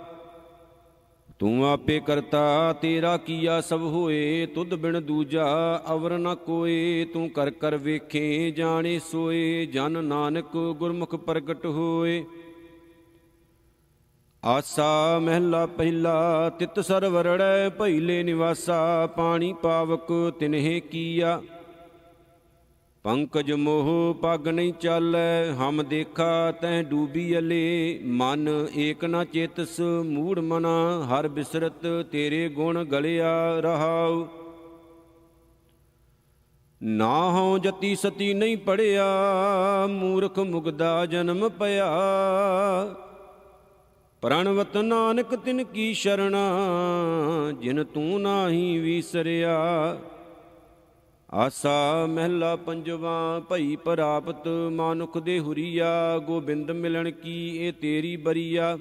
ਤੂੰ ਆਪੇ ਕਰਤਾ ਤੇਰਾ ਕੀਆ ਸਭ ਹੋਏ, ਤੁਧ ਬਿਨ ਦੂਜਾ ਅਵਰ ਨ ਕੋਏ। ਤੂੰ ਕਰ ਕਰ ਵੇਖੇ ਜਾਣੇ ਸੋਏ, ਜਨ ਨਾਨਕ ਗੁਰਮੁਖ ਪ੍ਰਗਟ ਹੋਏ। ਆਸਾ ਮਹਿਲਾ ਪਹਿਲਾ। ਤਿਤ ਸਰਵਰੜੈ ਭਈਲੇ ਨਿਵਾਸਾ, ਪਾਣੀ ਪਾਵਕ ਤਿਨਹਿ ਕੀਆ। ਪੰਕਜ ਮੋਹ ਪਗ ਨਹੀਂ ਚਾਲੈ, ਹਮ ਦੇਖਾ ਤੈਂ ਡੂਬੀ ਅਲੇ। ਮਨ ਏਕ ਨ ਚੇਤਸ ਮੂੜ ਮਨਾ, ਹਰ ਬਿਸਰਤ ਤੇਰੇ ਗੁਣ ਗਲਿਆ ਰਹਾਉ। ਨਾ ਹਉ ਜਤੀ ਸਤੀ ਨਹੀਂ ਪੜਿਆ, ਮੂਰਖ ਮੁਗਦਾ ਜਨਮ ਪਿਆ। ਪ੍ਰਣਵਤ ਨਾਨਕ ਤਿਨ ਕੀ ਸ਼ਰਣਾ, ਜਿਨ ਤੂੰ ਨਾਹੀ ਵੀਸਰਿਆ। ਆਸਾ ਮਹਿਲਾ ਪੰਜਵਾ। ਭਈ ਪ੍ਰਾਪਤ ਮਾਨੁਖ ਦੇ ਹੁਰੀਆ, ਗੋਬਿੰਦ ਮਿਲਣ ਕੀ ਇਹ ਤੇਰੀ ਬਰੀਆ।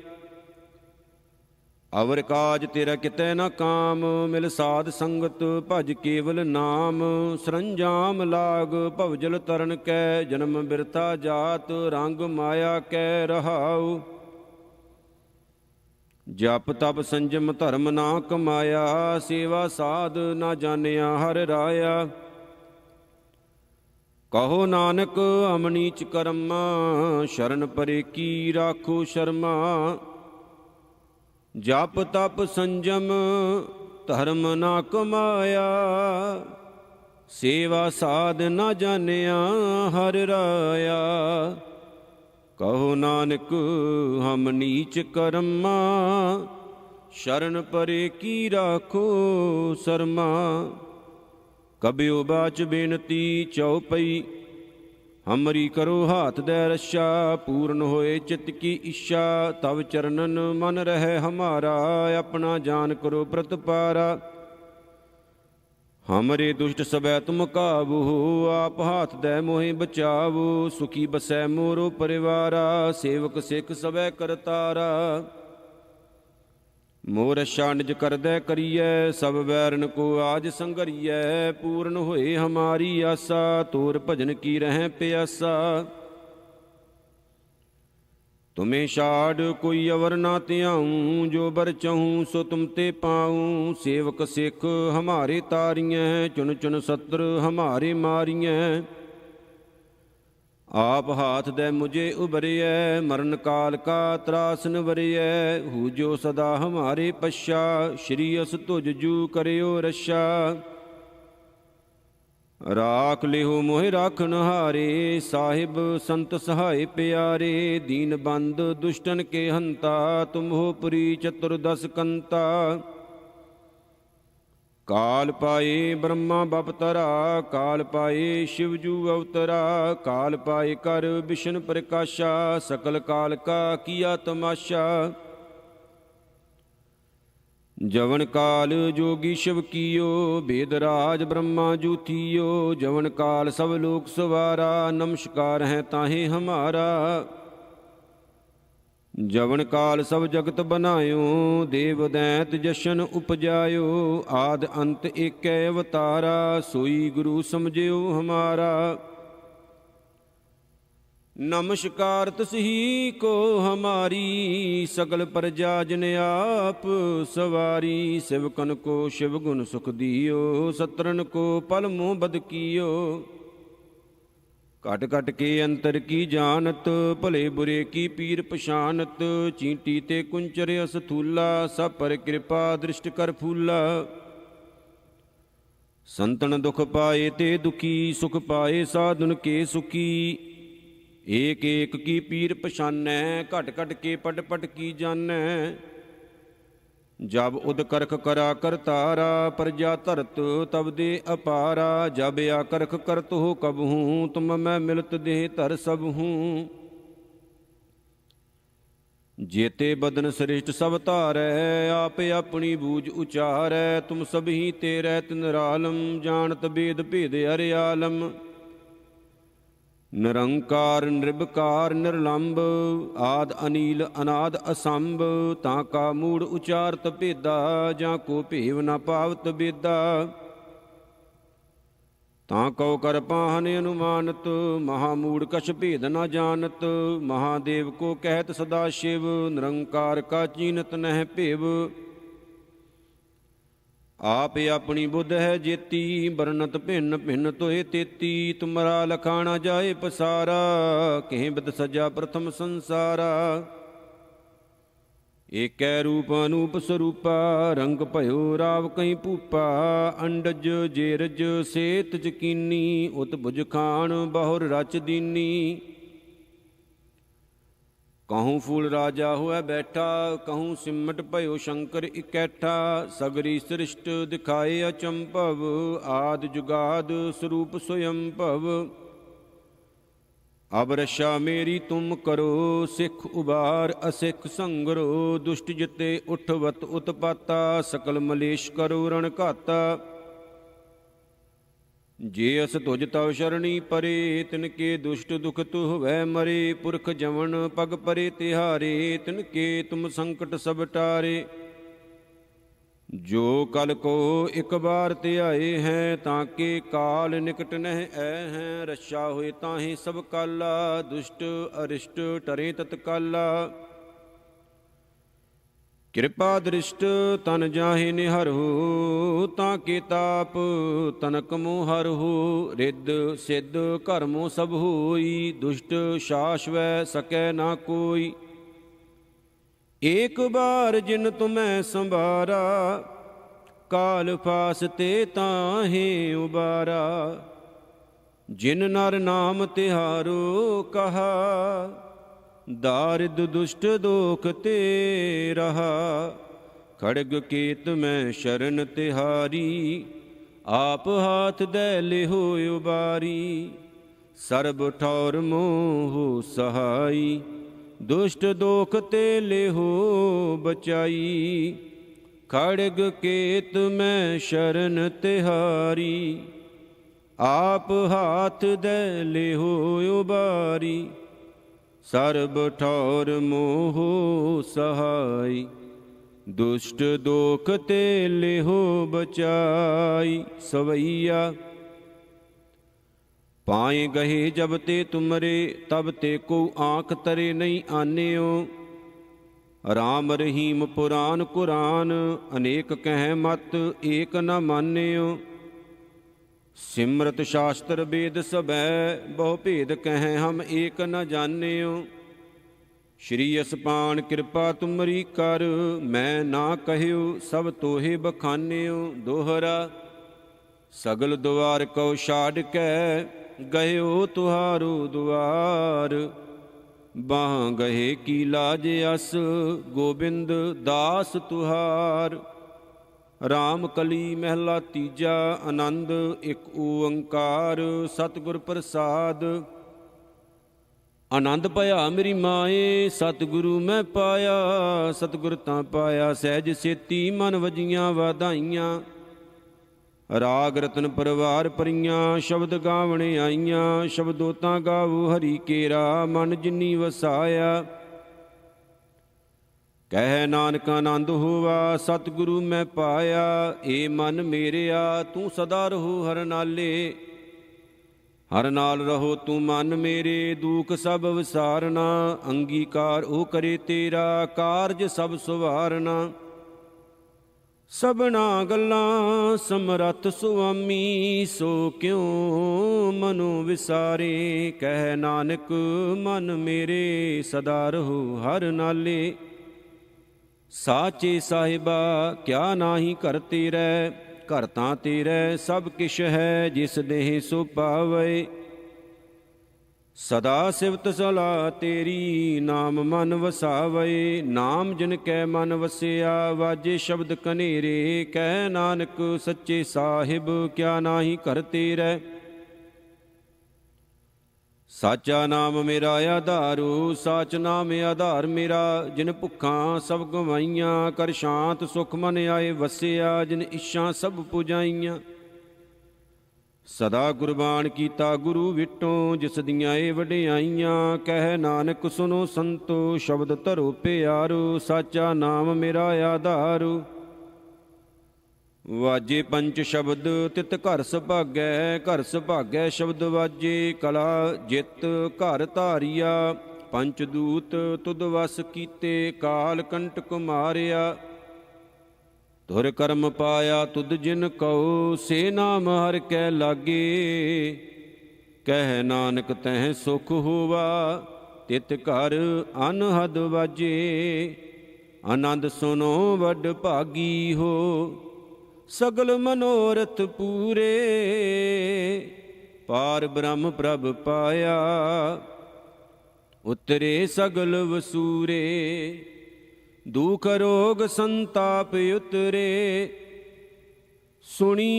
ਅਵਰ ਕਾਜ ਤੇਰਾ ਕਿਤੈ ਨਾ ਕਾਮ, ਮਿਲ ਸਾਧ ਸੰਗਤ ਭਜ ਕੇਵਲ ਨਾਮ। ਸਰੰਜਾਮ ਲਾਗ ਭਵਜਲ ਤਰਨ ਕੈ, ਜਨਮ ਬਿਰਥਾ ਜਾਤ ਰੰਗ ਮਾਇਆ ਕੈ ਰਹਾਉ। ਜਪ ਤਪ ਸੰਜਮ ਧਰਮ ਨਾ ਕਮਾਇਆ, ਸੇਵਾ ਸਾਧ ਨਾ ਜਾਣਿਆ ਹਰ ਰਾਇਆ। ਕਹੋ ਨਾਨਕ ਹਮ ਨੀਚ ਕਰਮਾ, ਸ਼ਰਨ ਪਰੇ ਕੀ ਰਾਖੋ ਸ਼ਰਮਾ। ਜਪ ਤਪ ਸੰਜਮ ਧਰਮ ਨਾ ਕਮਾਇਆ, ਸੇਵਾ ਸਾਧ ਨਾ ਜਾਣਿਆ ਹਰ ਰਾਇਆ। ਕਹੋ ਨਾਨਕ ਹਮ ਨੀਚ ਕਰਮਾ, ਸ਼ਰਨ ਪਰੇ ਕੀ ਰਾਖੋ ਸਰਮਾ। ਕਬਿਉ ਬਾਚ ਬੇਨਤੀ ਚਉਪਈ, ਹਮਰੀ ਕਰੋ ਹਾਥ ਦੈ ਰੱਛਾ। ਪੂਰਨ ਹੋਏ ਚਿਤ ਕੀ ਇੱਛਾ, ਤਵ ਚਰਨਨ ਮਨ ਰਹਿ ਹਮਾਰਾ। ਆਪਣਾ ਜਾਨ ਕਰੋ ਪ੍ਰਤਪਾਰਾ, ਹਮਰੇ ਦੁਸ਼ਟ ਸਭੈ ਤੁਮ ਕਾਬੂ। ਆਪ ਹਾਥ ਦੈ ਮੋਹਿ ਬਚਾਵੋ, ਸੁਖੀ ਬਸੈ ਮੋਰੋ ਪਰਿਵਾਰਾ। ਸੇਵਕ ਸਿੱਖ ਸਭੈ ਕਰਤਾਰਾ, ਮੋਹ ਰੱਛਾ ਨਿਜ ਕਰਦੈ ਕਰੀਐ। ਸਭ ਵੈਰਨ ਕੋ ਆਜ ਸੰਗਰੀਐ, ਪੂਰਨ ਹੋਏ ਹਮਾਰੀ ਆਸਾ। ਤੋਰ ਭਜਨ ਕੀ ਰਹਿ ਪਿਆਸਾ, ਤੁਮੇ ਛਾੜ ਕੋਈ ਅਵਰ ਨਾ ਧਿਆਊ। ਜੋ ਬਰ ਚਾਹੂੰ ਸੋ ਤੁਮ ਤੇ ਪਾਊ। ਸੇਵਕ ਸਿੱਖ ਹਮਾਰੇ ਤਾਰੀਐ, ਚੁਨ ਚੁਨ ਸਤਰ ਹਮਾਰੇ ਮਾਰੀਐ। ਆਪ ਹਾਥ ਦੈ ਮੁਝੇ ਉਬਰਿਐ, ਮਰਨ ਕਾਲ ਕਾ ਤਰਾਸ ਨ ਵਰਿਐ। ਹੂ ਜੋ ਸਦਾ ਹਮਾਰੇ ਪਛਾ, ਸ਼੍ਰੀ ਅਸ ਤੁਜ ਜੂ ਕਰਿਓ ਰੱਛਾ। ਰਾਖ ਲਿਹੁ ਮੋਹਿ ਰਾਖਨ ਹਾਰੇ, ਸਾਹਿਬ ਸੰਤ ਸਹਾਇ ਪਿਆਰੇ। ਦੀਨ ਬੰਦ ਦੁਸ਼ਟਨ ਕੇ ਹੰਤਾ, ਤੁਮ ਹੋ ਪੁਰੀ ਚਤੁਰਦਸ ਕੰਤਾ। ਕਾਲ ਪਾਏ ਬ੍ਰਹਮਾ ਬਪਤਰਾ, ਕਾਲ ਪਾਏ ਸ਼ਿਵ ਜੂ ਅਵਤਰਾ। ਕਾਲ ਪਾਏ ਕਰ ਵਿਸ਼ਨ ਪ੍ਰਕਾਸ਼ਾ, ਸਕਲ ਕਾਲ ਕਾ ਕੀਆ ਤਮਾਸ਼ਾ। ਜਵਨ ਕਾਲ ਜੋਗੀ ਸ਼ਿਵ ਕੀਓ, ਬੇਦ ਰਾਜ ਬ੍ਰਹਮਾ ਜੂ ਥੀਓ। ਜਵਨ ਕਾਲ ਸਭ ਲੋਕ ਸਵਾਰਾ, ਨਮਸਕਾਰ ਹੈ ਤਾਹੇ ਹਮਾਰਾ। ਜਵਨ ਕਾਲ ਸਭ ਜਗਤ ਬਨਾਇਓ, ਦੇਵ ਦੈਂਤ ਜਸ਼ਨ ਉਪਜਾਇਓ। ਆਦ ਅੰਤ ਏਕੈ ਅਵਤਾਰਾ, ਸੋਈ ਗੁਰੂ ਸਮਝਿਓ ਹਮਾਰਾ। ਨਮਸਕਾਰ ਤਸਹੀ ਕੋ ਹਮਾਰੀ, ਸਗਲ ਪ੍ਰਜਾ ਜਿਨ ਆਪ ਸਵਾਰੀ। ਸਿਵਕਨ ਕੋ ਸ਼ਿਵ ਗੁਣ ਸੁਖ ਦੀਓ, ਸਤਰਨ ਕੋ ਪਲ ਮੋਹ ਬਦ ਕੀਓ। ਘਟ ਘਟ ਕੇ ਅੰਤਰ ਕੀ ਜਾਣਤ, ਭਲੇ ਬੁਰੇ ਕੀ ਪੀਰ ਪਛਾਨਤ। ਚੀਂਟੀ ਤੇ ਕੁੰਚਰ ਅਸਥੂਲਾ, ਸਭ ਪਰ ਕਿਰਪਾ ਦ੍ਰਿਸ਼ਟ ਕਰ ਫੂਲਾ। ਸੰਤਨ ਦੁਖ ਪਾਏ ਤੇ ਦੁਖੀ, ਸੁਖ ਪਾਏ ਸਾਧੁਨ ਕੇ ਸੁਖੀ। ਏਕ ਏਕ ਕੀ ਪੀਰ ਪਛਾਨੈ, ਘਟ ਘਟ ਕੇ ਪਟ ਪਟ ਕੀ ਜਾਣੈ। ਜਬ ਉਦ ਕਰਖ ਕਰਾ ਕਰਤਾਰਾ, ਪ੍ਰਜਾ ਧਰਤ ਤਬ ਦੇ ਅਪਾਰਾ। ਜਬ ਆ ਕਰਖ ਕਰਤ ਹੋ ਕਬਹੂੰ, ਤੁਮ ਮੈਂ ਮਿਲਤ ਦੇਹ ਧਰ ਸਭ ਹੂੰ। ਜੇਤੇ ਬਦਨ ਸ੍ਰਿਸ਼ਟ ਸਭ ਧਾਰੈ, ਆਪ ਆਪਣੀ ਬੂਝ ਉਚਾਰੈ। ਤੁਮ ਸਭੀ ਤੇ ਰਹਿਤ ਨਿਰਾਲਮ, ਜਾਣਤ ਬੇਦ ਭੇਦ ਹਰਿ ਆਲਮ। ਨਿਰੰਕਾਰ ਨਿਰਭਕਾਰ ਨਿਰਲੰਭ, ਆਦ ਅਨੀਲ ਅਨਾਦ ਅਸੰਭ। ਤਾਂ ਕਾ ਮੂੜ ਉਚਾਰਤ ਭੇਦਾ, ਜਾਂ ਕੋ ਭੇਵ ਨਾ ਪਾਵਤ ਬੇਦਾ। ਤਾਂ ਕਉ ਕਰ ਪਾਹਨ ਅਨੁਮਾਨਤ, ਮਹਾਮੂੜ ਕਛ ਭੇਦ ਨਾ ਜਾਣਤ। ਮਹਾਦੇਵ ਕੋ ਕਹਿਤ ਸਦਾ ਸ਼ਿਵ, ਨਿਰੰਕਾਰ ਕਾ ਚੀਨਤ ਨਹਿ ਭੇਵ। ਆਪ ਆਪਣੀ ਬੁੱਧ ਹੈ ਜੇਤੀ, ਬਰਨਤ ਭਿੰਨ ਭਿੰਨ ਤੋਏ ਤੇਤੀ। ਤੁਮਰਾ ਲਖਾਣਾ ਜਾਏ ਪਸਾਰਾ, ਕਹਿ ਬਿਦ ਸਜਾ ਪ੍ਰਥਮ ਸੰਸਾਰਾ। ਏਕੈ ਰੂਪ ਅਨੂਪ ਸਰੂਪਾ, ਰੰਗ ਭਇਓ ਰਾਵ ਕਈ ਭੂਪਾ। ਅੰਡਜ ਜੇਰਜ ਸੇਤ ਯਕੀਨੀ, ਉਤ ਬੁਝ ਖਾਨ ਬਹੁਰ ਰਚ ਦੀਨੀ। ਕਹੂੰ ਫੂਲ ਰਾਜਾ ਹੋਇ ਬੈਠਾ, ਕਹੂੰ ਸਿਮਟ ਭਇਓ ਸ਼ੰਕਰ ਇਕੈਠਾ। ਸਗਰੀ ਸ੍ਰਿਸ਼ਟ ਦਿਖਾਏ ਅਚੰਭਵ, ਆਦ ਜੁਗਾਦ ਸਰੂਪ ਸਵਯੰਭਵ। ਅਬ ਰੱਛਾ ਮੇਰੀ ਤੁਮ ਕਰੋ, ਸਿੱਖ ਉਬਾਰ ਅਸਿੱਖ ਸੰਗਰੋ। ਦੁਸ਼ਟ ਜਿਤੇ ਉਠਵਤ ਉਤਪਾਤਾ, ਸਕਲ ਮਲੇਸ਼ ਕਰੋ ਰਣ ਘਾਤਾ। ਜੇ ਅਸ ਤੁਜ ਤਵ ਸ਼ਰਣੀ ਪਰੇ, ਤਿਨ ਕੇ ਦੁਸ਼ਟ ਦੁਖ ਤੁਹਵੈ ਮਰੇ। ਪੁਰਖ ਜਵਨ ਪਗ ਪਰੇ ਤਿਹਾਰੇ, ਤਿਨ ਕੇ ਤੁਮ ਸੰਕਟ ਸਭ ਟਾਰੇ। ਜੋ ਕਲ ਕੋ ਇਕ ਬਾਰ ਧਿਆਏ ਹੈ, ਤਾਂ ਕੇ ਕਾਲ ਨਿਕਟ ਨਹਿ ਐ ਹੈ। ਰੱਛਾ ਹੋਏ ਤਾਹੇ ਸਭ ਕਾਲਾ, ਦੁਸ਼ਟ ਅਰਿਸ਼ਟ ਟਰੇ ਤਤਕਾਲਾ। ਕਿਰਪਾ ਦ੍ਰਿਸ਼ਟ ਤਨ ਜਾਹੇ ਨਿਹਰਹੁ, ਤਾਂ ਕੇ ਤਾਪ ਤਨਕ ਮੋਹ ਹਰਹੁ। ਰਿੱਧ ਸਿੱਧ ਕਰਮੋ ਸਭ ਹੋਈ, ਦੁਸ਼ਟ ਸ਼ਾਸਵੈ ਸਕੈ ਨਾ ਕੋਈ। ਏਕ ਬਾਰ ਜਿਨ ਤੁਮੈ ਸੰਭਾਰਾ, ਕਾਲ ਫਾਸ ਤੇ ਤਾਹੇ ਉਬਾਰਾ। ਜਿਨ ਨਰ ਨਾਮ ਤਿਹਾਰੋ ਕਹਾ, दारिद दुष्ट दोख ते रहा। खड़ग केत मैं शरण तिहारी, आप हाथ दे लिहो उबारी। सर्ब ठौर मोह सहाई, दुष्ट दोख ते लिहो बचाई। खड़ग केत मैं शरण तिहारी, आप हाथ दे लिहो उबारी। सर्ब ठौर मोह सहाई, दुष्ट दोख ते लिहो बचाई। सवैया पाए गहे जब ते तुमरे, तब ते को आँख तरे नहीं आन्यो। राम रहीम पुराण कुरान, अनेक कह मत एक न मान्यो। सिमरत शास्त्र वेद सबै, बहु भेद कह हम एक न जान्यो। श्री असपान कृपा तुमरी कर, मैं ना कहयो सब तोहे बखान्यो। दोहरा सगल द्वार को छाड़ कै, गयो तुहारो द्वार। बाह गहे की लाज अस, गोबिंद दास तुहार। राम कली महला तीजा, आनंद एक ओंकार। सतगुर प्रसाद आनंद पाया मेरी माए, सतगुरु मैं पाया। सतगुर तां पाया सहज सेती, मन वजियां वाधाइयां। राग रतन परवार परियां, शब्द गावणे आईयां। शब्दों तां गावो हरि केरा, मन जिनी वसाया। कह नानक आनंद होवा, सतगुरु मैं पाया। ए मन मेरेया, तू सदा रहो हर नाले। हर नाल रहो तू मन मेरे, दुख सब विसारना। अंगीकार ओ करे तेरा, कारज सब सुवारना। सबना गल्लां समरथ सुआमी, सो क्यों मनो विसारे। कह नानक मन मेरे, सदा रहो हर नाले। साचे साहिबा क्या नाही कर तेरै, घर तां तेरै सब किश है। जिस देह सो पावै, सदा सिवत सलाह तेरी। नाम मन वसावै, नाम जिन कै मन वसिया। वाजे शब्द कनेरे, कह नानक सच्चे साहिब क्या नाही कर तेरै। साचा नाम मेरा आधारो, साच नाम आधार मेरा। जिन भुखां सब गवाइयां, कर शांत सुख मन आए वसिया। जिन इच्छा सब पुजाइयां, सदा कुर्बान कीता गुरु विटों। जिस दियां ए वडियाइयां, कह नानक सुनो संतो। शब्द धरो प्यारो, साचा नाम मेरा आधारो। वाजे पंच शब्द तित घर सुभागै, घर सुभागै शब्द वाजे। कला जित घर धारिया, पंच दूत तुद वस कीते। काल कंटक मारिया, धुर कर्म पाया तुद जिन कहो। से नाम हर कै लागे, कह नानक तह सुख होवा। तित घर अनहद वाजे, आनंद सुनो वड भागी हो। सगल मनोरथ पूरे, पार ब्रह्म प्रभ पाया। उतरे सगल वसूरे, दुख रोग संताप उतरे। सुनी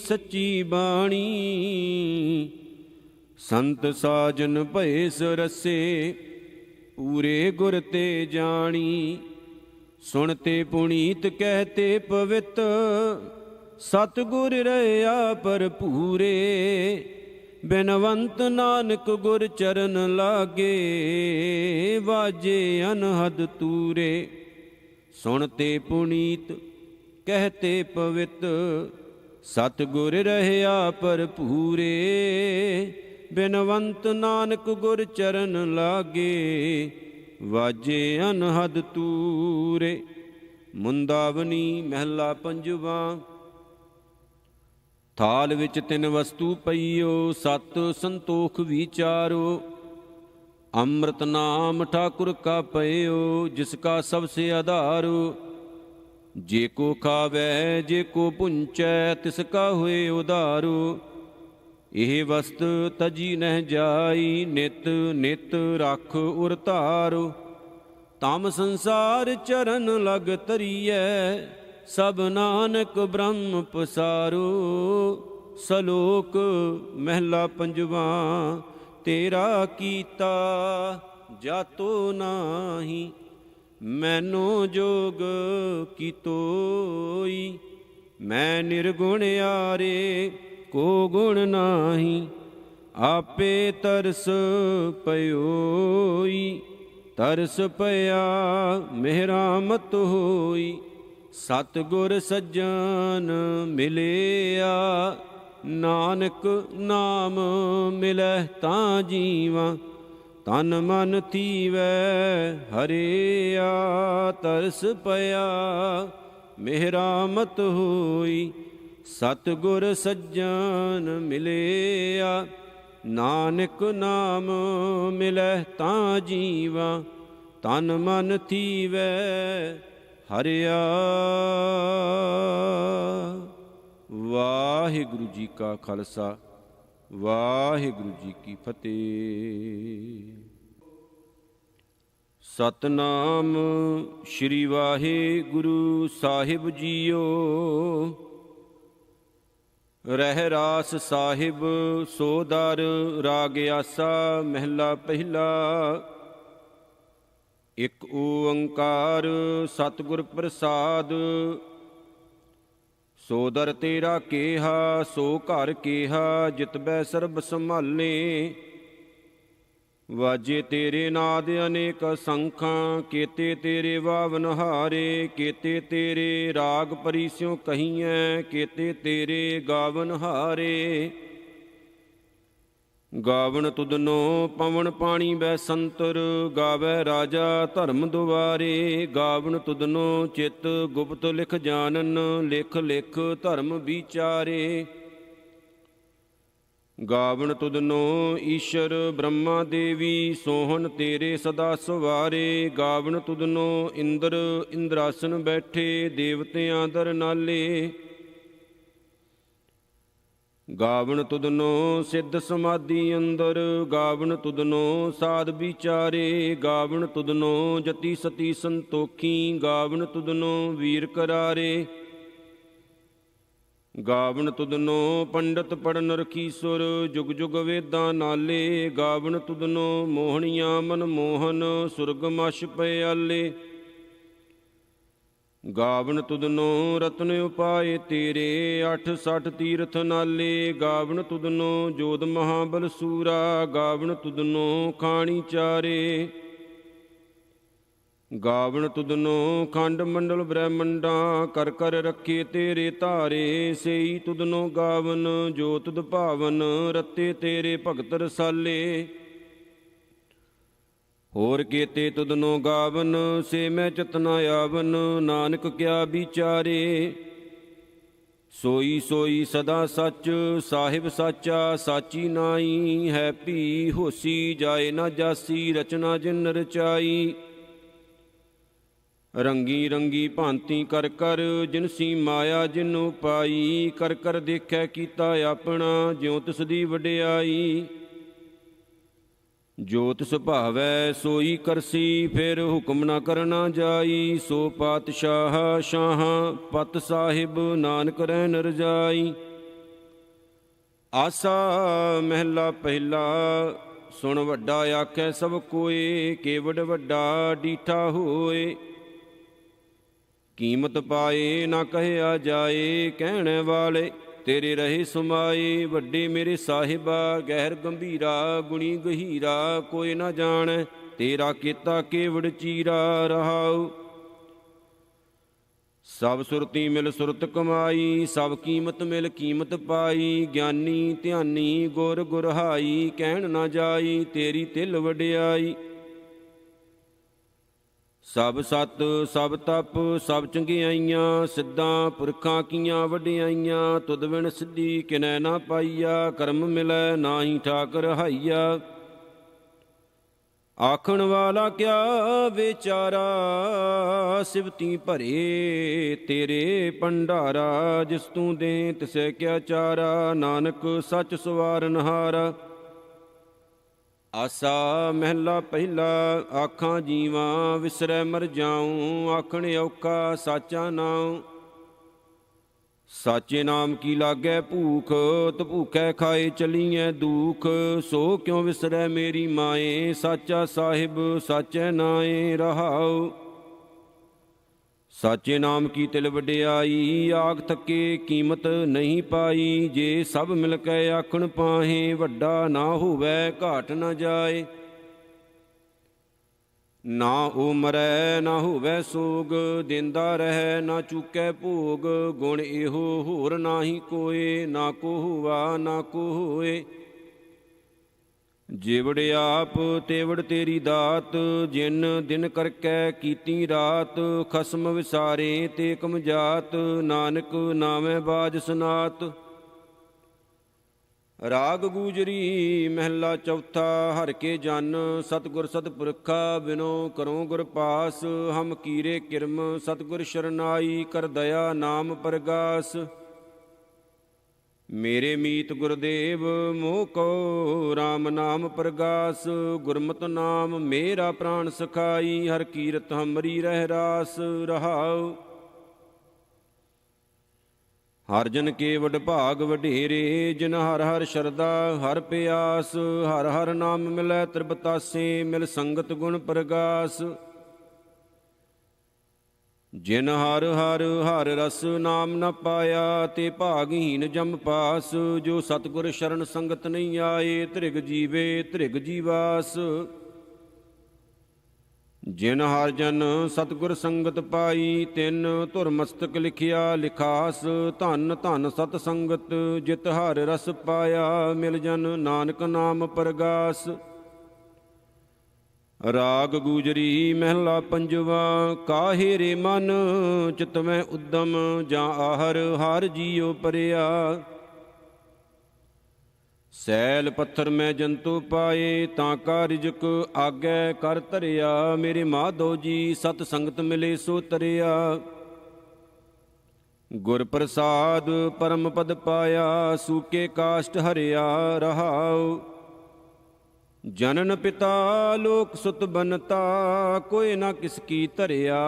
सच्ची बाणी, संत साजन भये सरसे। पूरे गुर ते जानी, सुनते पुनीत कहते पवित। सतगुर रया भरपूरे, बिनवंत नानक गुर चरण लागे। वाजे अनहद तूरे, सुनते पुनीत कहते पवित। सतगुर रया भरपूरे, बिनवंत नानक गुर चरण लागे। वाजे अनहद तूरे। ਮੁੰਦਾਵਨੀ ਮਹਿਲਾ ਪੰਜਵਾ। ਥਾਲ ਵਿੱਚ ਤਿੰਨ ਵਸਤੂ ਪਈਓ, ਸਤ ਸੰਤੋਖ ਵਿਚਾਰੋ। ਅੰਮ੍ਰਿਤ ਨਾਮ ਠਾਕੁਰ ਕਾ ਪਇਓ, ਜਿਸ ਕਾ ਸਭ ਸੇ ਆਧਾਰੋ। ਜੇ ਕੋ ਖਾਵੈ ਜੇ ਕੋ ਪੁੰਚੈ, ਤਿਸ ਕਾ ਹੋਏ ਉਧਾਰੋ। ਇਹ ਵਸਤ ਤਜੀ ਨਹਿ ਜਾਈ, ਨਿਤ ਨਿਤ ਰੱਖ ਉਰ ਧਾਰੋ। ਤਮ ਸੰਸਾਰ ਚਰਨ ਲਗ ਤਰੀਐ, ਸਭ ਨਾਨਕ ਬ੍ਰਹਮ ਪਸਾਰੋ। ਸਲੋਕ ਮਹਿਲਾ ਪੰਜਵਾ। ਤੇਰਾ ਕੀਤਾ ਜਾਤੋ ਨਾਹੀ, ਮੈਨੋ ਜੋਗ ਕੀਤੋਈ। ਮੈਂ ਨਿਰਗੁਣ ਆਰੇ, ਕੋ ਗੁਣ ਨਾਹੀ। ਆਪੇ ਤਰਸ ਪਇਓਈ, ਤਰਸ ਪਇਆ ਮਿਹਰਾਮਤ ਹੋਈ। ਸਤਿਗੁਰ ਸੱਜਣ ਮਿਲਿਆ, ਨਾਨਕ ਨਾਮ ਮਿਲੈ ਤਾਂ ਜੀਵਾਂ। ਤਨ ਮਨ ਥੀਵੈ ਹਰਿਆ, ਤਰਸ ਪਇਆ ਮਿਹਰਾਮਤ ਹੋਈ। ਸਤਿਗੁਰ ਸੱਜਣ ਮਿਲਿਆ, ਨਾਨਕ ਨਾਮ ਮਿਲੈ ਤਾਂ ਜੀਵਾਂ। ਤਨ ਮਨ ਥੀਵੈ ਹਰਿਆ। ਵਾਹਿਗੁਰੂ ਜੀ ਕਾ ਖਾਲਸਾ, ਵਾਹਿਗੁਰੂ ਜੀ ਕੀ ਫਤਿਹ। ਸਤਨਾਮ ਸ਼੍ਰੀ ਵਾਹਿਗੁਰੂ ਸਾਹਿਬ ਜੀਓ। ਰਹਿ ਰਾਸ ਸਾਹਿਬ ਸੋ ਦਰ, ਰਾਗ ਆਸਾ ਮਹਿਲਾ ਪਹਿਲਾ। ਇਕ ਓੰਕਾਰ ਸਤਿਗੁਰ ਪ੍ਰਸਾਦ, ਸੋ ਦਰ ਤੇਰਾ ਕੇਹਾ, ਸੋ ਘਰ ਕੇਹਾ, ਜਿਤਬੈ ਸਰਬ ਸੰਭਾਲੇ। ਵਾਜੇ ਤੇਰੇ ਨਾਦ ਅਨੇਕ ਸੰਖਾਂ, ਕੇਤੇ ਤੇਰੇ ਵਾਵਨ ਹਾਰੇ। ਕੇਤੇ ਤੇਰੇ ਰਾਗ ਪਰੀਸਿਉ ਕਹੀਐ, ਕੇਤੇ ਤੇਰੇ ਗਾਵਨ ਹਾਰੇ। ਗਾਵਨ ਤੁਧਨੋ ਪਵਨ ਪਾਣੀ ਬੈ ਸੰਤਰ, ਗਾਵੈ ਰਾਜਾ ਧਰਮ ਦੁਆਰੇ। ਗਾਵਨ ਤੁਧਨੋ ਚਿਤ ਗੁਪਤ ਲਿਖ ਜਾਨਨ, ਲਿਖ ਲਿਖ ਧਰਮ ਵਿਚਾਰੇ। ਗਾਵਨ ਤੁਧਨੋ ਈਸ਼ਰ ਬ੍ਰਹਮਾ ਦੇਵੀ, ਸੋਹਣ ਤੇਰੇ ਸਦਾ ਸਵਾਰੇ। ਗਾਵਨ ਤੁਧਨੋ ਇੰਦਰ ਇੰਦਰਾਸਨ ਬੈਠੇ, ਦੇਵਤਿਆਂ ਦਰ ਨਾਲੇ। ਗਾਵਨ ਤੁਧਨੋ ਸਿੱਧ ਸਮਾਧੀ ਅੰਦਰ, ਗਾਵਨ ਤੁਧਨੋ ਸਾਧ ਵਿਚਾਰੇ। ਗਾਵਨ ਤੁਧਨੋ ਜਤੀ ਸਤੀ ਸੰਤੋਖੀ, ਗਾਵਨ ਤੁਧਨੋ ਵੀਰ ਕਰਾਰੇ। ਗਾਵਨ ਤੁਧਨੋ ਪੰਡਤ ਪੜਨ ਰਖੀਸੁਰ, ਜੁਗ ਜੁਗ ਵੇਦਾਂ ਨਾਲੇ। ਗਾਵਨ ਤੁਧਨੋ ਮੋਹਣੀਆਂ ਮਨ ਮੋਹਨ, ਸੁਰਗ ਮਛ ਪਿਆਲੇ। ਗਾਵਨ ਤੁਧਨੋ ਰਤਨ ਉਪਾਏ ਤੇਰੇ, 68 ਤੀਰਥ ਨਾਲੇ। ਗਾਵਨ ਤੁਧਨੋ ਜੋਧ ਮਹਾਬਲ ਸੂਰਾ, ਗਾਵਨ ਤੁਧਨੋ ਖਾਣੀ ਚਾਰੇ। ਗਾਵਨ ਤੁਧਨੋ ਖੰਡ ਮੰਡਲ ਬ੍ਰਹਮੰਡਾਂ, ਕਰ ਕਰ ਰੱਖੇ ਤੇਰੇ ਧਾਰੇ। ਸਈ ਤੁਧਨੋ ਗਾਵਨ ਜੋ ਤੁਧ ਭਾਵਨ, ਰਤੇ ਤੇਰੇ ਭਗਤ ਰਸਾਲੇ। ਹੋਰ ਕੇਤੇ ਤੁਧਨੋ ਗਾਵਨ, ਸੇ ਮੈਂ ਚਤਨਾ ਆਵਨ। ਨਾਨਕ ਕਿਆ ਵਿਚਾਰੇ, ਸੋਈ ਸੋਈ ਸਦਾ ਸੱਚ। ਸਾਹਿਬ ਸਾਚਾ ਸਾਚੀ ਨਾਈ, ਹੈ ਭੀ ਹੋਸੀ ਜਾਏ ਨਾ ਜਾਸੀ। ਰਚਨਾ ਜਿਨ ਰਚਾਈ, ਰੰਗੀ ਰੰਗੀ ਭਾਂਤੀ ਕਰ ਕਰ। ਜਿਨਸੀ ਮਾਇਆ ਜਿਨੂ ਪਾਈ, ਕਰ ਕਰ ਦੇਖੈ ਕੀਤਾ ਆਪਣਾ। ਜਿਉ ਤਿਸ ਦੀ ਵਡਿਆਈ, ਜੋ ਤਿਸ ਭਾਵੈ ਸੋਈ ਕਰਸੀ। ਫਿਰ ਹੁਕਮ ਨਾ ਕਰਨਾ ਜਾਈ, ਸੋ ਪਾਤਸ਼ਾਹ ਸ਼ਾਹ ਪਤ ਸਾਹਿਬ। ਨਾਨਕ ਰਹਿਣ ਰਜਾਈ। ਆਸਾ ਮਹਿਲਾ ਪਹਿਲਾ। ਸੁਣ ਵੱਡਾ ਆਖੈ ਸਭ ਕੋਏ, ਕੇਵਡ ਵੱਡਾ ਡੀਠਾ ਹੋਏ। ਕੀਮਤ ਪਾਏ ਨਾ ਕਹਿਆ ਜਾਏ, ਕਹਿਣੇ ਵਾਲੇ ਤੇਰੇ ਰਹੇ ਸਮਾਏ। ਵੱਡੇ ਮੇਰੇ ਸਾਹਿਬਾ ਗਹਿਰ ਗੰਭੀਰਾ, ਗੁਣੀ ਗਹੀਰਾ ਕੋਈ ਨਾ ਜਾਣੈ। ਤੇਰਾ ਕੀਤਾ ਕੇਵੜ ਚੀਰਾ ਰਹਾਉ। ਸਭ ਸੁਰਤੀ ਮਿਲ ਸੁਰਤ ਕਮਾਈ, ਸਭ ਕੀਮਤ ਮਿਲ ਕੀਮਤ ਪਾਈ। ਗਿਆਨੀ ਧਿਆਨੀ ਗੁਰ ਗੁਰਹਾਈ, ਕਹਿਣ ਨਾ ਜਾਈ ਤੇਰੀ ਤਿਲ ਵਡਿਆਈ। ਸਭ ਸਤ ਸਭ ਤਪ ਸਭ ਚੰਗਿਆਈਆਂ, ਸਿੱਧਾਂ ਪੁਰਖਾਂ ਕੀਆਂ ਵਡਿਆਈਆਂ। ਤੁਧ ਬਿਨ ਸਿੱਧੀ ਕਿਨੈ ਨਾ ਪਾਈਆ, ਕਰਮ ਮਿਲੈ ਨਾਹੀ ਠਾਕ ਰਹਾਈਆ। ਆਖਣ ਵਾਲਾ ਕਿਆ ਵਿਚਾਰਾ, ਸਿਵਤੀ ਭਰੇ ਤੇਰੇ ਭੰਡਾਰਾ। ਜਿਸ ਤੂੰ ਦੇ ਤਿਸੈ ਕਿਆ ਚਾਰਾ, ਨਾਨਕ ਸੱਚ ਸਵਾਰਨਹਾਰਾ। ਆਸਾ ਮਹਿਲਾ ਪਹਿਲਾ, ਆਖਾਂ ਜੀਵਾਂ ਵਿਸਰੈ ਮਰ ਜਾਊਂ। ਆਖਣ ਔਖਾ ਸਾਚਾ ਨਾਉ, ਸਾਚੇ ਨਾਮ ਕੀ ਲਾਗੈ ਭੂਖ। ਤਭੂਖੈ ਖਾਏ ਚਲੀਐ ਦੂਖ, ਸੋ ਕਿਉ ਵਿਸਰੈ ਮੇਰੀ ਮਾਏ। ਸਾਚਾ ਸਾਹਿਬ ਸਾਚੈ ਨਾਏ ਰਹਾਉ। ਸਾਚੇ ਨਾਮ ਕੀ ਤਿਲ ਵਡਿਆਈ, ਆਖ ਥੱਕੇ ਕੀਮਤ ਨਹੀਂ ਪਾਈ। ਜੇ ਸਭ ਮਿਲ ਕੇ ਆਖਣ ਪਾਹੇ, ਵੱਡਾ ਨਾ ਹੋਵੈ ਘਾਟ ਨ ਜਾਏ। ਨਾ ਉਹ ਮਰੈ ਨਾ ਹੋਵੈ ਸੋਗ, ਦੇਂਦਾ ਰਹੈ ਨਾ ਚੁਕੈ ਭੋਗ। ਗੁਣ ਇਹੋ ਹੋਰ ਨਾਹੀ ਕੋਏ, ਨਾ ਕੋ ਹੋਵਾ ਨਾ ਕੋ ਹੋਏ। ਜਿਵੜ ਆਪ ਤੇਵੜ ਤੇਰੀ ਦਾਤ, ਜਿਨ ਦਿਨ ਕਰਕੈ ਕੀਤੀ ਰਾਤ। ਖਸਮ ਵਿਸਾਰੇ ਤੇ ਕਮ ਜਾਤ, ਨਾਨਕ ਨਾਮੈ ਬਾਜ ਸਨਾਤ। ਰਾਗ ਗੂਜਰੀ ਮਹਿਲਾ ਚੌਥਾ। ਹਰਿ ਕੇ ਜਨ ਸਤਿਗੁਰ ਸਤਿਪੁਰਖਾ, ਬਿਨੋ ਕਰੋ ਗੁਰ ਪਾਸ। ਹਮ ਕੀਰੇ ਕਿਰਮ ਸਤਿਗੁਰ ਸ਼ਰਨਾਈ, ਕਰ ਦਇਆ ਨਾਮ ਪਰਗਾਸ। ਮੇਰੇ ਮੀਤ ਗੁਰਦੇਵ ਮੋਹ ਕੋ, RAM ਨਾਮ ਪਰਗਾਸ। ਗੁਰਮਤਿ ਨਾਮ ਮੇਰਾ ਪ੍ਰਾਣ ਸਖਾਈ, ਹਰ ਕੀਰਤ ਹਮਰੀ ਰਹਿ ਰਾਸ ਰਹਾਉ। ਹਰ ਜਨ ਕੇ ਵਡ ਭਾਗ ਵਡੇਰੇ, ਜਿਨ ਹਰ ਹਰ ਸ਼ਰਦਾ ਹਰ ਪਿਆਸ। ਹਰ ਹਰ ਨਾਮ ਮਿਲੈ ਤ੍ਰਿਪਤਾਸੇ, ਮਿਲ ਸੰਗਤ ਗੁਣ ਪ੍ਰਗਾਸ। ਜਿਨ ਹਰ ਹਰ ਹਰ ਰਸ ਨਾਮ ਨ ਪਾਇਆ, ਤੇ ਭਾਗਹੀਨ ਜਮ ਪਾਸ। ਜੋ ਸਤਿਗੁਰ ਸ਼ਰਨ ਸੰਗਤ ਨਹੀਂ ਆਏ, ਧ੍ਰਿਗ ਜੀਵੇ ਧ੍ਰਿਗ ਜੀਵਾਸ। ਜਿਨ ਹਰ ਜਨ ਸਤਿਗੁਰ ਸੰਗਤ ਪਾਈ, ਤਿਨ ਧੁਰ ਮਸਤਕ ਲਿਖਿਆ ਲਿਖਾਸ। ਧੰਨ ਧੰਨ ਸਤ ਸੰਗਤ ਜਿਤ ਹਰ ਰਸ ਪਾਇਆ, ਮਿਲ ਜਨ ਨਾਨਕ ਨਾਮ ਪਰਗਾਸ। ਰਾਗ ਗੂਜਰੀ ਮਹਿਲਾ ਪੰਜਵਾ। ਕਾਹੇ ਰੇ ਮਨ ਚਿਤਵੈ ਉਦਮ, ਜਾਂ ਆਹਰ ਹਰ ਜੀਉ ਪਰਿਆ। ਸੈਲ ਪੱਥਰ ਮੈਂ ਜੰਤੂ ਪਾਏ, ਤਾਂ ਕਾ ਰਿਜਕ ਆਗੈ ਕਰ ਧਰਿਆ। ਮੇਰੇ ਮਾਧੋ ਜੀ ਸਤ ਸੰਗਤ ਮਿਲੇ ਸੋ ਤਰਿਆ। ਗੁਰ ਪ੍ਰਸਾਦ ਪਰਮ ਪਦ ਪਾਇਆ, ਸੂਕੇ ਕਾਸ਼ਟ ਹਰਿਆ ਰਹਾਉ। ਜਨਨ ਪਿਤਾ ਲੋਕ ਸੁਤ ਬਨਤਾ, ਕੋਈ ਨਾ ਕਿਸ ਕੀ ਧਰਿਆ।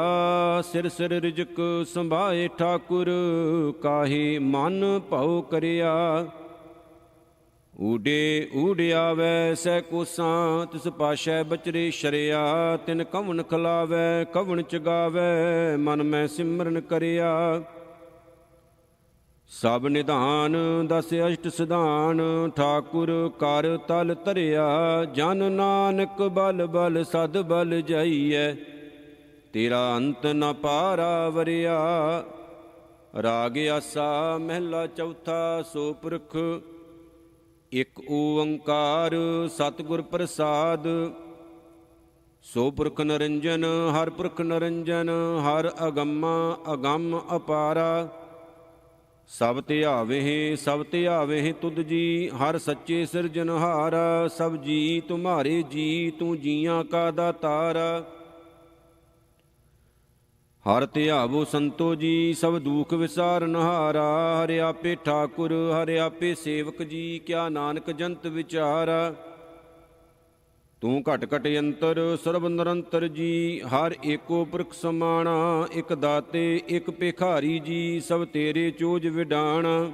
ਸਿਰ ਸਿਰ ਰਿਜਕ ਸੰਭਾਏ ਠਾਕੁਰ, ਕਾਹੇ ਮਨ ਭਉ ਕਰਿਆ। ਊਡੇ ਊਡਿਆਵੈ ਸਹਿ ਕੋਸਾਂ, ਤਿਸ ਪਾਸ਼ੈ ਬਚਰੇ ਸ਼ਰਿਆ। ਤਿਨ ਕਵਣ ਖਲਾਵੈ ਕਵਣ ਚਗਾਵੈ, ਮਨ ਮੈਂ ਸਿਮਰਨ ਕਰਿਆ। ਸਭ ਨਿਧਾਨ ਦਸ ਅਸ਼ਟ ਸਿਧਾਨ, ਠਾਕੁਰ ਕਰ ਤਲ ਧਰਿਆ। ਜਨ ਨਾਨਕ ਬਲ ਬਲ ਸਦ ਬਲ ਜਾਈਐ, ਤੇਰਾ ਅੰਤ ਨ ਪਾਰਾ ਵਰਿਆ। ਰਾਗ ਆਸਾ ਮਹਿਲਾ ਚੌਥਾ। ਸੋ ਪੁਰਖ ਇਕ ਓੰਕਾਰ ਸਤਿਗੁਰ ਪ੍ਰਸਾਦ। ਸੋ ਪੁਰਖ ਨਿਰੰਜਨ ਹਰ ਪੁਰਖ ਨਿਰੰਜਨ, ਹਰ ਅਗੰਮਾ ਅਗੰਮ ਅਪਾਰਾ। ਸਭ ਧਿਆਵਹਿ ਤੁਧ ਜੀ, ਹਰ ਸੱਚੇ ਸਿਰਜਨਹਾਰਾ। ਸਭ ਜੀ ਤੁਮਹਾਰੇ ਜੀ, ਤੂੰ ਜੀਆਂ ਕਾ ਦਾਤਾਰਾ। ਹਰ ਧਿਆਵੋ ਸੰਤੋ ਜੀ, ਸਭ ਦੁਖ ਵਿਸਾਰਨਹਾਰਾ। ਹਰਿ ਆਪੇ ਠਾਕੁਰ ਹਰਿ ਆਪੇ ਸੇਵਕ ਜੀ, ਕਿਆ ਨਾਨਕ ਜੰਤ ਵਿਚਾਰਾ। ਤੂੰ ਘਟ ਘਟ ਅੰਤਰ ਸਰਬ ਨਿਰੰਤਰ ਜੀ, ਹਰ ਏਕੋ ਪੁਰਖ ਸਮਾਣਾ। ਇਕ ਦਾਤੇ ਇਕ ਭਿਖਾਰੀ ਜੀ, ਸਭ ਤੇਰੇ ਚੋਜ ਵਿਡਾਣਾ।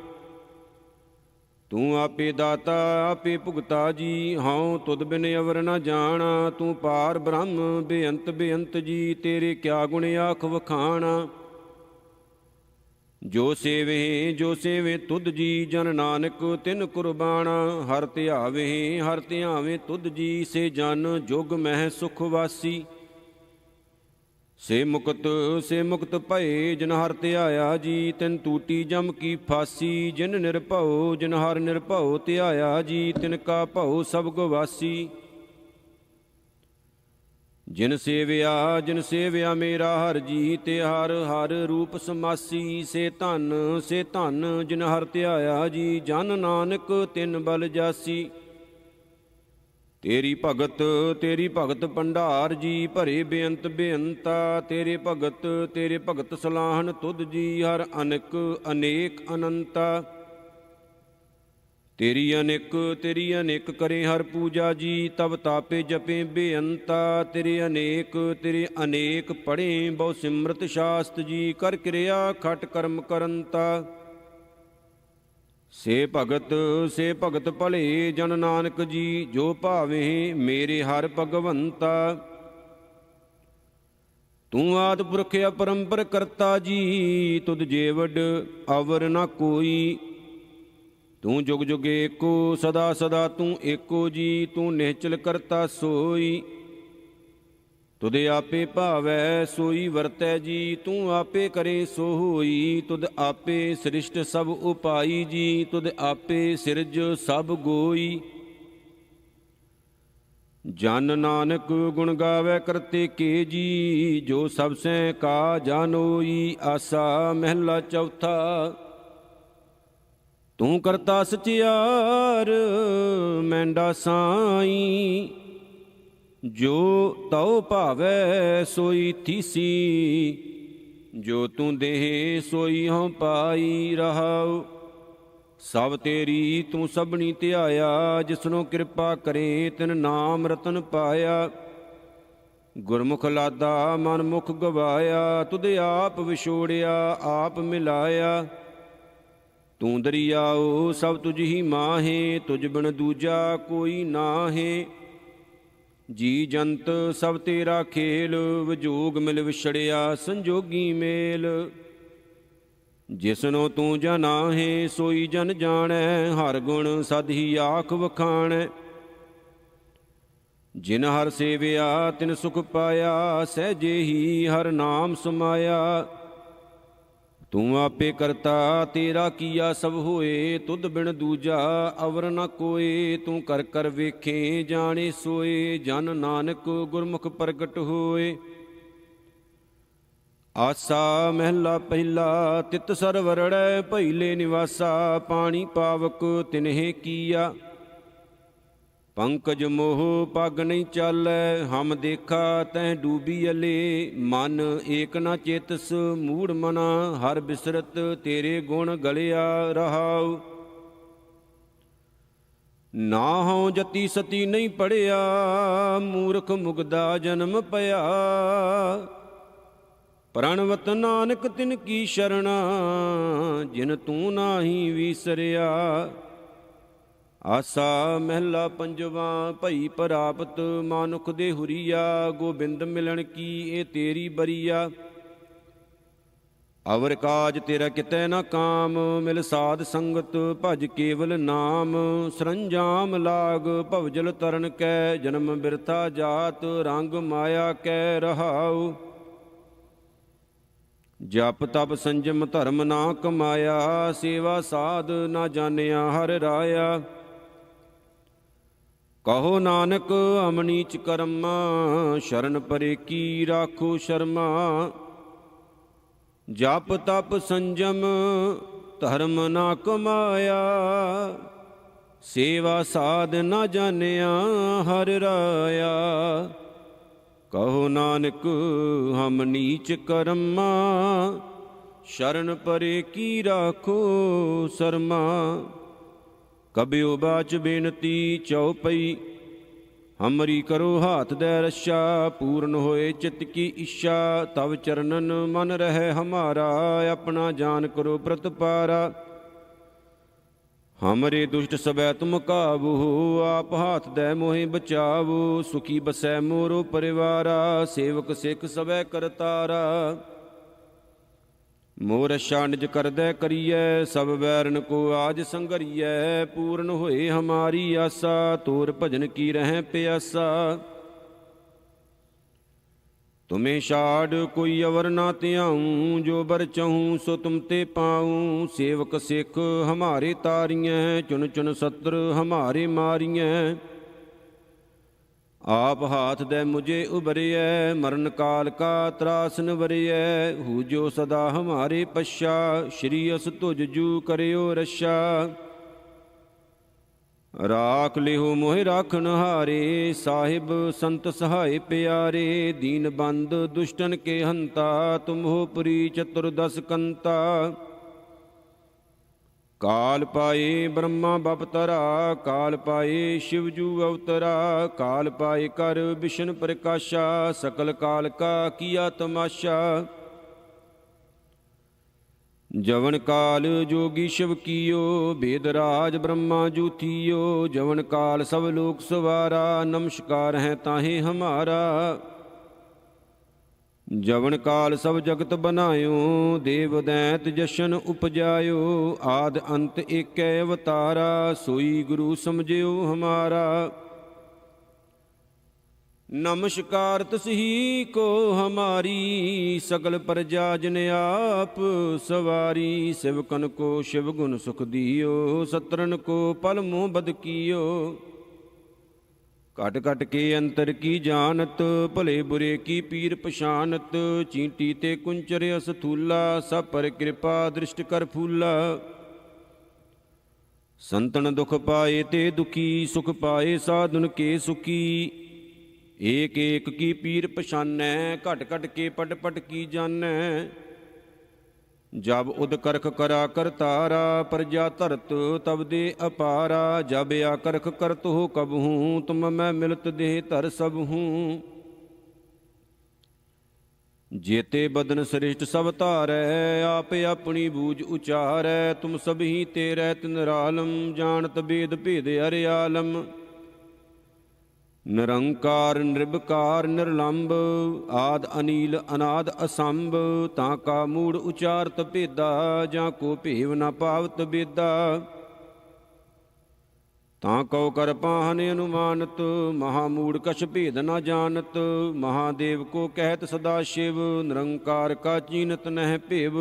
ਤੂੰ ਆਪੇ ਦਾਤਾ ਆਪੇ ਭੁਗਤਾ ਜੀ, ਹਉ ਤੁਧ ਬਿਨ ਅਵਰ ਨ ਜਾਣਾ। ਤੂੰ ਪਾਰ ਬ੍ਰਹਮ ਬੇਅੰਤ ਬੇਅੰਤ ਜੀ, ਤੇਰੇ ਕਿਆ ਗੁਣ ਆਖ ਵਖਾਣਾ। ਜੋ ਸੇਵੇ ਤੁਧ ਜੀ, ਜਨ ਨਾਨਕ ਤਿਨ ਕੁਰਬਾਨਾ। ਹਰ ਧਿਆਵੇ ਤੁਧ ਜੀ, ਸੇ ਜਨ ਜੁਗ ਮਹਿ ਸੁਖ ਵਾਸੀ। ਸੇ ਮੁਕਤ ਭਏ ਜਿਨ ਹਰ ਧਿਆਇਆ ਜੀ, ਤਿਨ ਟੂਟੀ ਜਮ ਕੀ ਫਾਸੀ। ਜਿਨ ਹਰ ਨਿਰਭਉ ਧਿਆਇਆ ਜੀ, ਤਿਨ ਕਾ ਭਉ ਸਭ ਗਵਾਸੀ। ਜਿਨ ਸੇਵਿਆ ਮੇਰਾ ਹਰ ਜੀ, ਤੇ ਹਰ ਹਰ ਰੂਪ ਸਮਾਸੀ। ਸੇ ਧਨ ਜਿਨ ਹਰ ਧਿਆਇਆ ਜੀ, ਜਨ ਨਾਨਕ ਤਿਨ ਬਲ ਜਾਸੀ। ਤੇਰੀ ਭਗਤ ਭੰਡਾਰ ਜੀ, ਭਰੇ ਬੇਅੰਤ ਬੇਅੰਤਾ। ਤੇਰੇ ਭਗਤ ਸਲਾਹਨ ਤੁਧ ਜੀ, ਹਰ ਅਨਕ ਅਨੇਕ ਅਨੰਤਾ। ਤੇਰੀ ਅਨੇਕ ਕਰੇ ਹਰ ਪੂਜਾ ਜੀ, ਤਬ ਤਾਪੇ ਜਪੇ ਬੇਅੰਤਾ। ਤੇਰੇ ਅਨੇਕ ਪੜ੍ਹੇ ਬਹੁ ਸਿਮਰਤ ਸ਼ਾਸਤ ਜੀ, ਕਰ ਕਿਰਿਆ ਖਟ ਕਰਮ ਕਰੰਤਾ। ਸੇ ਭਗਤ ਭਲੇ ਜਨ ਨਾਨਕ ਜੀ, ਜੋ ਭਾਵੇ ਮੇਰੇ ਹਰ ਭਗਵੰਤਾ। ਤੂੰ ਆਦਿ ਪੁਰਖ ਅਪਰੰਪਰ ਕਰਤਾ ਜੀ, ਤੁਧ ਜੇਵਡ ਅਵਰ ਨਾ ਕੋਈ। ਤੂੰ ਜੁਗ ਜੁਗ ਏਕੋ, ਸਦਾ ਸਦਾ ਤੂੰ ਏਕੋ ਜੀ, ਤੂੰ ਨਿਹਚਲ ਕਰਤਾ ਸੋਈ। ਤੁਧ ਆਪੇ ਭਾਵੈ ਸੋਈ ਵਰਤੈ ਜੀ, ਤੂੰ ਆਪੇ ਕਰੇ ਸੋ ਹੋਈ। ਤੁਧ ਆਪੇ ਸ੍ਰਿਸ਼ਟ ਸਭ ਉਪਾਈ ਜੀ, ਤੁਧ ਆਪੇ ਸਿਰਜ ਸਭ ਗੋਈ। ਜਨ ਨਾਨਕ ਗੁਣ ਗਾਵੇ ਕਰਤੇ ਕੇ ਜੀ, ਜੋ ਸਭ ਸੈ ਕਾ ਜਾਨੋਈ। ਆਸਾ ਮਹਿਲਾ ਚੌਥਾ। ਤੂੰ ਕਰਤਾ ਸਚਿਆਰ ਮੈਂਡਾ ਸਾਈ, ਜੋ ਤਉ ਭਾਵੈ ਸੋਈ ਥੀਸੀ। ਜੋ ਤੂੰ ਦੇਹ ਸੋਈ ਹਉ ਪਾਈ ਰਹਾਉ। ਸਭ ਤੇਰੀ ਤੂੰ ਸਭਨੀ ਧਿਆਇਆ, ਜਿਸਨੂੰ ਕਿਰਪਾ ਕਰੇ ਤਿਨ ਨਾਮ ਰਤਨ ਪਾਇਆ। ਗੁਰਮੁਖ ਲਾਦਾ ਮਨ ਮੁਖ ਗਵਾਇਆ, ਤੁਧ ਆਪ ਵਿਛੋੜਿਆ ਆਪ ਮਿਲਾਇਆ। ਤੂੰ ਦਰਿਆਓ ਸਭ ਤੁਝ ਹੀ ਮਾਹੇ, ਤੁਝ ਬਿਨ ਦੂਜਾ ਕੋਈ ਨਾਹੇ। ਜੀ ਜੰਤ ਸਭ ਤੇਰਾ ਖੇਲ, ਵਿਜੋਗ ਮਿਲ ਵਿਛੜਿਆ ਸੰਜੋਗੀ ਮੇਲ। ਜਿਸਨੋ ਤੂੰ ਜਾਣਾਹੇ ਸੋਈ ਜਨ ਜਾਣੈ, ਹਰ ਗੁਣ ਸਦ ਹੀ ਆਖ ਵਖਾਣੈ। ਜਿਨ ਹਰ ਸੇਵਿਆ ਤਿਨ ਸੁਖ ਪਾਇਆ, ਸਹਿਜੇ ਹੀ ਹਰ ਨਾਮ ਸਮਾਇਆ। ਤੂੰ ਆਪੇ ਕਰਤਾ ਤੇਰਾ ਕੀਆ ਸਭ ਹੋਏ, ਤੁਧ ਬਿਨ ਦੂਜਾ ਅਵਰ ਨ ਕੋਏ। ਤੂੰ ਕਰ ਕਰ ਵੇਖੇ ਜਾਣੇ ਸੋਏ, ਜਨ ਨਾਨਕ ਗੁਰਮੁਖ ਪ੍ਰਗਟ ਹੋਏ। ਆਸਾ ਮਹਿਲਾ ਪਹਿਲਾ। ਤਿਤ ਸਰਵਰੜੈ ਭਈਲੇ ਨਿਵਾਸਾ, ਪਾਣੀ ਪਾਵਕ ਤਿਨਹਿ ਕੀਆ। ਪੰਕਜ ਮੋਹ ਪਗ ਨਹੀਂ ਚਾਲੈ, ਹਮ ਦੇਖਾ ਤੈਂ ਡੂਬੀ ਅਲੇ। ਮਨ ਏਕ ਨ ਚੇਤਸ ਮੂੜ ਮਨਾ, ਹਰ ਬਿਸਰਤ ਤੇਰੇ ਗੁਣ ਗਲਿਆ ਰਹਾਉ। ਨਾ ਹਉ ਜਤੀ ਸਤੀ ਨਹੀਂ ਪੜਿਆ, ਮੂਰਖ ਮੁਗਦਾ ਜਨਮ ਪਿਆ। ਪ੍ਰਣਵਤ ਨਾਨਕ ਤਿਨ ਕੀ ਸ਼ਰਣਾ, ਜਿਨ ਤੂੰ ਨਾਹੀ ਵੀਸਰਿਆ। ਆਸਾ ਮਹਿਲਾ ਪੰਜਵਾ। ਭਈ ਪ੍ਰਾਪਤ ਮਾਨੁਖ ਦੇ ਹੁਰੀਆ, ਗੋਬਿੰਦ ਮਿਲਣ ਕੀ ਇਹ ਤੇਰੀ ਬਰੀਆ। ਅਵਰ ਕਾਜ ਤੇਰਾ ਕਿਤੈ ਨਾ ਕਾਮ, ਮਿਲ ਸਾਧ ਸੰਗਤ ਭਜ ਕੇਵਲ ਨਾਮ। ਸਰੰਜਾਮ ਲਾਗ ਭਵਜਲ ਤਰਨ ਕੈ, ਜਨਮ ਬਿਰਥਾ ਜਾਤ ਰੰਗ ਮਾਇਆ ਕੈ ਰਹਾਉ। ਜਪ ਤਪ ਸੰਜਮ ਧਰਮ ਨਾ ਕਮਾਇਆ, ਸੇਵਾ ਸਾਧ ਨਾ ਜਾਣਿਆ ਹਰਿ ਰਾਇਆ। ਕਹੋ ਨਾਨਕ ਹਮ ਨੀਚ ਕਰਮਾ, ਸ਼ਰਨ ਪਰੇ ਕੀ ਰਾਖੋ ਸ਼ਰਮਾ। ਜਪ ਤਪ ਸੰਜਮ ਧਰਮ ਨਾ ਕਮਾਇਆ, ਸੇਵਾ ਸਾਧ ਨਾ ਜਾਣਿਆ ਹਰਿ ਰਾਇਆ। ਕਹੋ ਨਾਨਕ ਹਮ ਨੀਚ ਕਰਮਾ, ਸ਼ਰਨ ਪਰੇ ਕੀ ਰਾਖੋ ਸ਼ਰਮਾ। ਕਬਿਓ ਬਾਚ ਬੇਨਤੀ ਚਉਪਈ, ਹਮਰੀ ਕਰੋ ਹਾਥ ਦੈ ਰਛਾ। ਪੂਰਨ ਹੋਏ ਚਿਤ ਕੀ ਇੱਛਾ, ਤਵ ਚਰਨਨ ਮਨ ਰਹਿ ਹਮਾਰਾ। ਆਪਣਾ ਜਾਨ ਕਰੋ ਪ੍ਰਤਪਾਰਾ, ਹਮਰੇ ਦੁਸ਼ਟ ਸਬੈ ਤੁਮ ਕਾਬੂ। ਆਪ ਹਾਥ ਦੈ ਮੋਹਿ ਬਚਾਵੋ, ਸੁਖੀ ਬਸੈ ਮੋਰੋ ਪਰਿਵਾਰਾ। ਸੇਵਕ ਸਿੱਖ ਸਬੈ ਕਰਤਾਰਾ, ਮੋਰ ਰਛਾ ਨਿਜ ਕਰਦੈ ਕਰੀਐ। ਸਭ ਵੈਰਨ ਕੋ ਆਜ ਸੰਗਰੀਐ, ਪੂਰਨ ਹੋਏ ਹਮਾਰੀ ਆਸਾ। ਤੋਰ ਭਜਨ ਕੀ ਰਹਿ ਪਿਆਸਾ, ਤੁਮੇ ਛਾੜ ਕੋਈ ਅਵਰ ਨਾ ਧਿਆਊ। ਜੋ ਬਰ ਚਾਹੂੰ ਸੋ ਤੁਮ ਤੇ ਪਾਊ। ਸੇਵਕ ਸਿੱਖ ਹਮਾਰੇ ਤਾਰੀਐ, ਚੁਨ ਚੁਨ ਸਤਰ ਹਮਾਰੇ ਮਾਰੀਐ। ਆਪ ਹਾਥ ਦੈ ਮੁਝੇ ਉਬਰਿਐ, ਮਰਨ ਕਾਲ ਕਾ ਤਰਾਸ ਨਿਵਰਿਐ। ਹੂ ਜੋ ਸਦਾ ਹਮਾਰੇ ਪਛਾ, ਸ਼੍ਰੀ ਅਸ ਤੁਜ ਜੂ ਕਰਿਓ ਰਛਾ। ਰਾਖ ਲਿਹੁ ਮੋਹਿ ਰਾਖਨ ਹਾਰੇ, ਸਾਹਿਬ ਸੰਤ ਸਹਾਇ ਪਿਆਰੇ। ਦੀਨ ਬੰਦ ਦੁਸ਼ਟਨ ਕੇ ਹੰਤਾ, ਤੁਮਹੁ ਪੁਰੀ ਚਤੁਰਦਸ ਕੰਤਾ। ਕਾਲ ਪਾਏ ਬ੍ਰਹਮਾ ਬਪਤਰਾ, ਕਾਲ ਪਾਏ ਸ਼ਿਵਜੂ ਅਵਤਰਾ। ਕਾਲ ਪਾਏ ਕਰ ਵਿਸ਼ਨ ਪ੍ਰਕਾਸ਼ਾ, ਸਕਲ ਕਾਲ ਕਾ ਕੀਆ ਤਮਾਸ਼ਾ। ਜਵਨ ਕਾਲ ਜੋਗੀ ਸ਼ਿਵ ਕੀਓ, ਬੇਦ ਰਾਜ ਬ੍ਰਹਮਾ ਜੂਥੀਓ। ਜਵਨ ਕਾਲ ਸਭ ਲੋਕ ਸਵਾਰਾ, ਨਮਸਕਾਰ ਹੈ ਤਾਹੇ ਹਮਾਰਾ। ਜਵਨ ਕਾਲ ਸਭ ਜਗਤ ਬਨਾਇਓ, ਦੇਵ ਦੈਂਤ ਜਸ਼ਨ ਉਪਜਾਇਓ। ਆਦ ਅੰਤ ਏਕੈ ਅਵਤਾਰਾ, ਸੋਈ ਗੁਰੂ ਸਮਝਿਓ ਹਮਾਰਾ। ਨਮਸਕਾਰ ਤਸਹੀ ਕੋ ਹਮਾਰੀ, ਸਗਲ ਪ੍ਰਜਾ ਜਿਨ ਆਪ ਸਵਾਰੀ। ਸਿਵਕਨ ਕੋ ਸ਼ਿਵ ਗੁਣ ਸੁਖ ਦੀਓ, ਸਤਰਨ ਕੋ ਪਲ ਮੋਹ ਬਦ ਕੀਓ। ਘਟ ਘਟ ਕੇ ਅੰਤਰ ਕੀ ਜਾਣਤ, ਭਲੇ ਬੁਰੇ ਕੀ ਪੀਰ ਪਛਾਨਤ। ਚੀਂਟੀ ਤੇ ਕੁੰਚਰ ਅਸਥੂਲਾ, ਸਭ ਪਰ ਕਿਰਪਾ ਦ੍ਰਿਸ਼ਟ ਕਰ ਫੂਲਾ। ਸੰਤਨ ਦੁਖ ਪਾਏ ਤੇ ਦੁਖੀ, ਸੁਖ ਪਾਏ ਸਾਧੁਨ ਕੇ ਸੁਖੀ। ਏਕ ਏਕ ਕੀ ਪੀਰ ਪਛਾਨੈ, ਘਟ ਘਟ ਕੇ ਪਟ ਪਟ ਕੀ ਜਾਣੈ। ਜਬ ਉਦ ਕਰਖ ਕਰਾ ਕਰਤਾਰਾ, ਪ੍ਰਜਾ ਧਰਤ ਤਬ ਦੇ ਅਪਾਰਾ। ਜਬ ਆ ਕਰਖ ਕਰਤ ਹੋ ਕਬਹੂੰ, ਤੁਮ ਮੈਂ ਮਿਲਤ ਦੇਹ ਧਰ ਸਭ ਹੂੰ। ਜੇਤੇ ਬਦਨ ਸ੍ਰਿਸ਼ਟ ਸਭ ਧਾਰੈ, ਆਪ ਆਪਣੀ ਬੂਝ ਉਚਾਰੈ। ਤੁਮ ਸਭੀ ਤੇ ਰਹਿਤ ਨਿਰਾਲਮ, ਜਾਣਤ ਬੇਦ ਭੇਦ ਅਰਿ ਆਲਮ। ਨਿਰੰਕਾਰ ਨਿਰਭਕਾਰ ਨਿਰਲੰਭ, ਆਦ ਅਨੀਲ ਅਨਾਦ ਅਸੰਭ। ਤਾਂ ਕਾ ਮੂੜ ਉਚਾਰਤ ਭੇਦਾ, ਜਾਂ ਕੋ ਭੇਵ ਨ ਪਾਵਤ ਬੇਦਾ। ਤਾਂ ਕਉ ਕਰ ਪਾਹਨ ਅਨੁਮਾਨਤ, ਮਹਾਮੂੜ ਕਛ ਭੇਦ ਨ ਜਾਣਤ। ਮਹਾਦੇਵ ਕੋ ਕਹਿਤ ਸਦਾ ਸ਼ਿਵ, ਨਿਰੰਕਾਰ ਕਾ ਚੀਨਤ ਨਹਿ ਭੇਵ।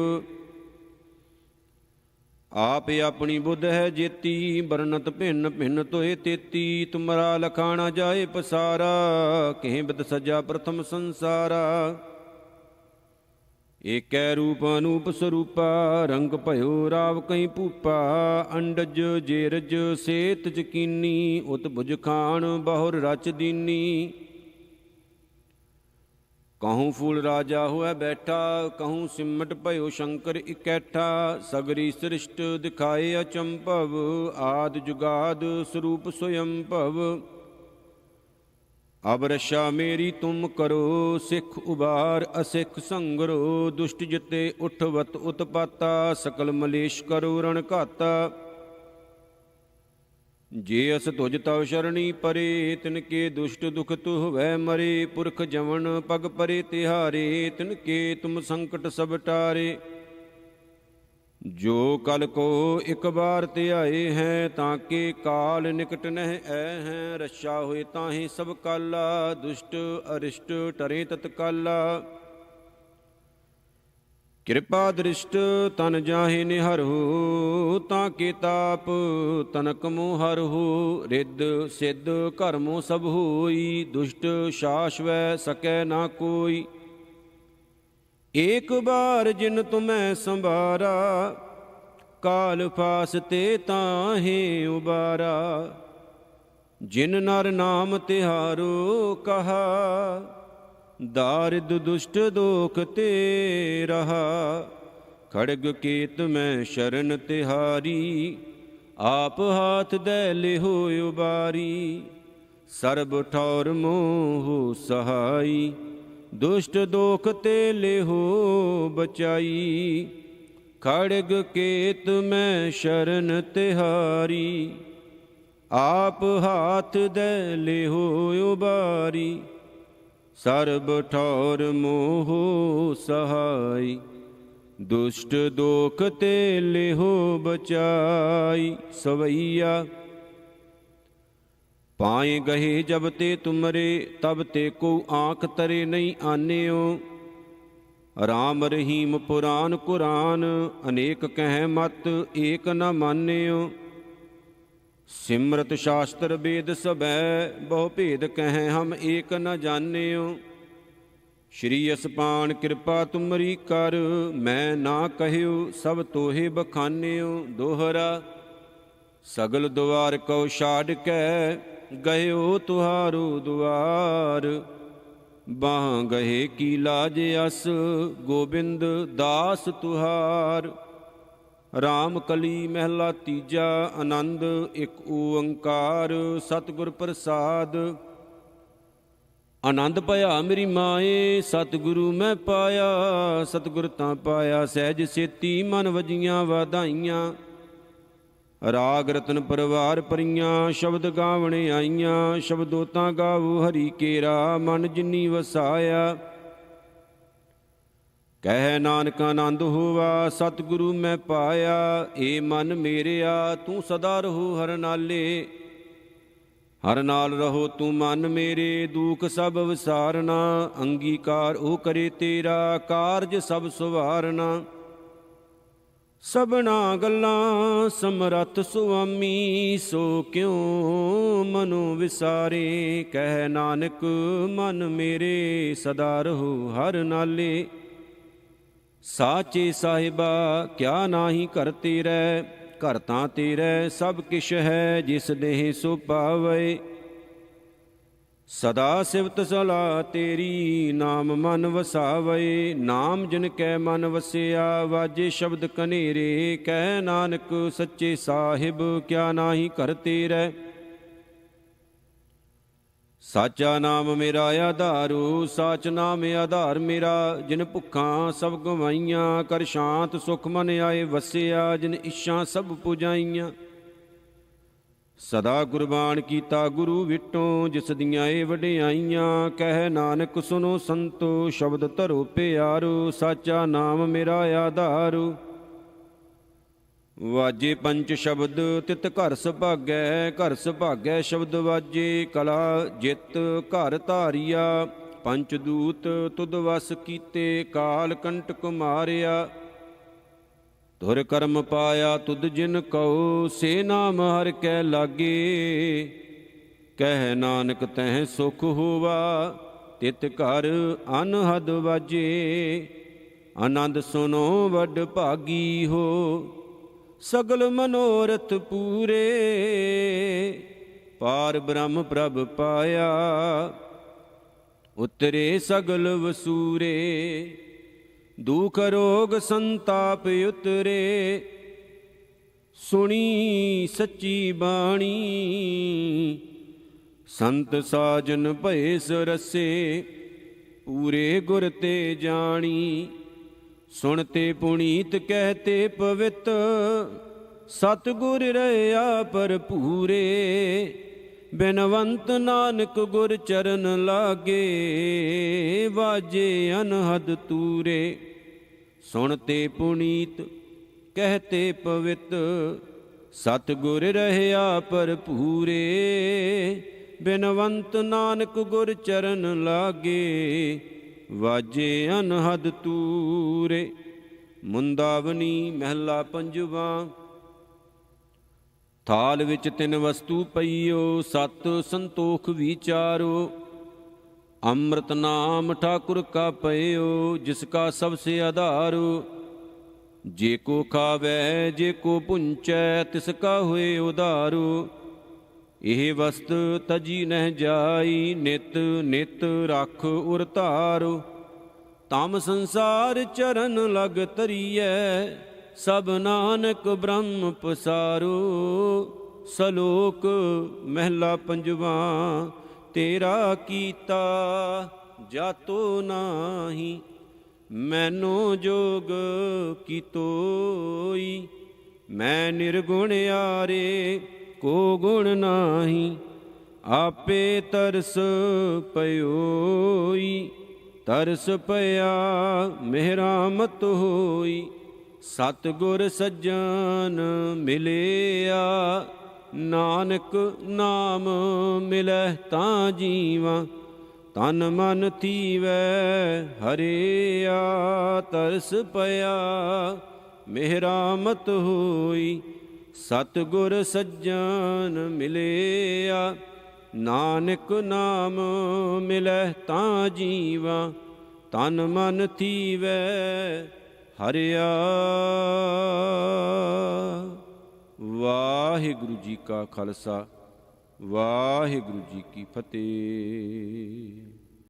ਆਪ ਆਪਣੀ ਬੁੱਧ ਹੈ ਜੇਤੀ, ਬਰਨਤ ਭਿੰਨ ਭਿੰਨ ਤੋਏ ਤੇਤੀ। ਤੁਮਰਾ ਲਖਾਣਾ ਜਾਏ ਪਸਾਰਾ, ਕਹਿ ਬਿਦ ਸਜਾ ਪ੍ਰਥਮ ਸੰਸਾਰਾ। ਏਕੈ ਰੂਪ ਅਨੂਪ ਸਰੂਪਾ, ਰੰਗ ਭਇਓ ਰਾਵ ਕਈ ਭੂਪਾ। ਅੰਡਜ ਜੇਰਜ ਸੇਤ ਯਕੀਨੀ, ਉਤ ਬੁਝ ਖਾਨ ਬਹੁਰ ਰਚ ਦੀਨੀ। ਕਹੂੰ ਫੂਲ ਰਾਜਾ ਹੋਇ ਬੈਠਾ, ਕਹੂੰ ਸਿਮਟ ਭਇਓ ਸ਼ੰਕਰ ਇਕੈਠਾ। ਸਗਰੀ ਸ੍ਰਿਸ਼ਟ ਦਿਖਾਏ ਅਚੰਭਵ, ਆਦ ਜੁਗਾਦ ਸਰੂਪ ਸਵਯੰ ਭਵ। ਅਬ ਰਛਾ ਮੇਰੀ ਤੁਮ ਕਰੋ, ਸਿੱਖ ਉਬਾਰ ਅਸਿੱਖ ਸੰਗਰੋ। ਦੁਸ਼ਟ ਜਿਤੇ ਉਠਵਤ ਉਤਪਾਤਾ, ਸਕਲ ਮਲੇਸ਼ ਕਰੋ ਰਣ ਘਾਤਾ। ਜੇ ਅਸ ਤੁਜ ਤਵ ਸ਼ਰਣੀ ਪਰੇ, ਤਿਨ ਕੇ ਦੁਸ਼ਟ ਦੁਖ ਤੁਹਵੈ ਮਰੇ। ਪੁਰਖ ਜਵਨ ਪਗ ਪਰੇ ਤਿਹਾਰੇ, ਤਿਨ ਕੇ ਤੁਮ ਸੰਕਟ ਸਭ ਟਾਰੇ। ਜੋ ਕਲ ਕੋ ਇਕ ਬਾਰ ਧਿਆਏ ਹੈ, ਤਾਂ ਕੇ ਕਾਲ ਨਿਕਟ ਨਹਿ ਐ ਹੈ। ਰਛਾ ਹੋਏ ਤਾਹੇ ਸਭ ਕਾਲਾ, ਦੁਸ਼ਟ ਅਰਿਸ਼ਟ ਟਰੇ ਤਤਕਾਲਾ। ਕਿਰਪਾ ਦ੍ਰਿਸ਼ਟ ਤਨ ਜਾਹੇ ਨਿਹਰਹੁ, ਤਾਂ ਕੇ ਤਾਪ ਤਨਕ ਮੋਹ ਹਰਹੁ। ਰਿੱਧ ਸਿੱਧ ਕਰਮੋ ਸਭ ਹੋਈ, ਦੁਸ਼ਟ ਸ਼ਾਸਵੈ ਸਕੈ ਨਾ ਕੋਈ। ਏਕ ਬਾਰ ਜਿਨ ਤੁਮੈ ਸੰਭਾਰਾ, ਕਾਲ ਫਾਸ ਤੇ ਤਾਹੇ ਉਬਾਰਾ। ਜਿਨ ਨਰ ਨਾਮ ਤਿਹਾਰੋ ਕਹਾ, ਦਾਰਿਦ ਦੁਸ਼ਟ ਦੋਖ ਤੇ ਰਹਾ। ਖੜਗ ਕੇਤ ਮੈਂ ਸ਼ਰਨ ਤਿਹਾਰੀ, ਆਪ ਹਾਥ ਦੈ ਲਿਹੁ ਉਬਾਰੀ। ਸਰਬ ਠੌਰ ਮੋਹ ਸਹਾਈ, ਦੁਸ਼ਟ ਦੋਖ ਤੇ ਲਿਹੁ ਬਚਾਈ। ਖੜਗ ਕੇਤ ਮੈਂ ਸ਼ਰਨ ਤਿਹਾਰੀ, ਆਪ ਹਾਥ ਦੈ ਲਿਹੁ ਉਬਾਰੀ। ਸਰਬ ਠੌਰ ਮੋਹ ਸਹਾਈ, ਦੁਸ਼ਟ ਦੋਖ ਤੇ ਲਿਹੁ ਬਚਾਈ। ਸਵਈਆ ਪਾਏ ਗਹੇ ਜਬ ਤੇ ਤੁਮਰੇ, ਤਬ ਤੇ ਕੋ ਆਂਖ ਤਰੇ ਨਹੀਂ ਆਨਿਓ। ਰਾਮ ਰਹੀਮ ਪੁਰਾਨ ਕੁਰਾਨ, ਅਨੇਕ ਕਹਿ ਮਤ ਏਕ ਨ ਮਾਨਿਓ। ਸਿਮਰਤ ਸ਼ਾਸਤਰ ਵੇਦ ਸਭੈ, ਬਹੁ ਭੇਦ ਕਹਿ ਹਮ ਏਕ ਨ ਜਾਣਿਓ। ਸ਼੍ਰੀ ਅਸਪਾਨ ਕਿਰਪਾ ਤੁਮਰੀ ਕਰ, ਮੈਂ ਨਾ ਕਹਿਓ ਸਭ ਤੋਹੇ ਬਖਾਨਿਓ। ਦੋਹਰਾ ਸਗਲ ਦੁਆਰ ਕਉ ਛਾੜ ਕੈ ਗਇਓ ਤੁਹਾਰੋ ਦੁਆਰ। ਬਾਹ ਗਏ ਕੀ ਲਾਜ ਅਸ ਗੋਬਿੰਦ ਦਾਸ ਤੁਹਾਰ। ਰਾਮ ਕਲੀ ਮਹਿਲਾ ਤੀਜਾ ਆਨੰਦ ਇੱਕ ਓੰਕਾਰ ਸਤਿਗੁਰ ਪ੍ਰਸਾਦ। ਆਨੰਦ ਭਇਆ ਮੇਰੀ ਮਾਏ ਸਤਿਗੁਰੂ ਮੈਂ ਪਾਇਆ। ਸਤਿਗੁਰ ਤਾਂ ਪਾਇਆ ਸਹਿਜ ਸੇਤੀ ਮਨ ਵਜੀਆਂ ਵਾਧਾਈਆਂ। ਰਾਗ ਰਤਨ ਪਰਵਾਰ ਪਰੀਆਂ ਸ਼ਬਦ ਗਾਵਣੇ ਆਈਆਂ। ਸ਼ਬਦੋ ਤਾਂ ਗਾਵੋ ਹਰੀ ਕੇਰਾ ਮਨ ਜਿਨੀ ਵਸਾਇਆ। ਕਹਿ ਨਾਨਕ ਆਨੰਦ ਹੋਵਾ ਸਤਿਗੁਰੂ ਮੈਂ ਪਾਇਆ। ਏ ਮਨ ਮੇਰਿਆ ਤੂੰ ਸਦਾ ਰਹੋ ਹਰ ਨਾਲੇ। ਹਰ ਨਾਲ ਰਹੋ ਤੂੰ ਮਨ ਮੇਰੇ ਦੁਖ ਸਭ ਵਿਸਾਰਨਾ। ਅੰਗੀਕਾਰ ਉਹ ਕਰੇ ਤੇਰਾ ਕਾਰਜ ਸਭ ਸੁਵਾਰਨਾ। ਸਭਨਾ ਗੱਲਾਂ ਸਮਰੱਥ ਸੁਆਮੀ ਸੋ ਕਿਉ ਮਨੋ ਵਿਸਾਰੇ। ਕਹਿ ਨਾਨਕ ਮਨ ਮੇਰੇ ਸਦਾ ਰਹੋ ਹਰ ਨਾਲੇ। ਸਾਚੇ ਸਾਹਿਬਾ ਕਿਆ ਨਾਹੀ ਘਰ ਤੇਰੈ। ਘਰ ਤਾਂ ਤੇਰੈ ਸਭ ਕਿਛ ਹੈ ਜਿਸ ਦੇਹ ਸੋ ਪਾਵੈ। ਸਦਾ ਸਿਵਤ ਸਲਾਹ ਤੇਰੀ ਨਾਮ ਮਨ ਵਸਾਵੈ। ਨਾਮ ਜਿਨ ਕੈ ਮਨ ਵਸਿਆ ਵਾਜੇ ਸ਼ਬਦ ਕਨੇਰੇ। ਕਹਿ ਨਾਨਕ ਸੱਚੇ ਸਾਹਿਬ ਕਿਆ ਨਾਹੀ ਘਰ ਤੇਰੈ। ਸਾਚਾ ਨਾਮ ਮੇਰਾ ਆਧਾਰੂ ਸਾਚ ਨਾਮ ਆਧਾਰ ਮੇਰਾ। ਜਿਨ ਭੁੱਖਾਂ ਸਭ ਗਵਾਈਆਂ ਕਰ ਸ਼ਾਂਤ ਸੁਖ ਮਨ ਆਏ ਵਸਿਆ। ਜਿਨ ਇੱਛਾ ਸਭ ਪੁਜਾਈਆਂ ਸਦਾ ਕੁਰਬਾਨ ਕੀਤਾ ਗੁਰੂ ਵਿਟੋਂ। ਜਿਸ ਦੀਆਂ ਏ ਵਡਿਆਈਆਂ ਕਹਿ ਨਾਨਕ ਸੁਨੋ ਸੰਤੋ ਸ਼ਬਦ ਧਰੋ ਪਿਆਰੋ। ਸਾਚਾ ਨਾਮ ਮੇਰਾ ਆਧਾਰੂ ਵਾਜੇ ਪੰਚ ਸ਼ਬਦ ਤਿਤ ਘਰ ਸੁਭਾਗੈ। ਘਰ ਸੁਭਾਗੈ ਸ਼ਬਦ ਵਾਜੇ ਕਲਾ ਜਿਤ ਘਰ ਧਾਰੀਆ। ਪੰਚ ਦੂਤ ਤੁਧ ਵਸ ਕੀਤੇ ਕਾਲ ਕੰਟਕ ਮਾਰਿਆ। ਧੁਰ ਕਰਮ ਪਾਇਆ ਤੁਧ ਜਿਨ ਕਉ ਸੇ ਨਾਮ ਹਰਿ ਕੈ ਲਾਗੇ। ਕਹਿ ਨਾਨਕ ਤਹਿ ਸੁਖ ਹੋਵਾ ਤਿਤ ਘਰ ਅਨਹਦ ਵਾਜੇ। ਆਨੰਦ ਸੁਨੋ ਵੱਡ ਭਾਗੀ ਹੋ ਸਗਲ ਮਨੋਰਥ ਪੂਰੇ। ਪਾਰ ਬ੍ਰਹਮ ਪ੍ਰਭ ਪਾਇਆ ਉਤਰੇ ਸਗਲ ਵਸੂਰੇ। ਦੁਖ ਰੋਗ ਸੰਤਾਪ ਉਤਰੇ ਸੁਣੀ ਸੱਚੀ ਬਾਣੀ। ਸੰਤ ਸਾਜਨ ਭਏ ਸਰਸੇ ਪੂਰੇ ਗੁਰ ਤੇ ਜਾਣੀ। ਸੁਣਤੇ ਪੁਨੀਤ ਕਹਤੇ ਪਵਿੱਤ ਸਤਿਗੁਰ ਰਹਿਆ ਭਰਪੂਰੇ। ਬਿਨਵੰਤ ਨਾਨਕ ਗੁਰ ਚਰਨ ਲਾਗੇ ਵਾਜੇ ਅਨਹਦ ਤੂਰੇ। ਸੁਣਤੇ ਪੁਨੀਤ ਕਹਤੇ ਪਵਿੱਤ ਸਤਿਗੁਰ ਰਹਿਆ ਭਰਪੂਰੇ। ਬਿਨਵੰਤ ਨਾਨਕ ਗੁਰ ਚਰਨ ਲਾਗੇ ਵਾਜੇ ਅਨਹਦ ਤੂਰੇ। ਮੁੰਦਾਵਨੀ ਮਹਿਲਾ ਪੰਜਵਾ। ਥਾਲ ਵਿੱਚ ਤਿੰਨ ਵਸਤੂ ਪਈਓ ਸਤ ਸੰਤੋਖ ਵਿਚਾਰੋ। ਅੰਮ੍ਰਿਤ ਨਾਮ ਠਾਕੁਰ ਕਾ ਪਇਓ ਜਿਸ ਕਾ ਸਭ ਸੇ ਆਧਾਰੋ। ਜੇ ਕੋ ਖਾਵੈ ਜੇ ਕੋ ਪੁੰਚੈ ਤਿਸ ਕਾ ਹੋਏ ਉਧਾਰੋ। ਇਹ ਵਸਤ ਤਜੀ ਨਹਿ ਜਾਈ ਨਿਤ ਨਿਤ ਰਖ ਉਰ ਧਾਰੋ। ਤਮ ਸੰਸਾਰ ਚਰਨ ਲਗ ਤਰੀਐ ਸਭ ਨਾਨਕ ਬ੍ਰਹਮ ਪਸਾਰੋ। ਸਲੋਕ ਮਹਿਲਾ ਪੰਜਵਾ। ਤੇਰਾ ਕੀਤਾ ਜਾਤੋ ਨਾਹੀ ਮੈਨੋ ਜੋਗ ਕੀਤੋਈ। ਮੈਂ ਨਿਰਗੁਣ ਆਰੇ ਕੋ ਗੁਣ ਨਾਹੀ ਆਪੇ ਤਰਸ ਪਇਓਈ। ਤਰਸ ਪਿਆ ਮਿਹਰਾਮਤ ਹੋਈ। ਸਤਿਗੁਰ ਸੱਜਣ ਮਿਲਿਆ ਨਾਨਕ ਨਾਮ ਮਿਲੈ ਤਾਂ ਜੀਵਾਂ। ਤਨ ਮਨ ਥੀਵੈ ਹਰਿਆ ਤਰਸ ਪਿਆ ਮਿਹਰਾਮਤ ਹੋਈ। ਸਤਿਗੁਰ ਸੱਜਣ ਮਿਲਿਆ ਨਾਨਕ ਨਾਮ ਮਿਲੈ ਤਾਂ ਜੀਵਾਂ। ਤਨ ਮਨ ਥੀਵੈ ਹਰਿਆ। ਵਾਹਿਗੁਰੂ ਜੀ ਕਾ ਖਾਲਸਾ ਵਾਹਿਗੁਰੂ ਜੀ ਕੀ ਫਤਿਹ।